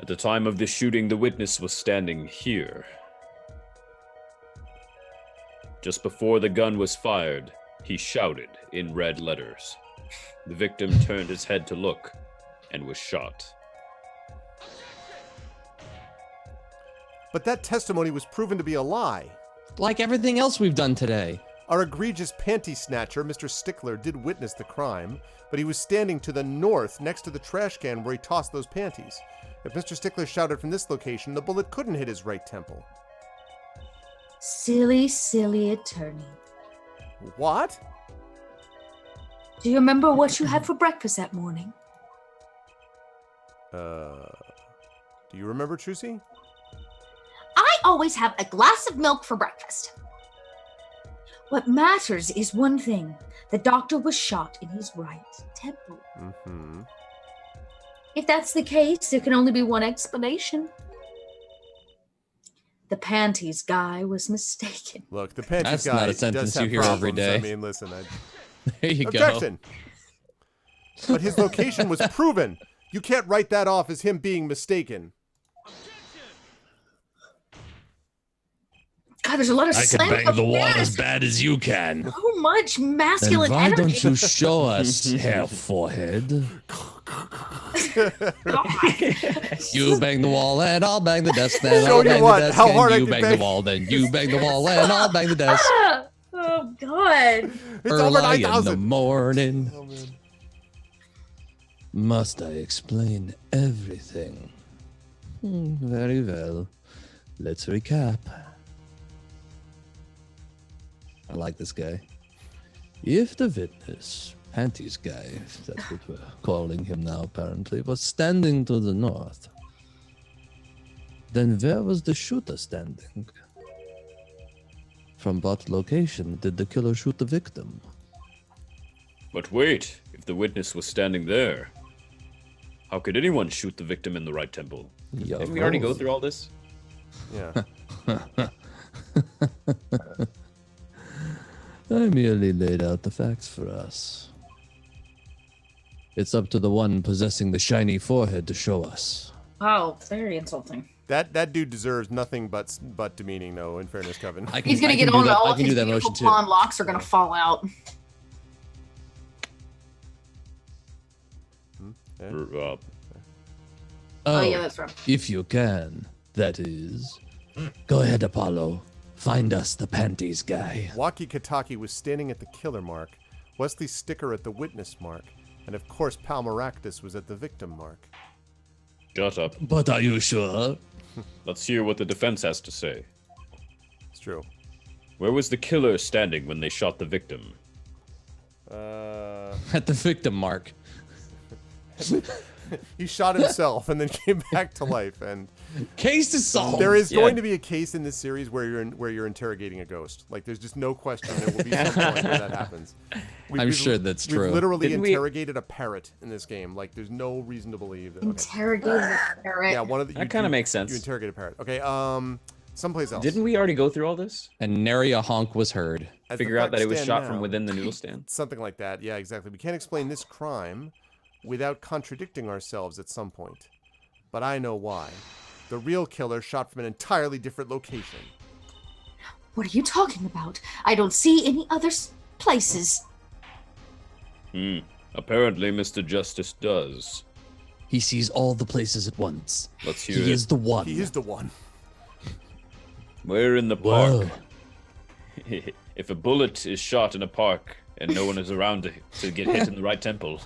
At the time of the shooting, the witness was standing here. Just before the gun was fired, he shouted in red letters. The victim turned his head to look and was shot. But that testimony was proven to be a lie. Like everything else we've done today. Our egregious panty snatcher, Mr. Stickler, did witness the crime, but he was standing to the north next to the trash can where he tossed those panties. If Mr. Stickler shouted from this location, the bullet couldn't hit his right temple. Silly, silly attorney. What? Do you remember what you had for breakfast that morning? Do you remember, Trucy? I always have a glass of milk for breakfast. What matters is one thing. The doctor was shot in his right temple. Mm-hmm. If that's the case, there can only be one explanation. The panties guy was mistaken. Look, the panties That's guy not a sentence does have you hear every problems. I day. mean, listen, There you objection. But his location was proven. You can't write that off as him being mistaken. God, there's a lot of I can slang bang the wall up there. as bad as you can. So much Then masculine why energy. don't you show us, Herr Forehead? You bang the wall and I'll bang the desk. Then Show I'll you bang what, the desk how and hard I you can bang bang. the wall. Then you bang the wall and I'll bang the desk. Oh, God. It's over Early in the 9,000. morning. Oh, man. Must I explain everything? Very well. Let's recap. I like this guy. If the witness, Panties guy, if that's what we're calling him now apparently, was standing to the north, then where was the shooter standing? From what location did the killer shoot the victim? But wait, if the witness was standing there, how could anyone shoot the victim in the right temple? Didn't we already go through all this? Yeah. I merely laid out the facts for us. It's up to the one possessing the shiny forehead to show us. Oh, very insulting. That dude deserves nothing but demeaning, though, in fairness, Coven. He's going to get do on that. all I of can his do that beautiful motion too. blonde locks are going to fall out. Uh, Oh, yeah, that's right. If you can, that is. Go ahead, Apollo. Find us the Panties guy. Waki Kataki was standing at the killer mark, Wesley Sticker at the witness mark, and of course Palmaractus was at the victim mark. Shut up. But are you sure? Let's hear what the defense has to say. It's true. Where was the killer standing when they shot the victim? At the victim mark. He shot himself and then came back to life, and Case is solved. there is Yeah. going to be a case in this series where you're interrogating a ghost. Like, there's just no question there will be some point where that happens. I'm sure that's we've true. literally Didn't we- interrogated a parrot in this game. Like, there's no reason to believe that. Okay. Interrogated the parrot. Yeah, one of the That kinda makes sense. You interrogate a parrot. Okay, someplace else. Didn't we already go through all this? And nary a honk was heard. As the Figure out that facts it was stand shot now, from within the noodle stand? Something like that. Yeah, exactly. We can't explain this crime without contradicting ourselves at some point. But I know why. The real killer shot from an entirely different location. What are you talking about? I don't see any other places. Apparently, Mr. Justice does. He sees all the places at once. Let's hear He it. is the one. He is the one. Where in the Whoa. park? If a bullet is shot in a park and no one is around to get hit in the right temple,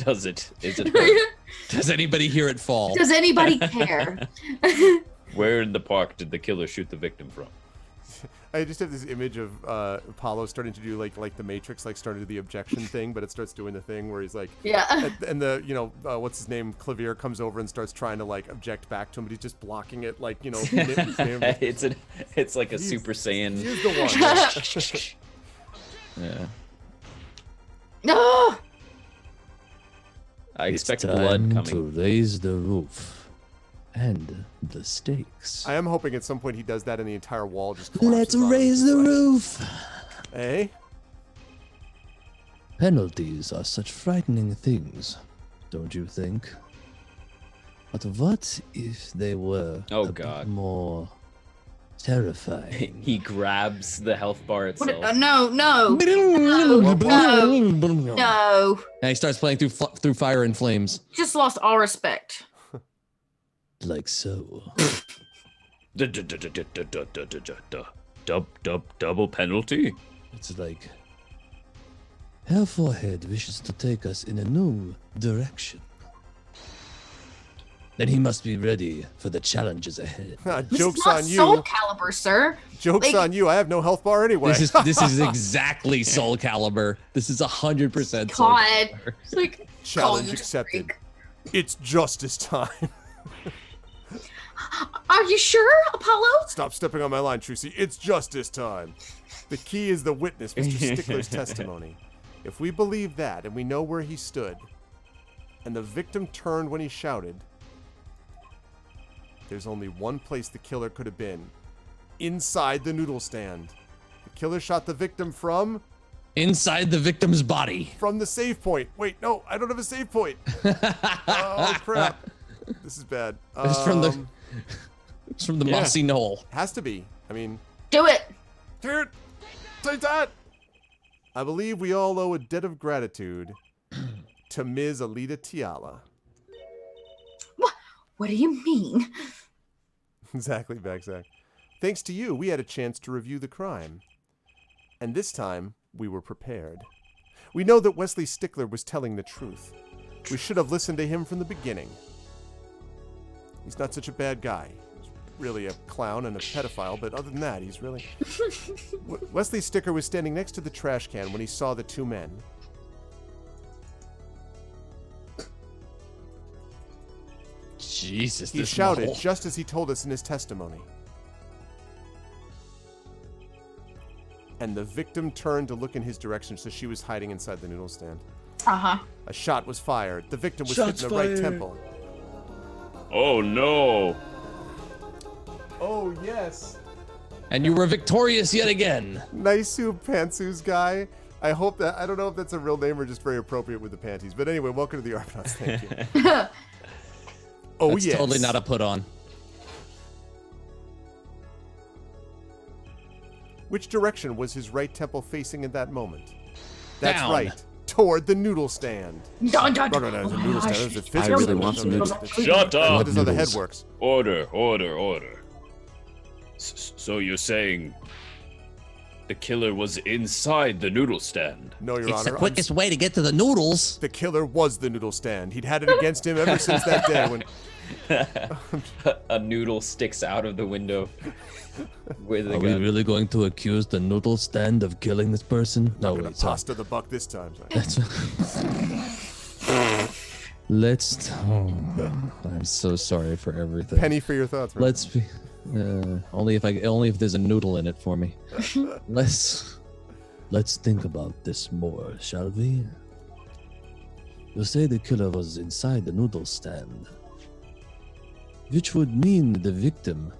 is it hurt? Does anybody hear it fall? Does anybody care? Where in the park did the killer shoot the victim from? I just have this image of Apollo starting to do like the Matrix, like starting to do the objection thing, but it starts doing the thing where he's like, Yeah. and the what's his name, Clavier comes over and starts trying to like object back to him, but he's just blocking it, like It's like a He's- Super Saiyan. He's the one. Yeah. No. I expect it's blood time coming. to raise the roof and the stakes. I am hoping at some point he does that and the entire wall just collapses Let's on him. raise It's the like, roof. Hey, Penalties are such frightening things, don't you think? But what if they were Oh, a God. bit more terrifying? He grabs the health bar What, itself. no. No. And he starts playing through fire and flames. Just lost all respect. Like so. Double penalty? It's like Her forehead wishes to take us in a new direction. Then he must be ready for the challenges ahead. This Joke's is not on you. Soul Calibur, sir. Joke's Like- on you. I have no health bar anyway. This is exactly Soul Calibur. This is 100% Soul God. Calibur. It's like Challenge calling accepted. Drake. It's justice time. Are you sure, Apollo? Stop stepping on my line, Trucy. It's justice time. The key is the witness, Mr. Stickler's testimony. If we believe that and we know where he stood, and the victim turned when he shouted, there's only one place the killer could have been. Inside the noodle stand. The killer shot the victim from Inside the victim's body. the save point. Wait, no, I don't have a save point. Oh, crap. This is bad. It's from the Yeah. mossy knoll. Has to be. I mean, Do it. dude, take that. I believe we all owe a debt of gratitude to Ms. Alita Tiala. What do you mean? Exactly, Backsack. Thanks to you, we had a chance to review the crime. And this time, we were prepared. We know that Wesley Stickler was telling the truth. We should have listened to him from the beginning. He's not such a bad guy. He's really a clown and a pedophile, but other than that, he's really... Wesley Stickler was standing next to the trash can when he saw the two men. Jesus, He this shouted knoll. just as he told us in his testimony. And the victim turned to look in his direction, so she was hiding inside the noodle stand. Uh-huh. A shot was fired. The victim was Shots hit in the right fired. temple. Oh no! Oh, yes. And you were victorious yet again. Naisu Pantsu's guy. I hope that, I don't know if that's a real name or just very appropriate with the panties. But anyway, welcome to the Argonauts. Thank you. Oh, That's yes. totally not a put on. Which direction was his right temple facing at that moment? That's Down. right. Toward the noodle stand. Dun, dun, No, dun. no, no, the Oh my noodle stand. gosh. There's a I physical really stand. want some noodles. Shut That up! is how the head Noodles. works. Order. So you're saying the killer was inside the noodle stand? No, Your It's Honor. the quickest way to get to the noodles. The killer was the noodle stand. He'd had it against him ever since that day when... A noodle sticks out of the window with a Are we gun. really going to accuse the noodle stand of killing this person? No, I'm gonna wait, sorry. pasta the buck this time. That's Let's. Oh, I'm so sorry for everything. Penny for your thoughts, man. Let's be. Only if there's a noodle in it for me. Let's think about this more, shall we? You say the killer was inside the noodle stand, which would mean the victim,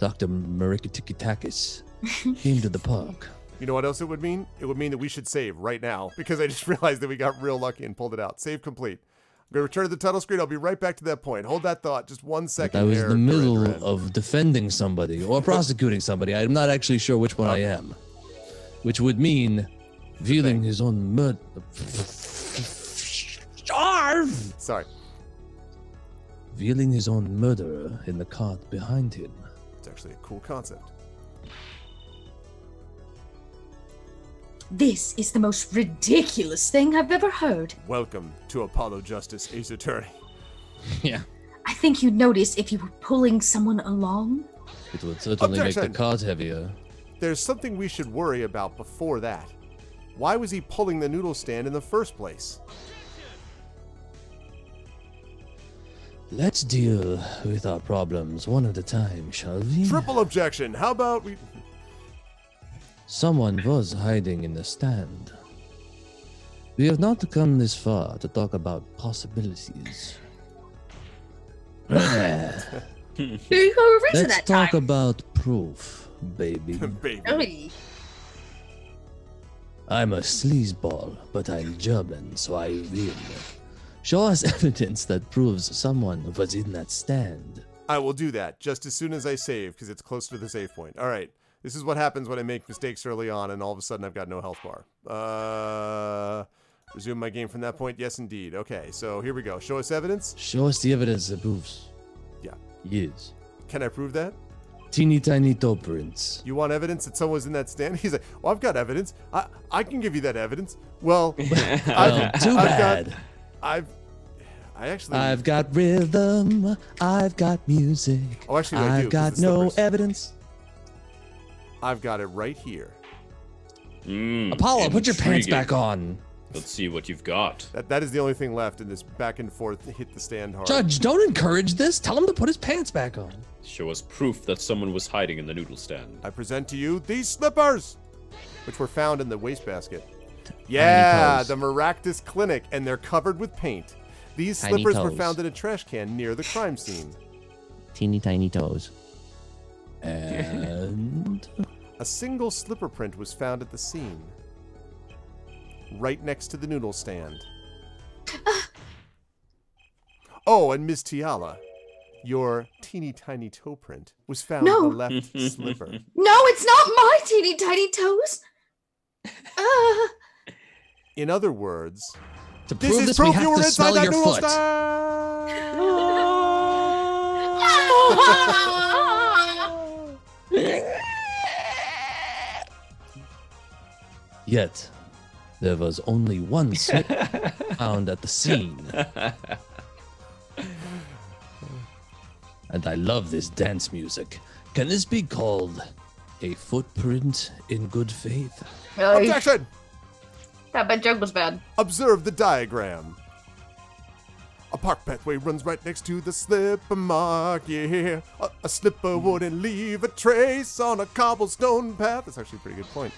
Dr. Marikitikitakis, came to the park. You know what else it would mean? It would mean that we should save right now because I just realized that we got real lucky and pulled it out. Save complete. I'm going to return to the title screen. I'll be right back to that point. Hold that thought. Just 1 second. I was in there, the middle Duran. of defending somebody or prosecuting somebody. I'm not actually sure which one I am. Which would mean veiling his own murder. Sorry. Veiling his own murderer in the cart behind him. It's actually a cool concept. This is the most ridiculous thing I've ever heard. Welcome to Apollo Justice, Ace Attorney. Yeah. I think you'd notice if you were pulling someone along. It would certainly make Objection. the cart heavier. There's something we should worry about before that. Why was he pulling the noodle stand in the first place? Let's deal with our problems one at a time, shall we? Triple objection. How about we... Someone was hiding in the stand. We have not come this far to talk about possibilities. Here you go, revisit Let's that talk time. about proof, baby. Baby. Oy. I'm a sleazeball, but I'm German, so I win. Show us evidence that proves someone was in that stand. I will do that just as soon as I save, because it's close to the save point. All right. This is what happens when I make mistakes early on, and all of a sudden I've got no health bar. Resume my game from that point? Yes, indeed. Okay, so here we go. Show us evidence? Show us the evidence that proves. Yeah. Yes. Can I prove that? Teeny tiny toe prints. You want evidence that someone was in that stand? He's like, well, I've got evidence. I can give you that evidence. Well, Too bad. I've got rhythm. I've got music. Oh, actually, no, I do, I've 'cause got the no slippers. evidence. I've got it right here. Apollo, put your pants Intriguing. back on. Let's see what you've got. That is the only thing left in this back and forth hit the stand hard. Judge, don't encourage this. Tell him to put his pants back on. Show us proof that someone was hiding in the noodle stand. I present to you these slippers, which were found in the wastebasket. Yeah, toes. the Maractus Clinic, and they're covered with paint. These Tiny slippers were toes. found in a trash can near the crime scene. Teeny tiny toes. And A single slipper print was found at the scene, right next to the noodle stand. Oh, and Miss Tiala, your teeny tiny toe print was found No. in the left slipper. No, it's not my teeny tiny toes. In other words, To this prove is this, we proof have you were to inside smell that your noodle foot. stand. yet, there was only one slip found at the scene. And I love this dance music. Can this be called a footprint in good faith? Objection! That bad joke was bad. Observe the diagram. A park pathway runs right next to the slipper mark, yeah. A slipper wouldn't leave a trace on a cobblestone path. That's actually a pretty good point.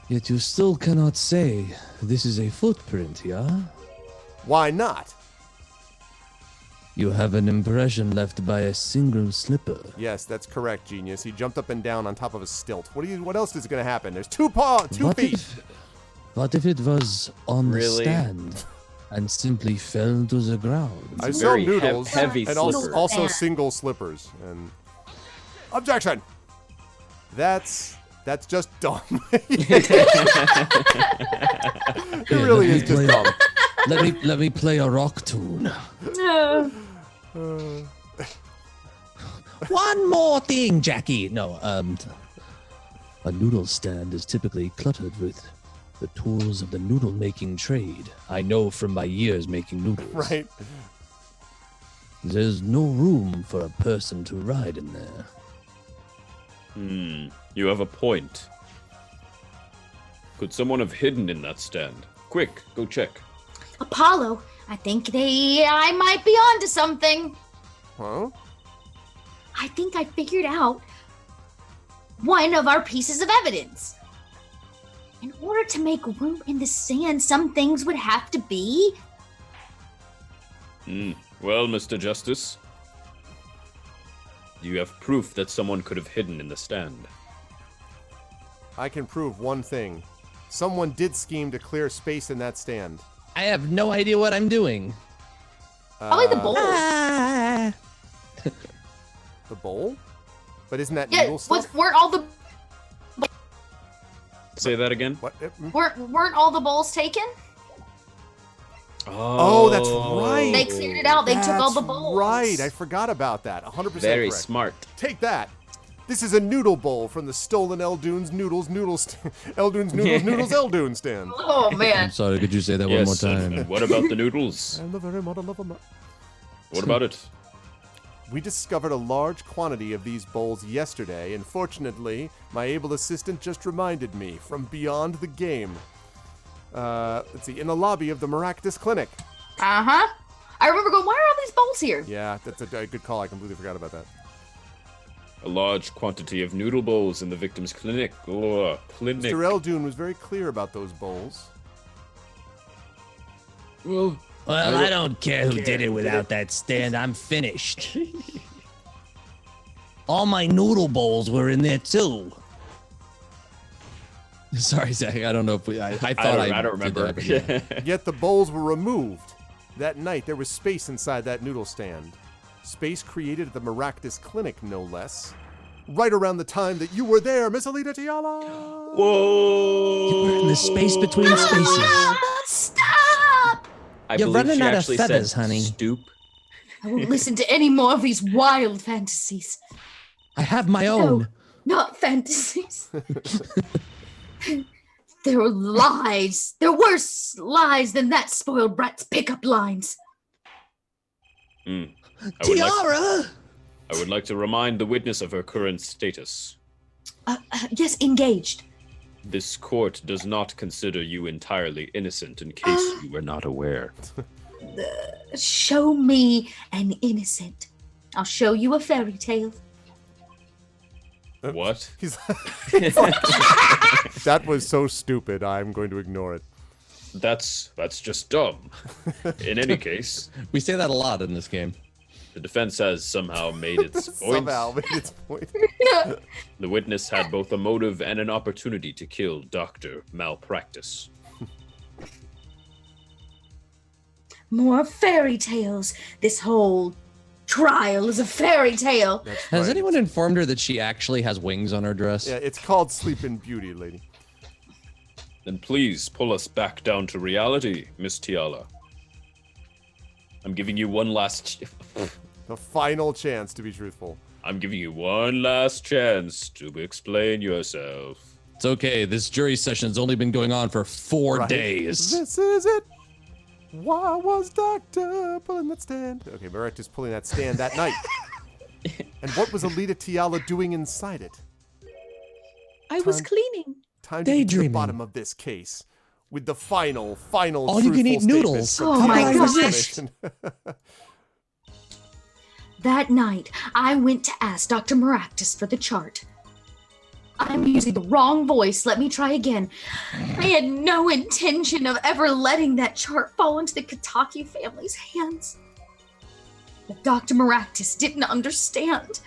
Yet you still cannot say this is a footprint, yeah? Why not? You have an impression left by a single slipper. Yes, that's correct, genius. He jumped up and down on top of a stilt. What else is going to happen? There's two feet. What if it was on Really? the stand and simply fell to the ground? I sell Very noodles heavy and also, slipper. also And- single slippers. And objection. That's just dumb. It Here, really let is me just play- dumb. Let me play a rock tune. One more thing, Jackie. No, a noodle stand is typically cluttered with the tools of the noodle making trade. I know from my years making noodles. Right? There's no room for a person to ride in there. You have a point. Could someone have hidden in that stand? Quick, go check. Apollo, I think I might be onto something. Huh? I think I figured out one of our pieces of evidence. In order to make room in the sand, some things would have to be. Well, Mr. Justice, do you have proof that someone could have hidden in the stand? I can prove one thing. Someone did scheme to clear space in that stand. I have no idea what I'm doing. Probably the bowl. The bowl? But isn't that Yeah, noodle stuff? weren't all the Say that again. What? weren't all the bowls taken? Oh, that's right. They cleared it out. They took all the That's bowls. Right, I forgot about that. 100% Very correct. smart. Take that. This is a noodle bowl from the stolen Eldune's Noodles Eldune's Noodles Eldune stand. Oh I'm man. sorry, could you say that Yes, one more time? and what about the noodles? And the very model of them. What about it? We discovered a large quantity of these bowls yesterday, and fortunately, my able assistant just reminded me from beyond the game. Let's see, in the lobby of the Maractus Clinic. Uh-huh. I remember going, why are all these bowls here? Yeah, that's a good call. I completely forgot about that. A large quantity of noodle bowls in the victim's clinic. Oh, clinic. Mr. Eldune was very clear about those bowls. Well, Well, I don't care who did it without that stand. I'm finished. All my noodle bowls were in there too. Sorry, Zach. I don't know if I thought I don't did remember. that, but yeah. Yet the bowls were removed. That night, there was space inside that noodle stand. Space created at the Maractus Clinic, no less. Right around the time that you were there, Miss Alita Tiala. Whoa! We're in the space between spaces. Stop! I You're believe running she out of actually feathers, said honey. stoop. I won't listen to any more of these wild fantasies. I have my No, own. not fantasies. There were lies. There were worse lies than that spoiled brat's pickup lines. I would like- Tiara! I would like to remind the witness of her current status. Yes, engaged. This court does not consider you entirely innocent, in case you were not aware. Show me an innocent. I'll show you a fairy tale. What? He's that was so stupid. I'm going to ignore it. That's just dumb. In any case, We say that a lot in this game. the defense has somehow made its point. Somehow made its point. The witness had both a motive and an opportunity to kill Dr. Malpractice. More fairy tales. This whole trial is a fairy tale. That's Has right. anyone informed her that she actually has wings on her dress? Yeah, it's called Sleeping Beauty, lady. Then please pull us back down to reality, Miss Tiala. I'm giving you one last The final chance to be truthful. I'm giving you one last chance to explain yourself. It's okay. This jury session's only been going on for 4 Right? days. This is it. Why was Doctor pulling that stand? Okay, Maractus pulling that stand that night. And what was Alita Tiala doing inside it? I was Time- cleaning. Time to get to the Daydreaming. bottom of this case with the final All you can truthful eat noodles. statement Oh from my Tiala's gosh. explanation. That night, I went to ask Dr. Maractus for the chart. I'm using the wrong voice. Let me try again. I had no intention of ever letting that chart fall into the Kataki family's hands. But Dr. Maractus didn't understand.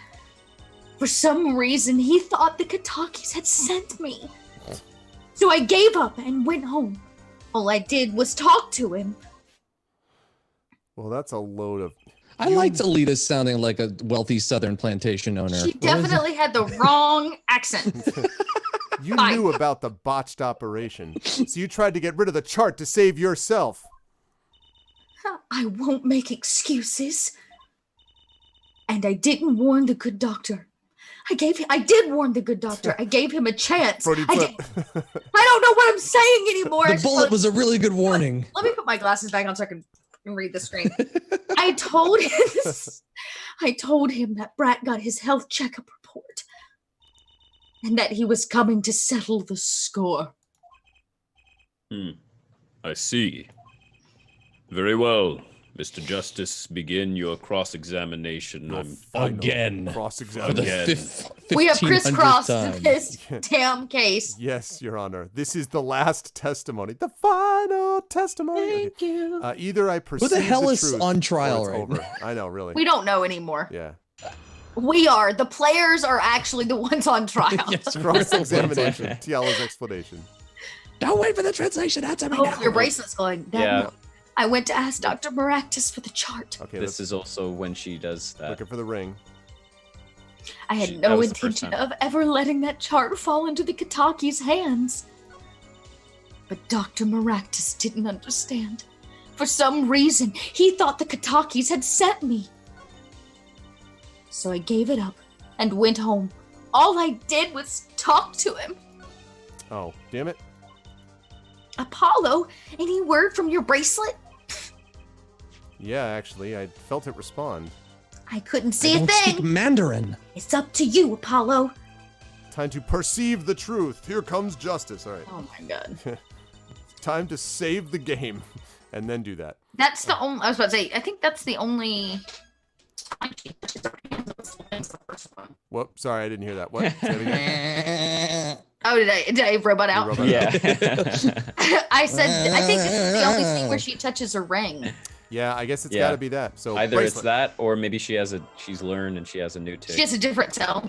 For some reason, he thought the Katakis had sent me. So I gave up and went home. All I did was talk to him. Well, that's a load of. I liked Alita sounding like a wealthy Southern plantation owner. She What was it? definitely had the wrong accent. You Fine. knew about the botched operation, so you tried to get rid of the chart to save yourself. I won't make excuses. And I didn't warn the good doctor. I did warn the good doctor. I gave him a chance. Freudian I slip. don't know what I'm saying anymore. The bullet was a really good warning. Let me put my glasses back on so I can read the screen. I told him that Brat got his health checkup report and that he was coming to settle the score. I see. Very well. Mr. Justice, begin your cross-examination. Your I'm final Again. For the cross-examination. We have 1500th crisscrossed time. this damn case. Yes, Your Honor. This is the last testimony. The final testimony. Thank you. Either I perceive Who the hell is truth on or trial it's right over. now? I know, really. We don't know anymore. Yeah. We are. The players are actually the ones on trial. Yes, Cross-examination. Tiala's explanation. Don't wait for the translation. Answer me Oh, now. your bracelet's going. That Yeah. night, I went to ask Dr. Maractus for the chart. Okay, This is also when she does that. looking for the ring. I had That no was the first intention time. of ever letting that chart fall into the Kataki's hands. But Dr. Maractus didn't understand. For some reason, he thought the Katakis had sent me. So I gave it up and went home. All I did was talk to him. Oh, damn it. Apollo, any word from your bracelet? Yeah, actually, I felt it respond. I couldn't see I a don't thing. speak Mandarin. It's up to you, Apollo. Time to perceive the truth. Here comes justice. All right. Oh my god. Time to save the game and then do that. That's the only. I was about to say. I think that's the only. Whoop, sorry, I didn't hear that. What? Say it again. Oh, did I robot You out? robot Yeah. I said. I think this is the only scene where she touches her ring. Yeah, I guess it's Yeah. got to be that. So Either bracelet. it's that, or maybe she's learned and she has a new tick. She has a different cell.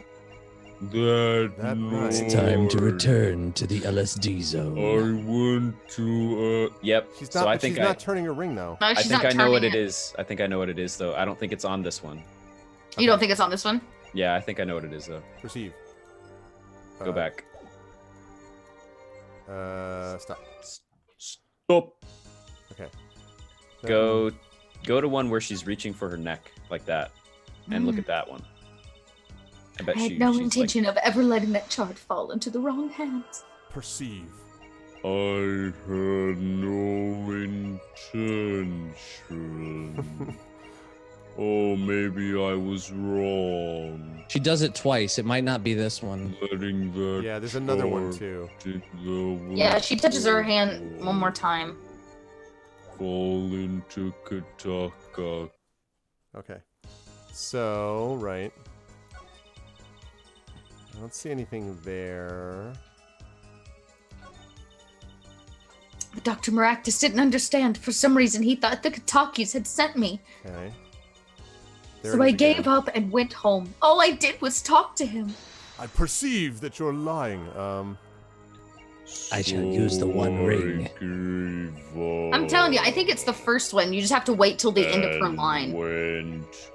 That noise. It's time to return to the LSD zone. I went to Yep. She's so not. I but think she's not turning her ring though. No, I she's think not I know what turning it is. I think I know what it is though. I don't think it's on this one. You don't think it's on this one? Yeah, I think I know what it is though. Perceive. Go back. Stop. Stop. Okay. Go to one where she's reaching for her neck like that, and look at that one. I bet I had she's no like- intention of ever letting that chart fall into the wrong hands. Perceive. I had no intention. Oh, maybe I was wrong. She does it twice. It might not be this one. Letting that Yeah, there's another one chart too. in the Yeah, she touches her hand one more time. Fall into Kataka. Okay. So, right. I don't see anything there. Dr. Maractus didn't understand. For some reason, he thought the Katakis had sent me. Okay. There So it I is gave again. up and went home. All I did was talk to him. I perceive that you're lying. I shall use the one ring. I'm telling you, I think it's the first one. You just have to wait till the end of her line.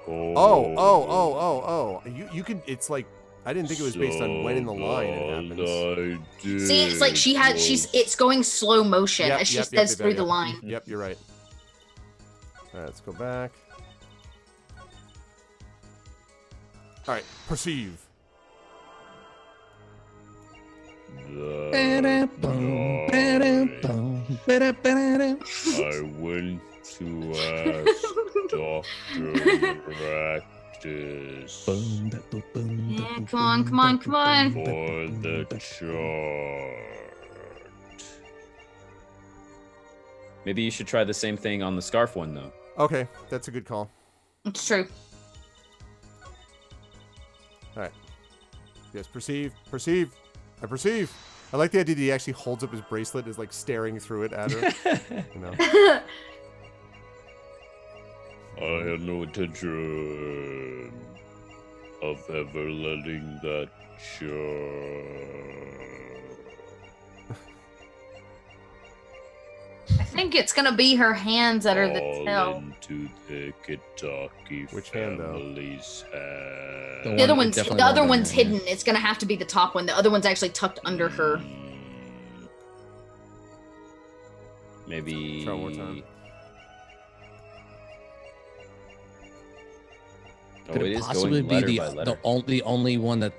Oh. You can. It's like I didn't think it was based on when in the line it happens. See, it's like it's going slow motion Yep, as she yep, says yep, through yep. the line. Yep, you're right. All right, let's go back. All right, perceive. I went to ask Dr. Practice Yeah, come on. for the chart. Maybe you should try the same thing on the scarf one though. Okay, that's a good call. It's true. All right. Yes, perceive. I perceive. I like the idea that he actually holds up his bracelet, is like staring through it at her. You know. I had no intention of ever letting that chart. I think it's gonna be her hands that are the fall tell. into the Kitaki Which hand, though? family's hand. The The other one- one's definitely the one other of them, one's yeah. hidden. It's gonna have to be the top one. The other one's actually tucked under her. Maybe. Try one more time. Oh, Could it it is possibly going be letter the by letter. the only one that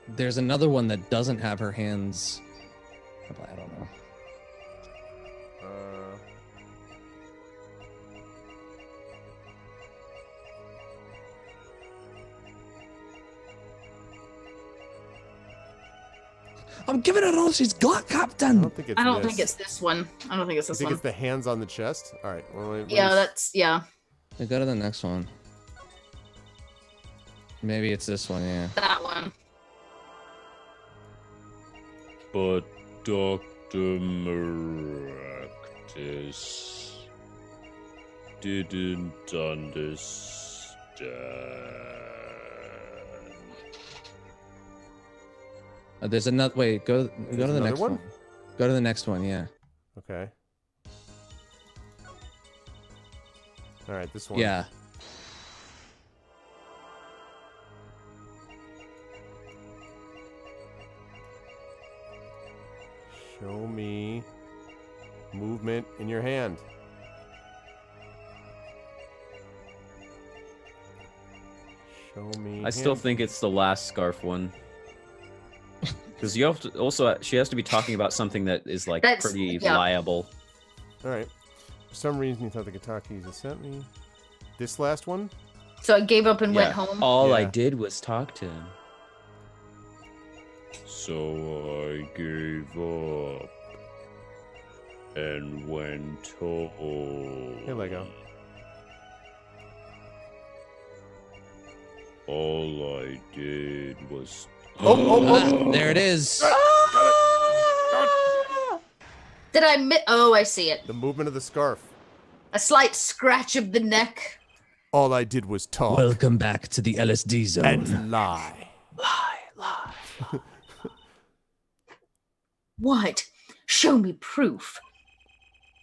there's another one that doesn't have her hands? I don't know. I'm giving it all she's got, I Captain. don't think it's. I don't this. think it's this one. I don't think it's You this think one. it's the hands on the chest? All right. Well, Yeah, that's yeah. We go to the next one. Maybe it's this one, yeah. That one. But Dr. Maractus didn't understand. There's another. Wait, go to the another next one? one. Go to the next one, yeah. Okay. All right, this one. Yeah. Show me movement in your hand. Show me. I still hand. think it's the last scarf one. Because you have to also, she has to be talking about something that is like That's- pretty yeah. liable. All right. For some reason, you thought the Katakis had sent me. This last one? So I gave up and went Yeah. home. All I Yeah. did was talk to him. So I gave up and went home. Hey, Lego. All I did was. Ah, there it is. Did I miss? Oh, I see it. The movement of the scarf. A slight scratch of the neck. All I did was talk Welcome back to the LSD zone. and lie. Lie. What? Show me proof.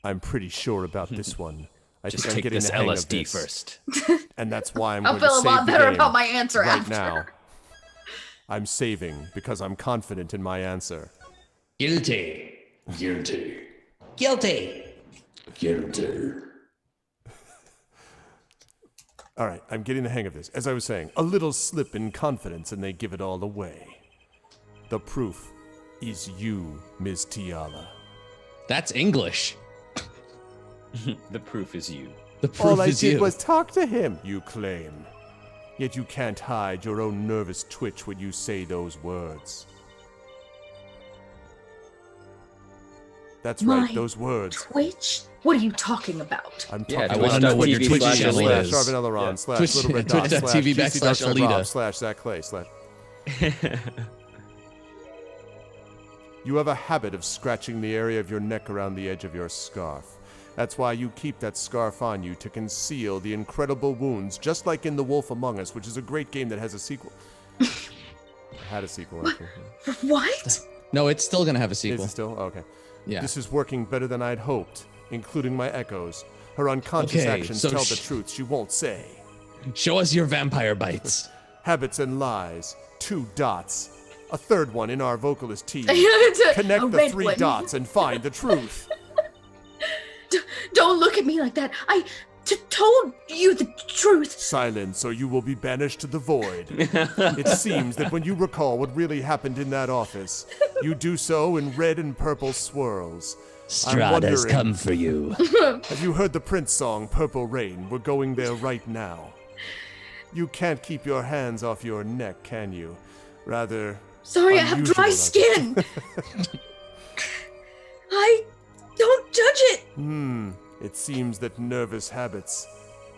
I'm pretty sure about this one. I Just think I'm take getting this the hang of LSD this, first. and that's why I'm I'll going to feel a save lot the better game about my answer right after. now. I'm saving because I'm confident in my answer. Guilty. Guilty. Guilty. Guilty. All right, I'm getting the hang of this. As I was saying, a little slip in confidence and they give it all away. The proof is you, Ms. Tiala. That's English. The proof is you. The proof All I is did you. was talk to him, you claim. Yet you can't hide your own nervous twitch when you say those words. That's right, My those words. Twitch? What are you talking about? I'm Yeah, talking I wanna about know what your Twitch Twitch channel channel slash is. Arvin Elleron Yeah. slash Twitch- Little Red Dot slash twitch.tv GC / Dr. Alita. Rob slash Zach Clay slash. You have a habit of scratching the area of your neck around the edge of your scarf. That's why you keep that scarf on you, to conceal the incredible wounds, just like in The Wolf Among Us, which is a great game that has a sequel. Had a sequel, actually. What? No, it's still gonna have a Is sequel. it still? Oh, okay. Yeah. This is working better than I'd hoped, including my echoes. Her unconscious Okay, actions so tell the truth she won't say. Show us your vampire bites. Habits and lies. 2 dots. A third one in our vocalist team. A Connect the red 3 one. dots and find the truth. Don't look at me like that. I told you the truth. Silence, or you will be banished to the void. It seems that when you recall what really happened in that office, you do so in red and purple swirls. Strahd has wondering- come for you. Have you heard the Prince song, Purple Rain? We're going there right now. You can't keep your hands off your neck, can you? Rather, Sorry, I have unusual, dry I- skin. I don't judge it. It seems that nervous habits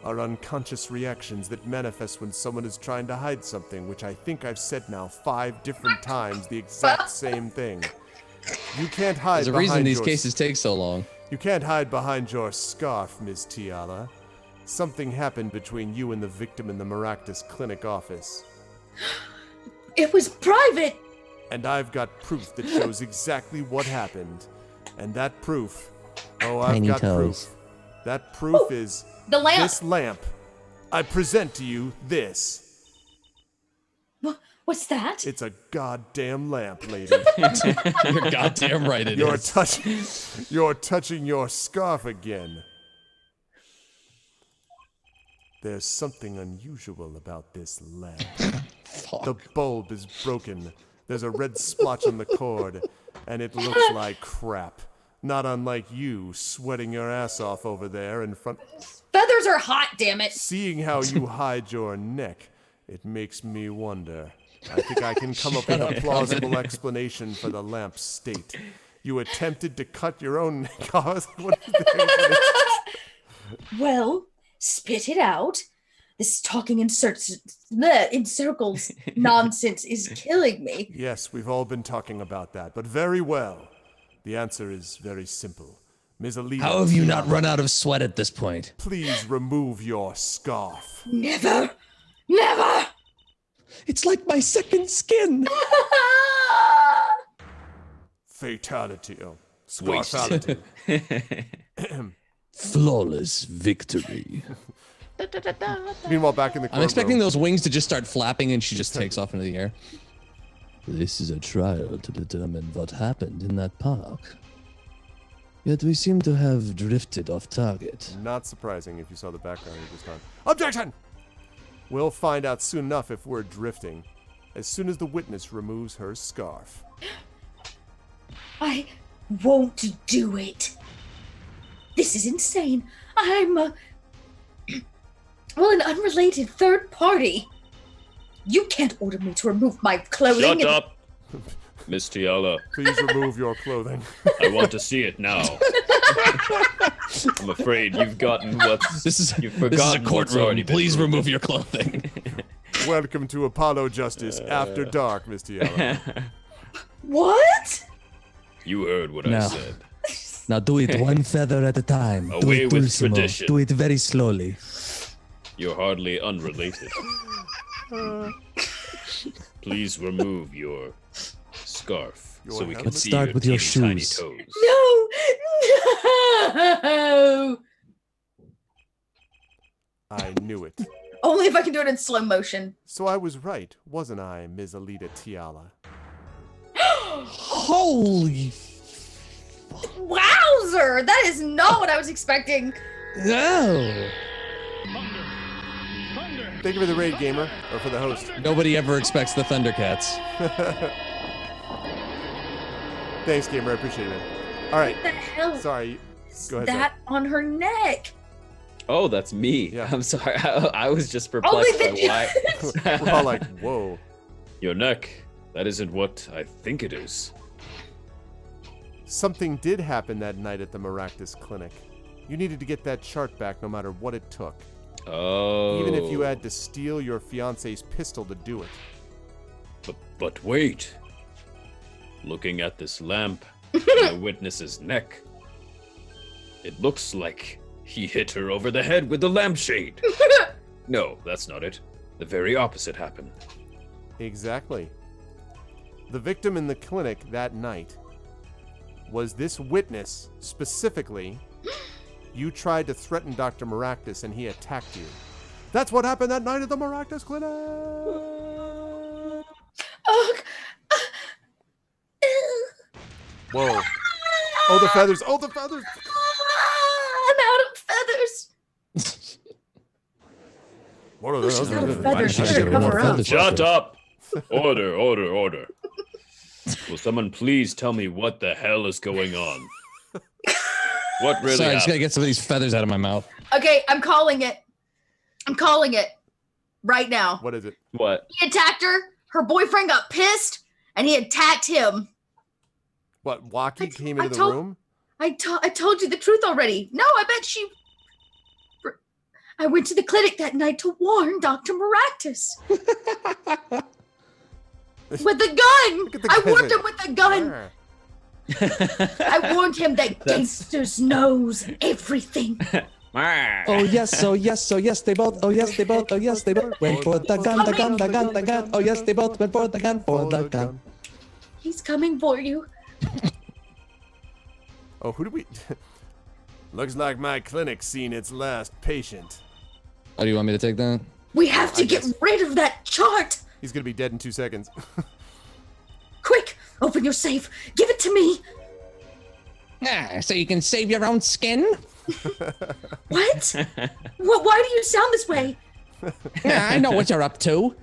are unconscious reactions that manifest when someone is trying to hide something, which I think I've said now 5 different times the exact same thing. You can't hide There's a behind reason these your cases take so long. You can't hide behind your scarf, Miss Tiala. Something happened between you and the victim in the Maractus Clinic office. It was private. And I've got proof that shows exactly what happened. And that proof... Oh, I've Tiny got toes. proof. That proof is The lamp. this lamp. I present to you this. What's that? It's a goddamn lamp, lady. You're goddamn right it You're is. you're touching your scarf again. There's something unusual about this lamp. The bulb is broken. There's a red splotch on the cord, and it looks like crap. Not unlike you sweating your ass off over there in front. Feathers are hot, damn it. Seeing how you hide your neck, it makes me wonder. I think I can come up with a plausible explanation for the lamp's state. You attempted to cut your own neck off. What is that? Well, spit it out. This talking in circles nonsense is killing me. Yes, we've all been talking about that, but very well. The answer is very simple. Ms. Alita, How have you not run out of sweat at this point? please remove your scarf. Never. Never. It's like my second skin. Fatality. Oh, scarfality. Flawless victory. Meanwhile, back in the I'm courtroom, expecting those wings to just start flapping and she just takes off into the air. This is a trial to determine what happened in that park. Yet we seem to have drifted off target. Not surprising if you saw the background you just on. Objection! We'll find out soon enough if we're drifting. As soon as the witness removes her scarf. I won't do it. This is insane. I'm an unrelated third party. You can't order me to remove my clothing. Shut up, Miss Tiala. Please remove your clothing. I want to see it now. I'm afraid you've gotten what's. This is You've this is a forgotten what's already courtroom. been Please proven. remove your clothing. Welcome to Apollo Justice After Dark, Miss Tiala. What? You heard what I No. said. Now do it one feather at a time. Do Away it with dulcimo. tradition. Do it very slowly. You're hardly unrelated. Please remove your scarf Your so we can helmet? see Start your with your teeny tiny shoes. toes. No, no. I knew it. Only if I can do it in slow motion. So I was right, wasn't I, Ms. Alita Tiala? Holy. Wowzer! That is not what I was expecting. No. Thank you for the raid, gamer, or for the host. Nobody ever expects the Thundercats. Thanks, gamer. I appreciate it, man. All right. What the hell? Sorry. Go ahead. That on her neck. Oh, that's me. Yeah. I'm sorry. I was just Only perplexed by the why. We're all like, whoa. Your neck. That isn't what I think it is. Something did happen that night at the Maractus Clinic. You needed to get that chart back no matter what it took. Oh. Even if you had to steal your fiance's pistol to do it. But wait. Looking at this lamp on the witness's neck, it looks like he hit her over the head with the lampshade. No, that's not it. The very opposite happened. Exactly. The victim in the clinic that night was this witness specifically. You tried to threaten Dr. Maractus and he attacked you. That's what happened that night at the Maractus Clinic. Oh, Whoa. Oh, the feathers. Oh, the feathers. I'm out of feathers. What are Oh, she's out of those? feathers. I Better should have cover worn up. feathers. Shut up! Order, order, order. Will someone please tell me what the hell is going on? What really Sorry, I just gotta happened? get some of these feathers out of my mouth. Okay, I'm calling it. I'm calling it right now. What is it? What? He attacked her. Her boyfriend got pissed, and he attacked him. What, Waki came I into the told- room? I told you the truth already. No, I bet she. I went to the clinic that night to warn Dr. Maractus. With a gun. Look at the I warned cousin. him with a gun. Arr. I warned him that gangsters knows everything. Oh yes, oh yes, oh yes, they both, oh yes, they both, oh yes, they both went for the gun, the gun, the gun, the gun. Oh yes, they both went for the gun, for the gun. He's coming for you. Oh, who do we... Looks like my clinic's seen its last patient. Oh, do you want me to take that? We have to I get guess. rid of that chart. He's gonna be dead in 2 seconds. Quick, open your safe. Give it to me. Ah, so you can save your own skin? What? Why do you sound this way? Yeah, I know what you're up to.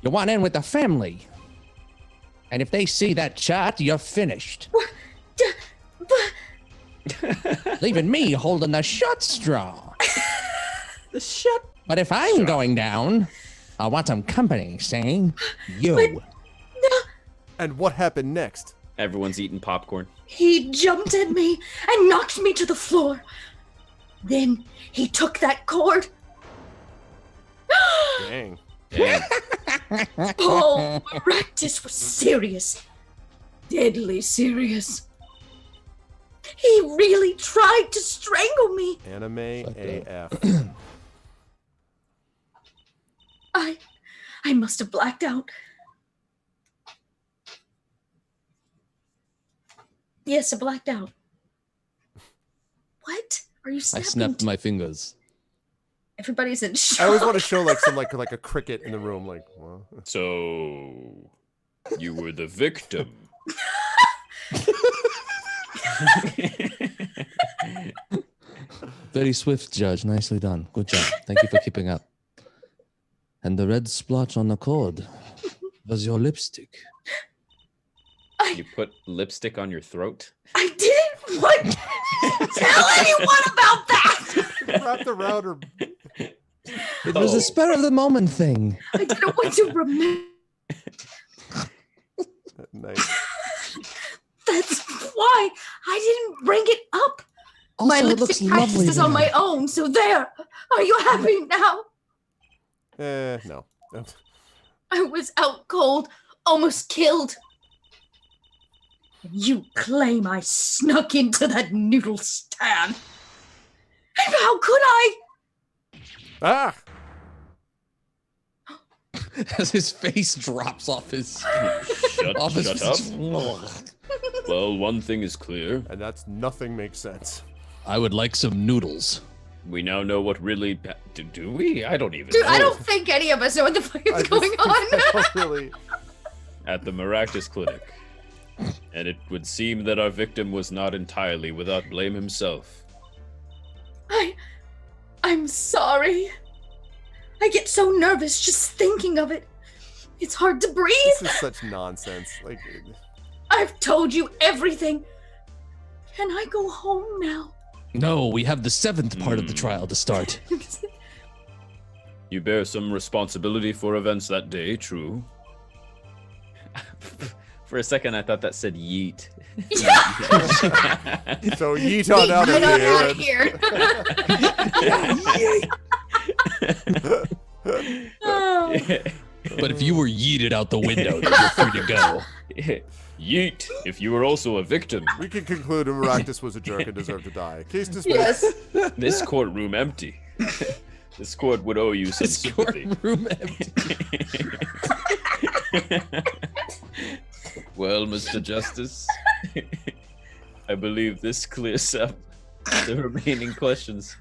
You want in with the family. And if they see that chart, you're finished. But Leaving me holding the short straw. The shut. But if I'm going down, I want some company, see? You. And what happened next? Everyone's eating popcorn. he jumped at me and knocked me to the floor. Then he took that cord. Dang. Dang. Oh, Maractus was serious. Deadly serious. He really tried to strangle me. Anime Fuck AF. I must have blacked out. Yes, I blacked out. What? Are you I snapping? snapped my fingers. Everybody's in shock. I always want to show like some like a cricket in the room, like. Well. So, you were the victim. Very swift, Judge. Nicely done. Good job. Thank you for keeping up. And the red splotch on the cord was your lipstick. You put lipstick on your throat? I didn't want to tell anyone about that. Wrapped around her. It was a spur of the moment thing. I didn't want to remember. Nice. That's why I didn't bring it up. Also, My it looks lipstick practice lovely. is on there. my own, so there. Are you happy now? No. I was out cold, almost killed. You claim I snuck into that noodle stand. And how could I? Ah! as his face drops off his Shut up. Ugh. Well, one thing is clear. And that's nothing makes sense. I would like some noodles. We now know what really... Do we? I don't even Dude, know. I don't think any of us know what the fuck is going on. I don't really. At the Maractus Clinic. And it would seem that our victim was not entirely without blame himself. I'm sorry. I get so nervous just thinking of it. It's hard to breathe. This is such nonsense. Like, I've told you everything. Can I go home now? No, we have the 7th part of the trial to start. You bear some responsibility for events that day, true. For a second, I thought that said yeet. so yeet on out Get on out of of here. here. Oh. But if you were yeeted out the window, then you're free to go. Yeet, if you were also a victim. We can conclude Maractus was a jerk and deserved to die. Case dismissed. Yes. This courtroom empty. This court would owe you some This sympathy. courtroom empty. Well, Mr. Justice, I believe this clears up the remaining questions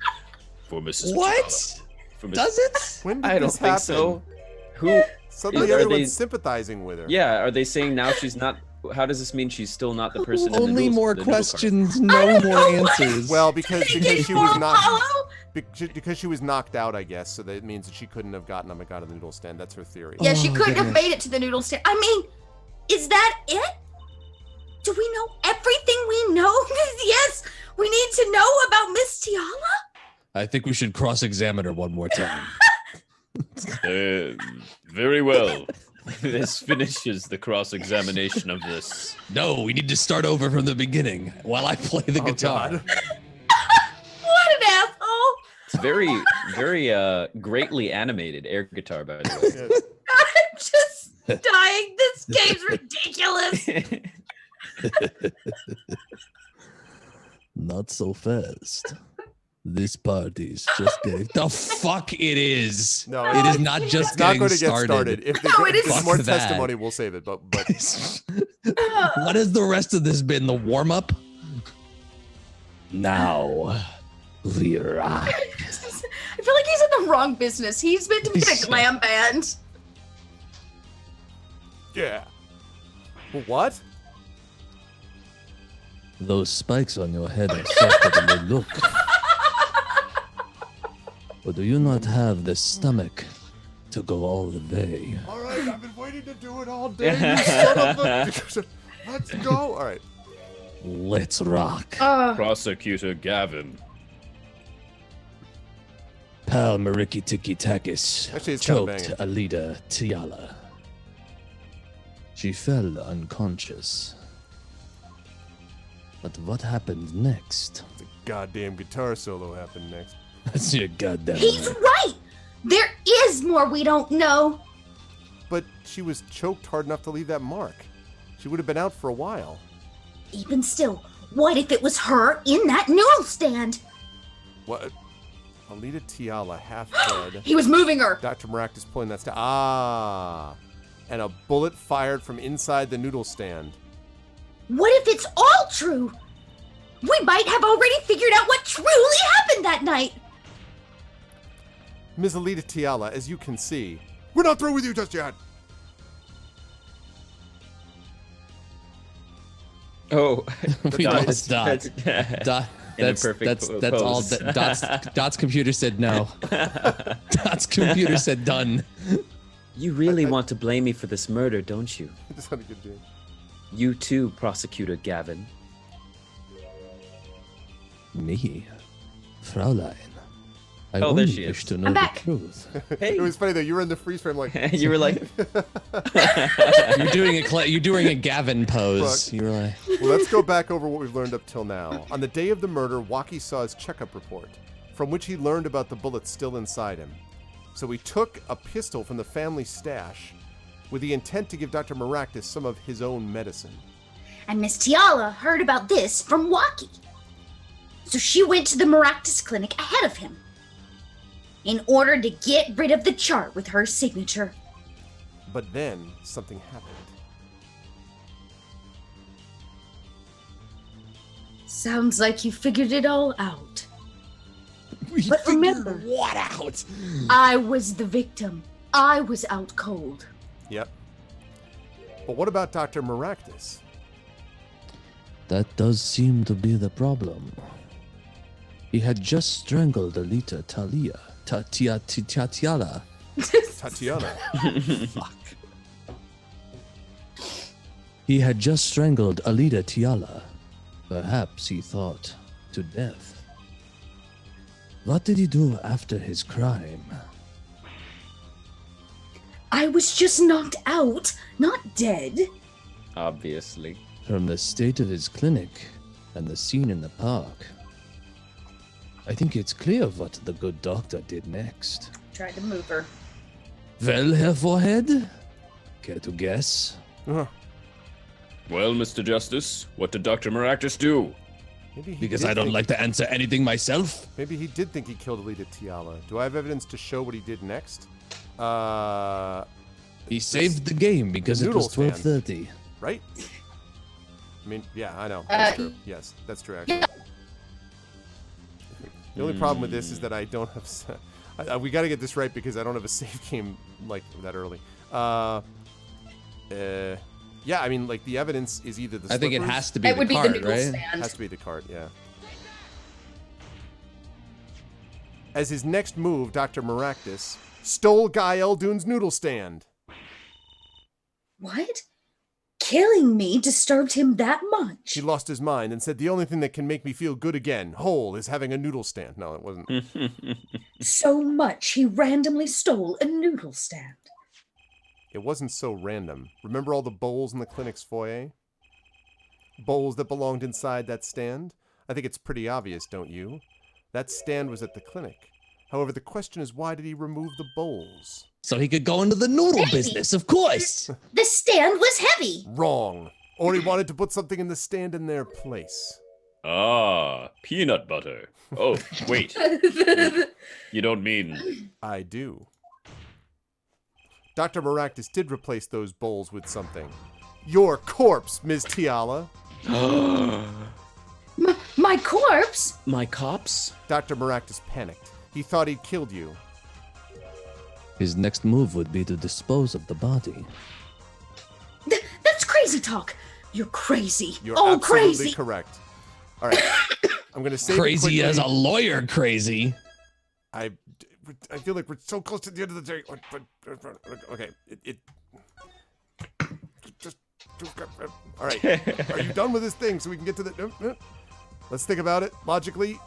for Mrs. What? Mchallah. For Mrs. Does it? When did I don't this think happen? so. Who? Suddenly Are everyone's they- sympathizing with her. Yeah, are they saying now she's not? How does this mean she's still not the person? in the Only noodles- more the noodle cart? questions, I no don't more know what- answers. Well, because Thinking she for was not Apollo? because she was knocked out, I guess. So that means that she couldn't have gotten up and got on the noodle stand. That's her theory. Yeah, she Oh, couldn't have goodness. made it to the noodle stand. I mean, is that it? Do we know everything we know? Yes, we need to know about Miss Tiala. I think we should cross-examine her one more time. Very well. This finishes the cross-examination of this. No, we need to start over from the beginning while I play the Oh, guitar. God. What an asshole! It's very, very greatly animated air guitar, by the way. Yeah. I'm just dying. This game's ridiculous. Not so fast. This party's just getting. The fuck it is. No, It is not just It's not getting going to get started. started. If No, it there's is- more Fuck that. testimony, we'll save it. But What has the rest of this been? The warm-up? Now, we rock. I feel like he's in the wrong business. He's meant to be in a glam band. yeah. What? Those spikes on your head are softer than they look. Or do you not have the stomach to go all the way? All right, I've been waiting to do it all day. You son of a... Let's go. All right. Let's rock. Prosecutor Gavin. Pal Mariki Tiki Takis Actually, it's kinda choked banging. Alida Tiala. She fell unconscious. But what happened next? The goddamn guitar solo happened next. That's your goddamn He's right. right. There is more we don't know. But she was choked hard enough to leave that mark. She would have been out for a while. Even still, what if it was her in that noodle stand? What? Alida Tiala, half dead. He was moving her. Dr. Maractus pulling that stand. Ah. And a bullet fired from inside the noodle stand. What if it's all true? We might have already figured out what truly happened that night. Ms. Alida Tiala, as you can see, we're not through with you just yet. Oh, We Dot. lost Dot. Dot. In a That's perfect all. pose. Dot's computer said no. Dot's computer said done. You really want to blame me for this murder, don't you? Just had a good day. You too, Prosecutor Gavin. Me, Fraulein. I Oh, there only she is. wish to know I'm the back. truth. It was funny though. You were in the freeze frame like. You were like, You're doing a Gavin pose. Fuck. You were like, Well, let's go back over what we've learned up till now. On the day of the murder, Waki saw his checkup report, from which he learned about the bullets still inside him. So he took a pistol from the family stash with the intent to give Dr. Maractus some of his own medicine. And Miss Tiala heard about this from Waki. So she went to the Maractus clinic ahead of him in order to get rid of the chart with her signature. But then something happened. Sounds like you figured it all out. We But figured remember- what out? I was the victim. I was out cold. Yep. But what about Dr. Maractus? That does seem to be the problem. He had just strangled Alita Tatiana. Tatiana. Fuck. He had just strangled Alita Tiala. Perhaps he thought to death. What did he do after his crime? I was just knocked out, not dead. Obviously. From the state of his clinic and the scene in the park, I think it's clear what the good doctor did next. Tried to move her. Well, Herr Forehead, care to guess? Uh, Well, Mr. Justice, what did Dr. Maractus do? maybe he Because did I don't think- like to answer anything myself. Maybe he did think he killed Alita Tiala. Do I have evidence to show what he did next? He saved the game Because The it was noodle stand. 12:30. Right? I mean, yeah, I know. That's true. Yes, that's true, actually. The only problem with this is that I don't have... we got to get this right because I don't have a save game, like, that early. Yeah, I mean, like, the evidence is either the I think it slippers- has to be It the would be card, the noodle right? stand. Has to be the cart, yeah. As his next move, Dr. Maractus stole Guy Eldoon's noodle stand. What? Killing me disturbed him that much? He lost his mind and said the only thing that can make me feel good again, whole, is having a noodle stand. No, it wasn't. So much he randomly stole a noodle stand. It wasn't so random. Remember all the bowls in the clinic's foyer? Bowls that belonged inside that stand? I think it's pretty obvious, don't you? That stand was at the clinic. However, the question is, why did he remove the bowls? So he could go into the noodle Hey! business, of course. The stand was heavy. Wrong. Or he wanted to put something in the stand in their place. Ah, peanut butter. Oh, wait. You don't mean... I do. Dr. Maractus did replace those bowls with something. Your corpse, Ms. Tiala. My corpse? My cops? Dr. Maractus panicked. He thought he'd killed you. His next move would be to dispose of the body. That's crazy talk. You're crazy. You're Oh, absolutely crazy. correct. All right. I'm going to say Crazy as a lawyer, crazy. I feel like we're so close to the end of the day. Okay. Just. All right. Are you done with this thing so we can get to the... No. Let's think about it. Logically,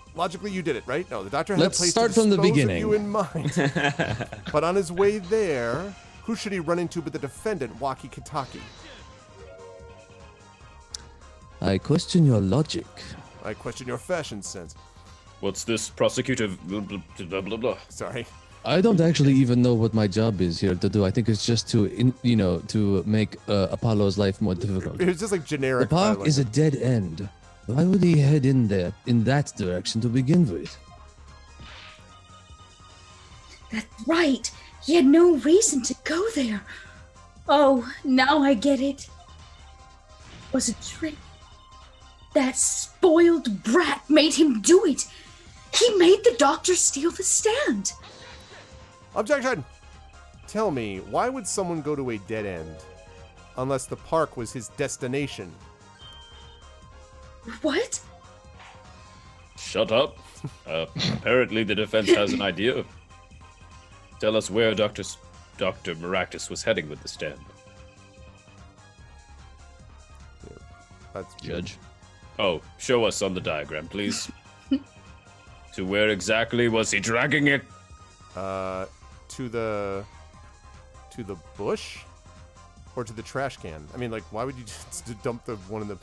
you did it, right? No, the doctor had Let's a place start to from the dispose of beginning. you in mind. But on his way there, who should he run into but the defendant, Waki Kitaki? I question your logic. I question your fashion sense. What's this prosecutive... blah, blah, blah, blah. Sorry. I don't actually even know what my job is here to do. I think it's just to, to make Apollo's life more difficult. It was just like The generic. park dialogue. is a dead end. Why would he head in that direction to begin with? That's right. He had no reason to go there. Oh, now I get it. It was a trick. That spoiled brat made him do it. He made the doctor steal the stand. Objection! Tell me, why would someone go to a dead end? Unless the park was his destination. What? Shut up. Apparently the defense has an idea. Tell us where Dr. Maractus was heading with the stand. That's Judge. Oh, show us on the diagram, please. To where exactly was he dragging it? To the bush? Or to the trash can? I mean, like, why would you just dump the one in the...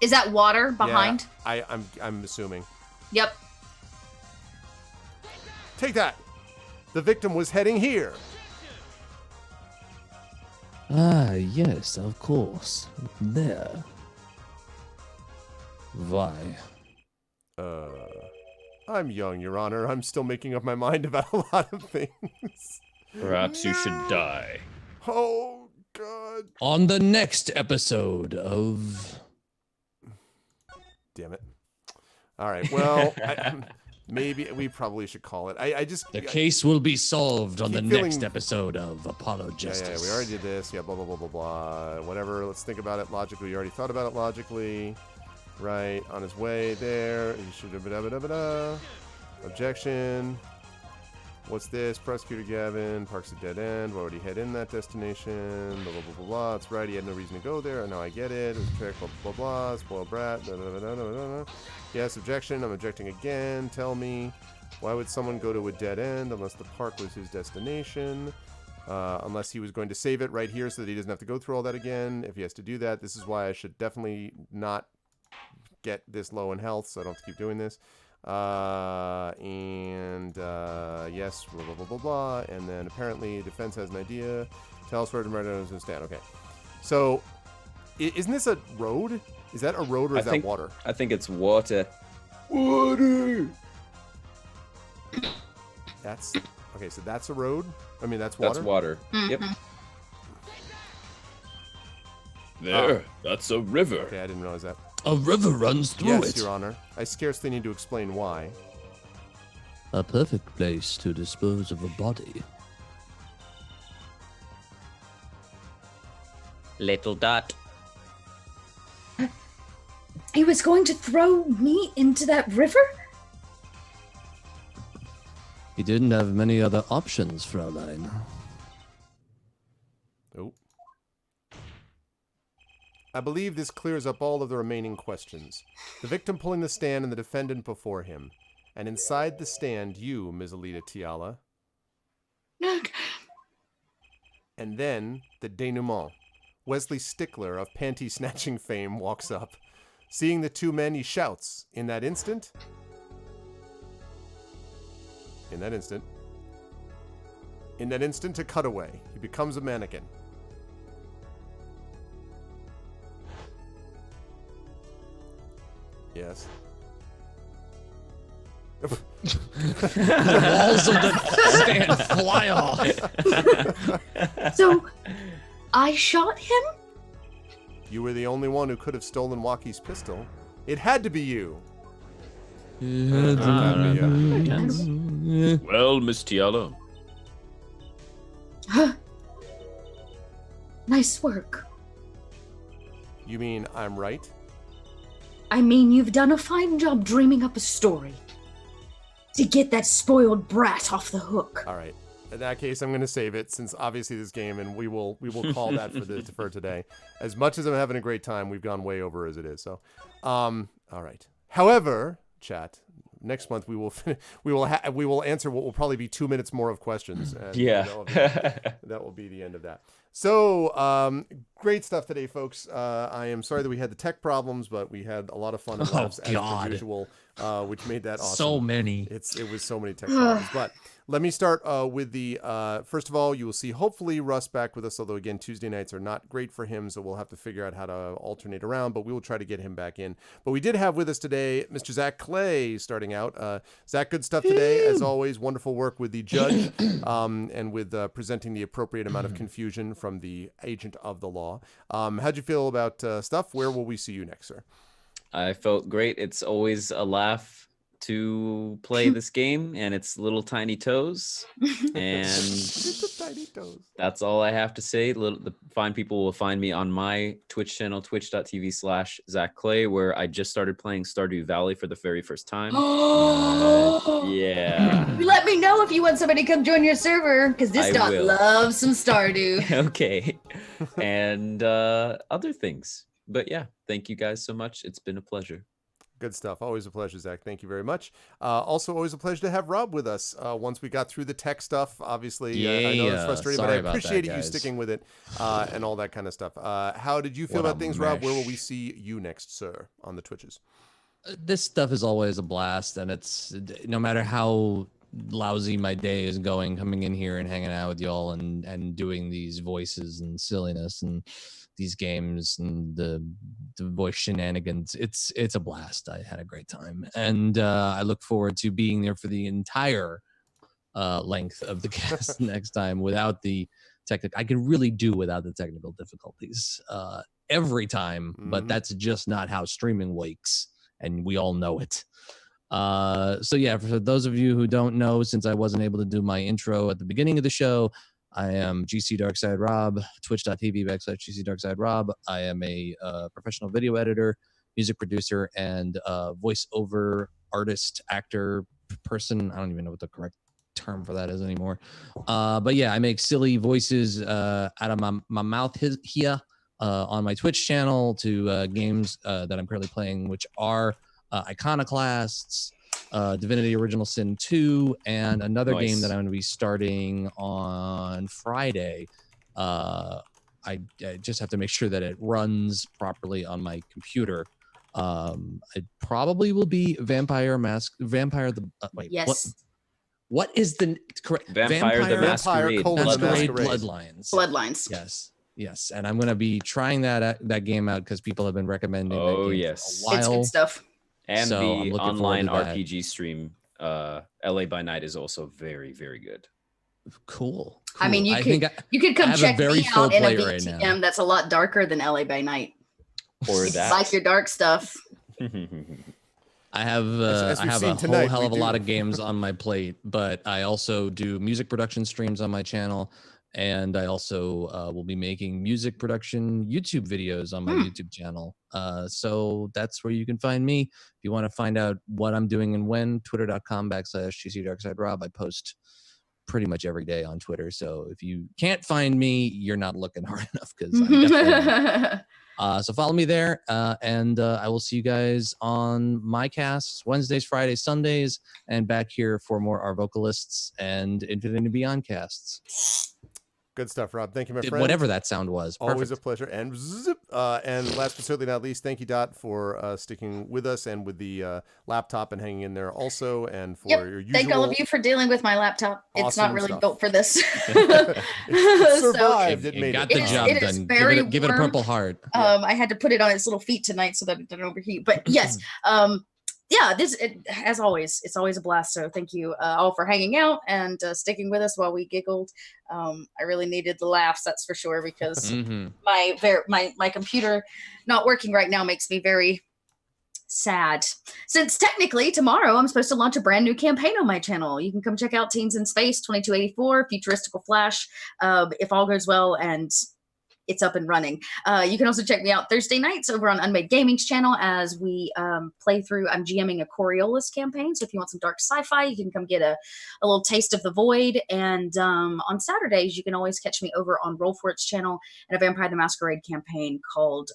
Is that water behind? Yeah, I'm assuming. Yep. Take that! The victim was heading here. Ah, yes, of course. There. Why? I'm young, Your Honor. I'm still making up my mind about a lot of things. Perhaps you should die. Oh God. On the next episode of Damn it. All right. Well, maybe we probably should call it. I just The case will be solved on the keep next feeling- episode of Apollo Yeah, Justice. we already did this. Yeah, blah blah blah blah blah. Whatever. Let's think about it logically. You already thought about it logically. Right. On his way there. He should have. Objection. What's this? Prosecutor Gavin parks a dead end. We already head in that destination. Blah blah blah blah blah. That's right. He had no reason to go there. Now I get it. It was a trick. Blah blah blah. Spoiled brat. Blah, blah, blah, blah, blah, blah. Yes. Objection. I'm objecting again. Tell me. Why would someone go to a dead end unless the park was his destination? Unless he was going to save it right here so that he doesn't have to go through all that again. If he has to do that, this is why I should definitely not get this low in health, so I don't have to keep doing this. Yes, blah, blah, blah, blah, blah. And then apparently defense has an idea. Tell us where to murder and stand. Okay. So, isn't this a road? Is that a road or is that water? I think it's water. Water! That's... Okay, so that's a road? I mean, that's water? That's water. Yep. There, that's a river. Okay, I didn't realize that. A river runs through Yes, it. Your Honor. I scarcely need to explain why. A perfect place to dispose of a body. Little Dot. He was going to throw me into that river? He didn't have many other options, Fraulein. Oh. I believe this clears up all of the remaining questions. The victim pulling the stand and the defendant before him. And inside the stand, you, Ms. Alita Tiala. And then, the denouement. Wesley Stickler of panty-snatching fame walks up. Seeing the two men, he shouts. In that instant, a cutaway. He becomes a mannequin. Yes. The walls of the stand fly off. So, I shot him? You were the only one who could have stolen Waukie's pistol. It had to be you. Well, Miss Tiala, Nice work. You mean I'm right? I mean, you've done a fine job dreaming up a story to get that spoiled brat off the hook. All right. In that case, I'm going to save it since obviously this game, and we will call that for today. As much as I'm having a great time, we've gone way over as it is. So, all right. However, chat, next month we will answer what will probably be 2 minutes more of questions. And Yeah. that will be the end of that. So, great stuff today, folks. I am sorry that we had the tech problems, but we had a lot of fun and laughs as per usual, which made that awesome. So many. It was so many tech problems. But let me start with the, first of all, you will see hopefully Russ back with us, although again, Tuesday nights are not great for him, so we'll have to figure out how to alternate around, but we will try to get him back in. But we did have with us today Mr. Zach Clay starting out. Zach, good stuff today. As always, wonderful work with the judge and with presenting the appropriate amount of confusion from the agent of the law. How'd you feel about stuff? Where will we see you next, sir? I felt great. It's always a laugh to play this game, and it's little tiny toes. And Tiny toes. that's all I have to say. The fine people will find me on my Twitch channel, twitch.tv/Zach Clay, where I just started playing Stardew Valley for the very first time. Yeah. Let me know if you want somebody to come join your server, because this I dog will. loves some Stardew. Okay. And other things. But yeah, thank you guys so much. It's been a pleasure. Good stuff. Always a pleasure, Zach. Thank you very much. Also, always a pleasure to have Rob with us. Once we got through the tech stuff, obviously, I know it's frustrating, but I sorry about that, appreciated you guys. sticking with it and all that kind of stuff. How did you feel What about a things, Rob? Where will mesh. we see you next, sir, on the Twitches? This stuff is always a blast, and it's no matter how lousy my day is going, coming in here and hanging out with y'all and doing these voices and silliness and these games and the voice shenanigans. It's a blast. I had a great time, and I look forward to being there for the entire length of the cast next time without the I can really do without the technical difficulties every time, but Mhm. that's just not how streaming works, and we all know it. So yeah, for those of you who don't know, since I wasn't able to do my intro at the beginning of the show, I am GC Darkside Rob, twitch.tv/GC Darkside Rob. I am a professional video editor, music producer, and voiceover artist, actor, person. I don't even know what the correct term for that is anymore. But yeah, I make silly voices out of my mouth here on my Twitch channel to games that I'm currently playing, which are Iconoclasts, Divinity Original Sin 2, and another game that I'm going to be starting on Friday. I just have to make sure that it runs properly on my computer. It probably will be Vampire wait, Yes. what is the correct Vampire the Masquerade. Masquerade Bloodlines. Bloodlines. Bloodlines. Yes, and I'm gonna be trying that game out because people have been recommending that Oh game yes, for a It's while. good stuff. and So I'm the looking online forward to that. RPG stream, LA by Night, is also very, very good. Cool. I mean, you think could I come have a check very me full out in a plate right VTM now. that's a lot darker than LA by Night. Or If you that. like your dark stuff. I have as I we've have seen a tonight, whole hell we of a lot do. of games on my plate, but I also do music production streams on my channel, and I also will be making music production YouTube videos on my YouTube channel. So that's where you can find me. If you want to find out what I'm doing and when, twitter.com/GC Darkside Rob. I post pretty much every day on Twitter. So if you can't find me, you're not looking hard enough, because I'm definitely so follow me there, and I will see you guys on my casts Wednesdays, Fridays, Sundays, and back here for more Arvocalists and Infinite and Beyond casts. Good stuff, Rob. Thank you, my friend. Whatever that sound was. Always Perfect. a pleasure. And zip. And last but certainly not least, thank you, Dot, for sticking with us and with the laptop and hanging in there also, and for your usual. Thank all of you for dealing with my laptop. It's not awesome really stuff. built for this. It survived. It It made got it. the job it is done. very Give it a warm. purple heart. I had to put it on its little feet tonight so that it didn't overheat. But yes, yeah, as always, it's always a blast. So thank you all for hanging out and sticking with us while we giggled. I really needed the laughs, that's for sure, because my computer not working right now makes me very sad. Since technically tomorrow I'm supposed to launch a brand new campaign on my channel. You can come check out Teens in Space 2284, Futuristical Flash, if all goes well and it's up and running. You can also check me out Thursday nights over on Unmade Gaming's channel as we play through. I'm GMing a Coriolis campaign, so if you want some dark sci-fi, you can come get a little taste of the void. And on Saturdays, you can always catch me over on Roll For It's channel and a Vampire the Masquerade campaign called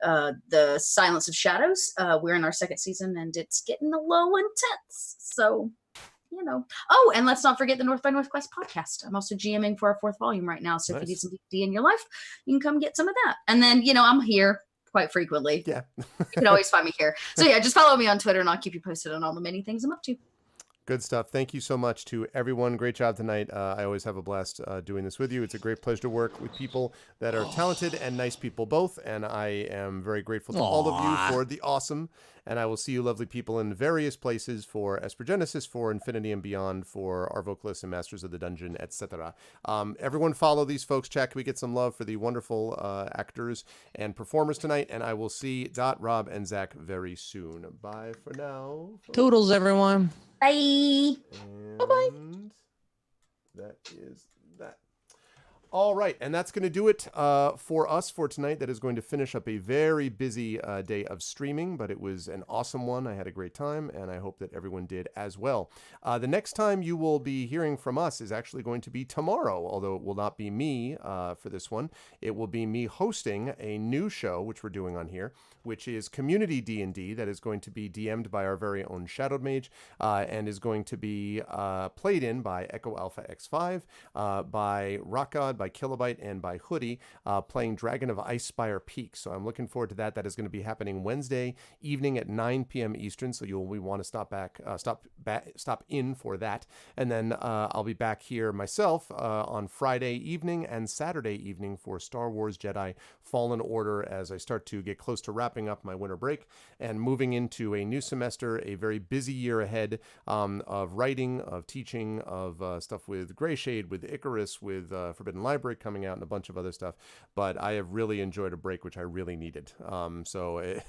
The Silence of Shadows. We're in our second season, and it's getting a little intense. So you know. Oh, and let's not forget the North by Northwest podcast. I'm also GMing for our 4th volume right now. So if you need some D&D in your life, you can come get some of that. And then, I'm here quite frequently. Yeah. You can always find me here. So yeah, just follow me on Twitter and I'll keep you posted on all the many things I'm up to. Good stuff. Thank you so much to everyone. Great job tonight. I always have a blast doing this with you. It's a great pleasure to work with people that are talented and nice people both. And I am very grateful to all of you for the awesome. And I will see you lovely people in various places for Esper Genesis, for Infinity and Beyond, for Arvocalists and Masters of the Dungeon, etc. Everyone follow these folks. Chat, can we get some love for the wonderful actors and performers tonight? And I will see Dot, Rob, and Zach very soon. Bye for now. Toodles, everyone. Bye. Bye-bye. That is that. All right, and that's going to do it for us for tonight. That is going to finish up a very busy day of streaming, but it was an awesome one. I had a great time, and I hope that everyone did as well. The next time you will be hearing from us is actually going to be tomorrow, although it will not be me for this one. It will be me hosting a new show, which we're doing on here, which is Community D&D, that is going to be DM'd by our very own Shadowed Mage, and is going to be played in by Echo Alpha X5, by Rock God, by Kilobyte, and by Hoodie, playing Dragon of Icespire Peak. So I'm looking forward to that. That is going to be happening Wednesday evening at 9 p.m. Eastern, so we want to stop in for that. And then I'll be back here myself on Friday evening and Saturday evening for Star Wars Jedi Fallen Order as I start to get close to wrapping up my winter break and moving into a new semester, a very busy year ahead of writing, of teaching, of stuff with Greyshade, with Icarus, with Forbidden Library, Library coming out and a bunch of other stuff. But I have really enjoyed a break, which I really needed. So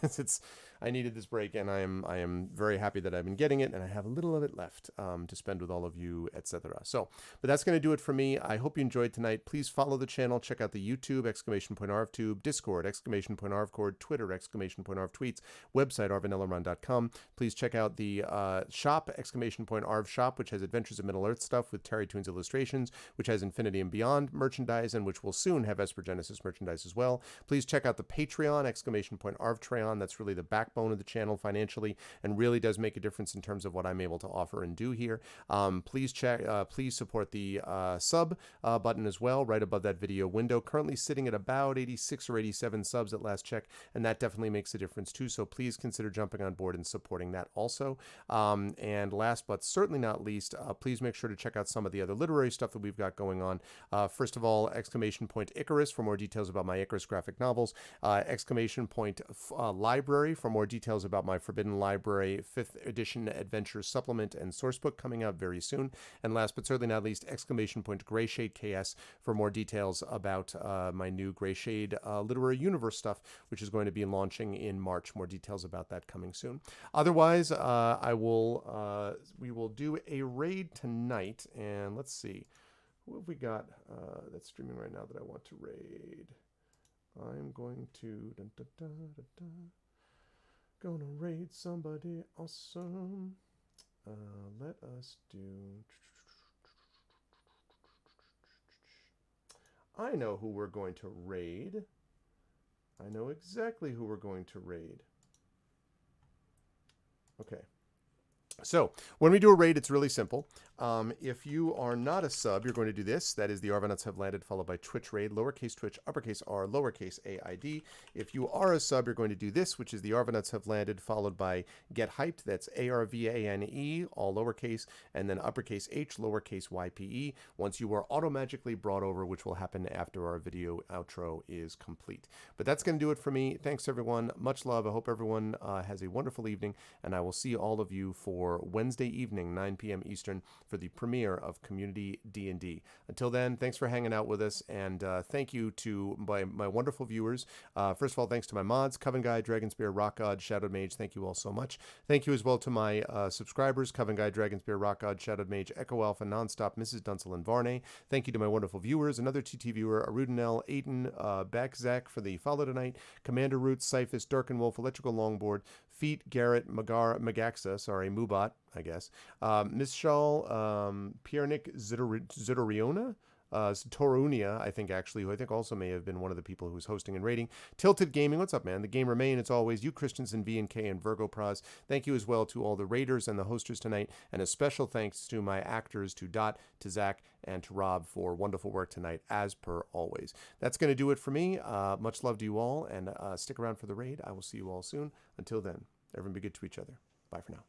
I needed this break, and I am very happy that I've been getting it, and I have a little of it left to spend with all of you, etc. So, but that's going to do it for me. I hope you enjoyed tonight. Please follow the channel. Check out the YouTube, !ArvTube, Discord, !ArvCord, Twitter, !ArvTweets, website, arvanellarun.com. Please check out the shop, !Arv Shop, which has Adventures of Middle-earth stuff with Terry Toons illustrations, which has Infinity and Beyond merchandise, and which will soon have Esper Genesis merchandise as well. Please check out the Patreon, !Arvtreon. That's really the backbone of the channel financially and really does make a difference in terms of what I'm able to offer and do here. Please support the sub button as well, right above that video window. Currently sitting at about 86 or 87 subs at last check, and that definitely makes a difference too. So please consider jumping on board and supporting that also. And last but certainly not least, please make sure to check out some of the other literary stuff that we've got going on. First of all, Icarus for more details about my Icarus graphic novels. Library for more details about my Forbidden Library 5th edition adventure supplement and sourcebook coming out very soon. And last but certainly not least, Grayshade KS for more details about my new Grayshade literary universe stuff, which is going to be launching in March. More details about that coming soon. Otherwise, we will do a raid tonight, and let's see, what have we got that's streaming right now that I want to raid? I'm going to gonna raid somebody awesome. Let us do. I know who we're going to raid. I know exactly who we're going to raid. Okay. So when we do a raid, it's really simple. If you are not a sub, you're going to do this. That is the Arvanauts Have Landed, followed by Twitch raid, lowercase Twitch, uppercase R, lowercase AID. If you are a sub, you're going to do this, which is the Arvanauts Have Landed, followed by Get Hyped. That's ARVANE, all lowercase, and then uppercase H, lowercase YPE. Once you are auto-magically brought over, which will happen after our video outro is complete. But that's going to do it for me. Thanks, everyone. Much love. I hope everyone has a wonderful evening, and I will see all of you for Wednesday evening, 9 p.m. Eastern, for the premiere of Community D&D. Until then, thanks for hanging out with us, and thank you to my wonderful viewers. First of all, thanks to my mods, Coven Guy, Dragonspear, Rock God, Shadowed Mage. Thank you all so much. Thank you as well to my subscribers, Coven Guy, Dragonspear, Rock God, Shadowed Mage, Echo Alpha, Nonstop, Mrs. Dunsel, and Varney. Thank you to my wonderful viewers, another TT viewer, Arudinel, Aiden, Backzak for the follow tonight, Commander Roots, Cyphus, Darkenwolf, Electrical Longboard, Feet, Garrett, Magaxa, sorry, Mubat, I guess, Miss Shaw, Piernik Zidoriona, Torunia, I think actually, who I think also may have been one of the people who was hosting and rating. Tilted Gaming, what's up, man? The Game Remain, it's always you, Christensen, V&K, and Virgo Praz. Thank you as well to all the raiders and the hosters tonight, and a special thanks to my actors, to Dot, to Zach, and to Rob for wonderful work tonight, as per always. That's going to do it for me. Much love to you all, and stick around for the raid. I will see you all soon. Until then, everyone be good to each other. Bye for now.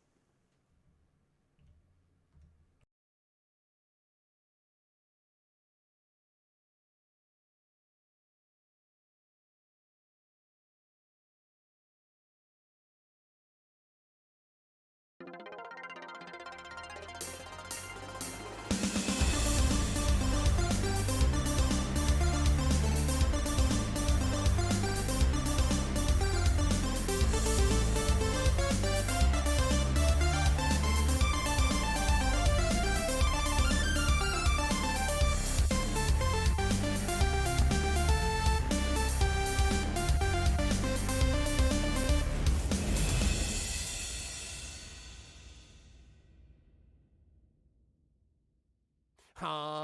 Ha!